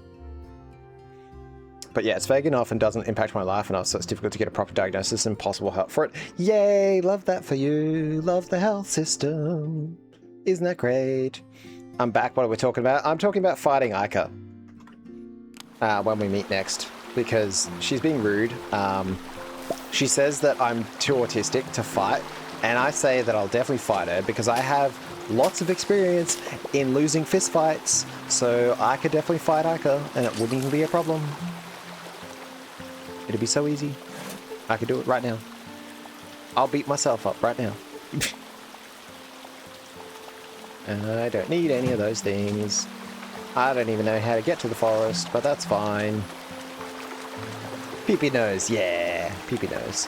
But yeah, it's vague enough and doesn't impact my life enough, so it's difficult to get a proper diagnosis and possible help for it. Yay, love that for you. Love the health system. Isn't that great? I'm back. What are we talking about? I'm talking about fighting Ika. When we meet next, because she's being rude. She says that I'm too autistic to fight, and I say that I'll definitely fight her because I have lots of experience in losing fist fights, so I could definitely fight Ika, and it wouldn't even be a problem. It'd be so easy. I could do it right now. I'll beat myself up right now. I don't need any of those things. I don't even know how to get to the forest, but that's fine. Peepee nose, yeah, Peepee nose.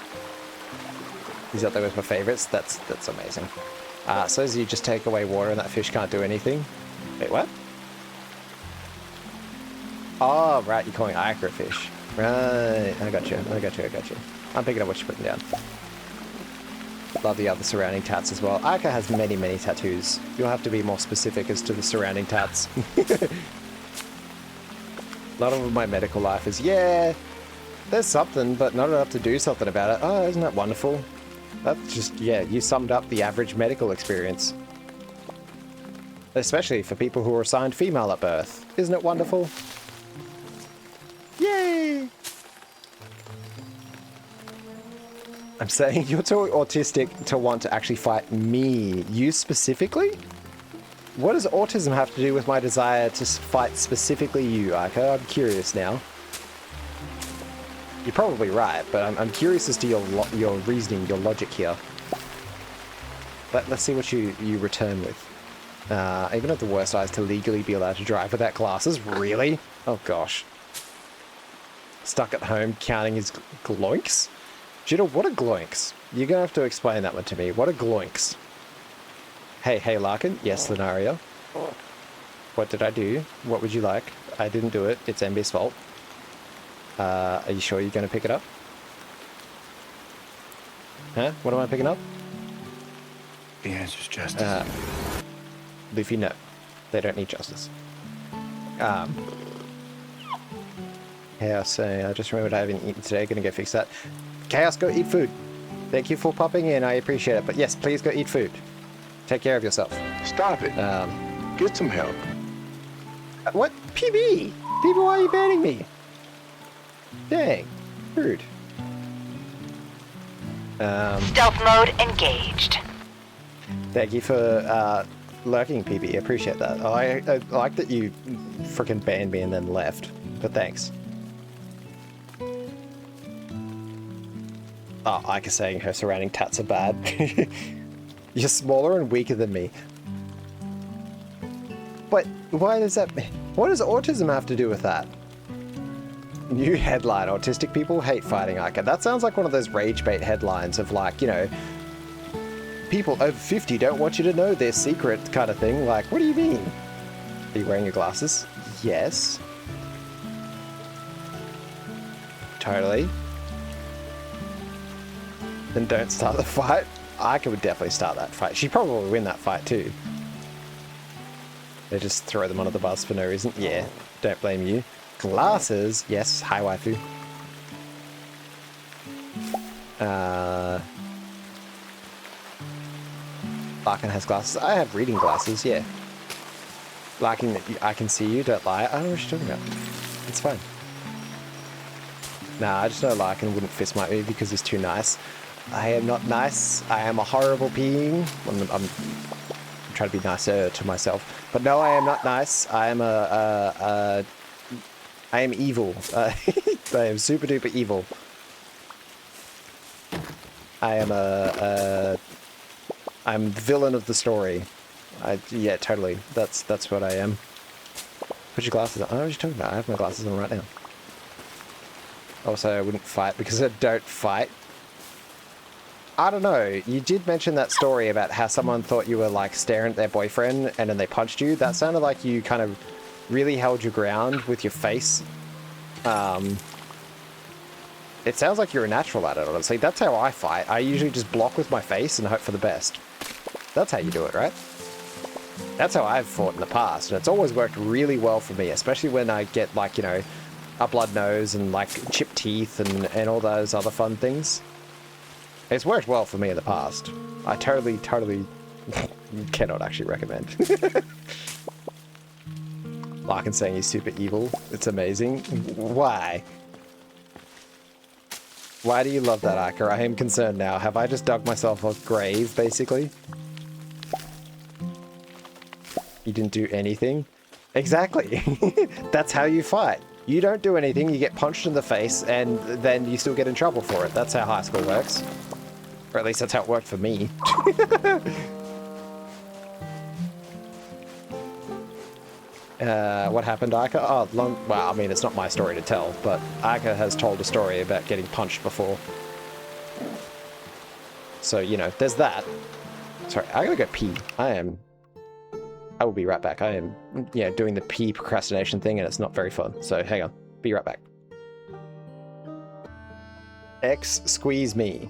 These are those my favorites. That's amazing. So as you just take away water and that fish can't do anything. Wait, what? Oh, right, you're calling Ika a fish. Right, I got you. I'm picking up what you're putting down. Love the other surrounding tats as well. Ika has many, many tattoos. You'll have to be more specific as to the surrounding tats. A lot of my medical life is, yeah, there's something, but not enough to do something about it. Oh, isn't that wonderful? That's just, yeah, you summed up the average medical experience. Especially for people who are assigned female at birth. Isn't it wonderful? Yay! I'm saying you're too autistic to want to actually fight me. You specifically? What does autism have to do with my desire to fight specifically you, Aika? I'm curious now. You're probably right, but I'm curious as to your reasoning, your logic here. Let's see what you return with. Even at the worst eyes to legally be allowed to drive without glasses? Really? Oh gosh. Stuck at home counting his gloinks? Jitter, what are gloinks? You're gonna have to explain that one to me. What are gloinks? Hey, Larkin. Yes, Lunaria. What did I do? What would you like? I didn't do it. It's MB's fault. Are you sure you're gonna pick it up? Huh? What am I picking up? The answer's justice. Luffy, no. They don't need justice. Chaos saying, I just remembered I haven't eaten today. Gonna go fix that. Chaos, go eat food. Thank you for popping in. I appreciate it. But yes, please go eat food. Take care of yourself. Stop it. Get some help. What? PB! PB, why are you banning me? Dang. Rude. Stealth mode engaged. Thank you for lurking, PB. I appreciate that. I like that you freaking banned me and then left. But thanks. Oh, Ika saying her surrounding tats are bad. You're smaller and weaker than me. But why does that... What does autism have to do with that? New headline, autistic people hate fighting Ika. That sounds like one of those rage bait headlines of like, you know, people over 50 don't want you to know their secret kind of thing. Like, what do you mean? Are you wearing your glasses? Yes. Totally. Then don't start the fight. Ika would definitely start that fight. She'd probably win that fight too. They just throw them under the bus for no reason. Yeah, don't blame you. Glasses. Yes, hi waifu. Larkin has glasses. I have reading glasses, yeah. Larkin, I can see you, don't lie. I don't know what you're talking about. It's fine. Nah, I just know Larkin wouldn't fist fight me because he's too nice. I am not nice. I am a horrible being. I'm trying to be nicer to myself. But no, I am not nice. I am I am evil. I am super duper evil. I am I'm the villain of the story. Yeah, totally. That's what I am. Put your glasses on. I don't know what you're talking about. I have my glasses on right now. Also, I wouldn't fight because I don't fight. I don't know. You did mention that story about how someone thought you were like staring at their boyfriend and then they punched you. That sounded like you kind of really held your ground with your face. It sounds like you're a natural at it, honestly. That's how I fight. I usually just block with my face and hope for the best. That's how you do it, right? That's how I've fought in the past, and it's always worked really well for me, especially when I get, like, you know, a blood nose and, like, chipped teeth and all those other fun things. It's worked well for me in the past. I totally cannot actually recommend. Larkin saying he's super evil. It's amazing. Why? Why do you love that, Ika? I am concerned now. Have I just dug myself a grave, basically? You didn't do anything? Exactly. That's how you fight. You don't do anything, you get punched in the face, and then you still get in trouble for it. That's how high school works. Or at least that's how it worked for me. What happened, Ika? Oh, well, I mean, it's not my story to tell, but Ika has told a story about getting punched before. So, you know, there's that. Sorry, I gotta go pee. I will be right back. I am, yeah, doing the pee procrastination thing, and it's not very fun. So, hang on. Be right back. X squeeze me.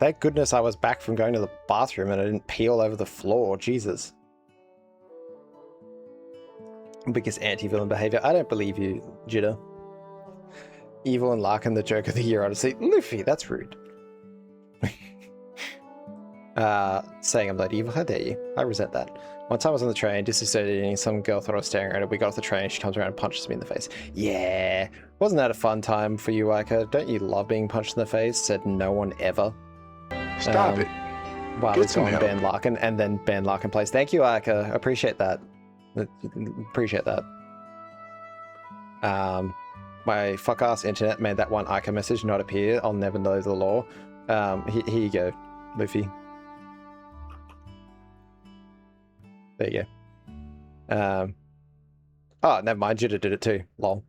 Thank goodness I was back from going to the bathroom and I didn't pee all over the floor. Jesus. Biggest anti-villain behavior. I don't believe you, Jitter. Evil and Larkin, the joke of the year, honestly. Luffy, that's rude. saying I'm not evil. How dare you? I resent that. One time I was on the train, disassociating, some girl thought I was staring at her. We got off the train, she comes around and punches me in the face. Yeah! Wasn't that a fun time for you, Ica? Don't you love being punched in the face? Said no one ever. Stop it. Wow, Get let's go some on help. Ben Larkin, and then Ben Larkin plays. Thank you, Ica. Appreciate that. Appreciate that. My fuck-ass internet made that one Ica message not appear. I'll never know the law. Here you go, Luffy. There you go. Oh, never mind. Jitter did it too. Lol.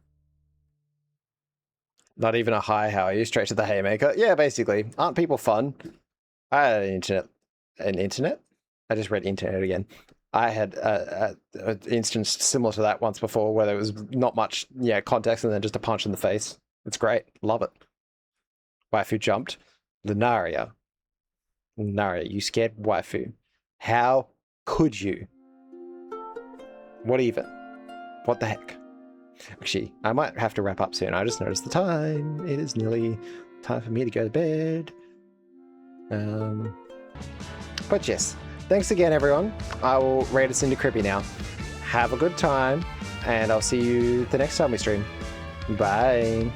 Not even a hi, how are you? Straight to the haymaker. Yeah, basically. Aren't people fun? I had an internet? I just read internet again. I had an instance similar to that once before where there was not much context and then just a punch in the face. It's great. Love it. Waifu jumped. Lunaria. Lunaria, you scared waifu. How could you? What even? What the heck? Actually, I might have to wrap up soon. I just noticed the time. It is nearly time for me to go to bed. But yes, thanks again, everyone. I will raid us into Crippy now. Have a good time, and I'll see you the next time we stream. Bye.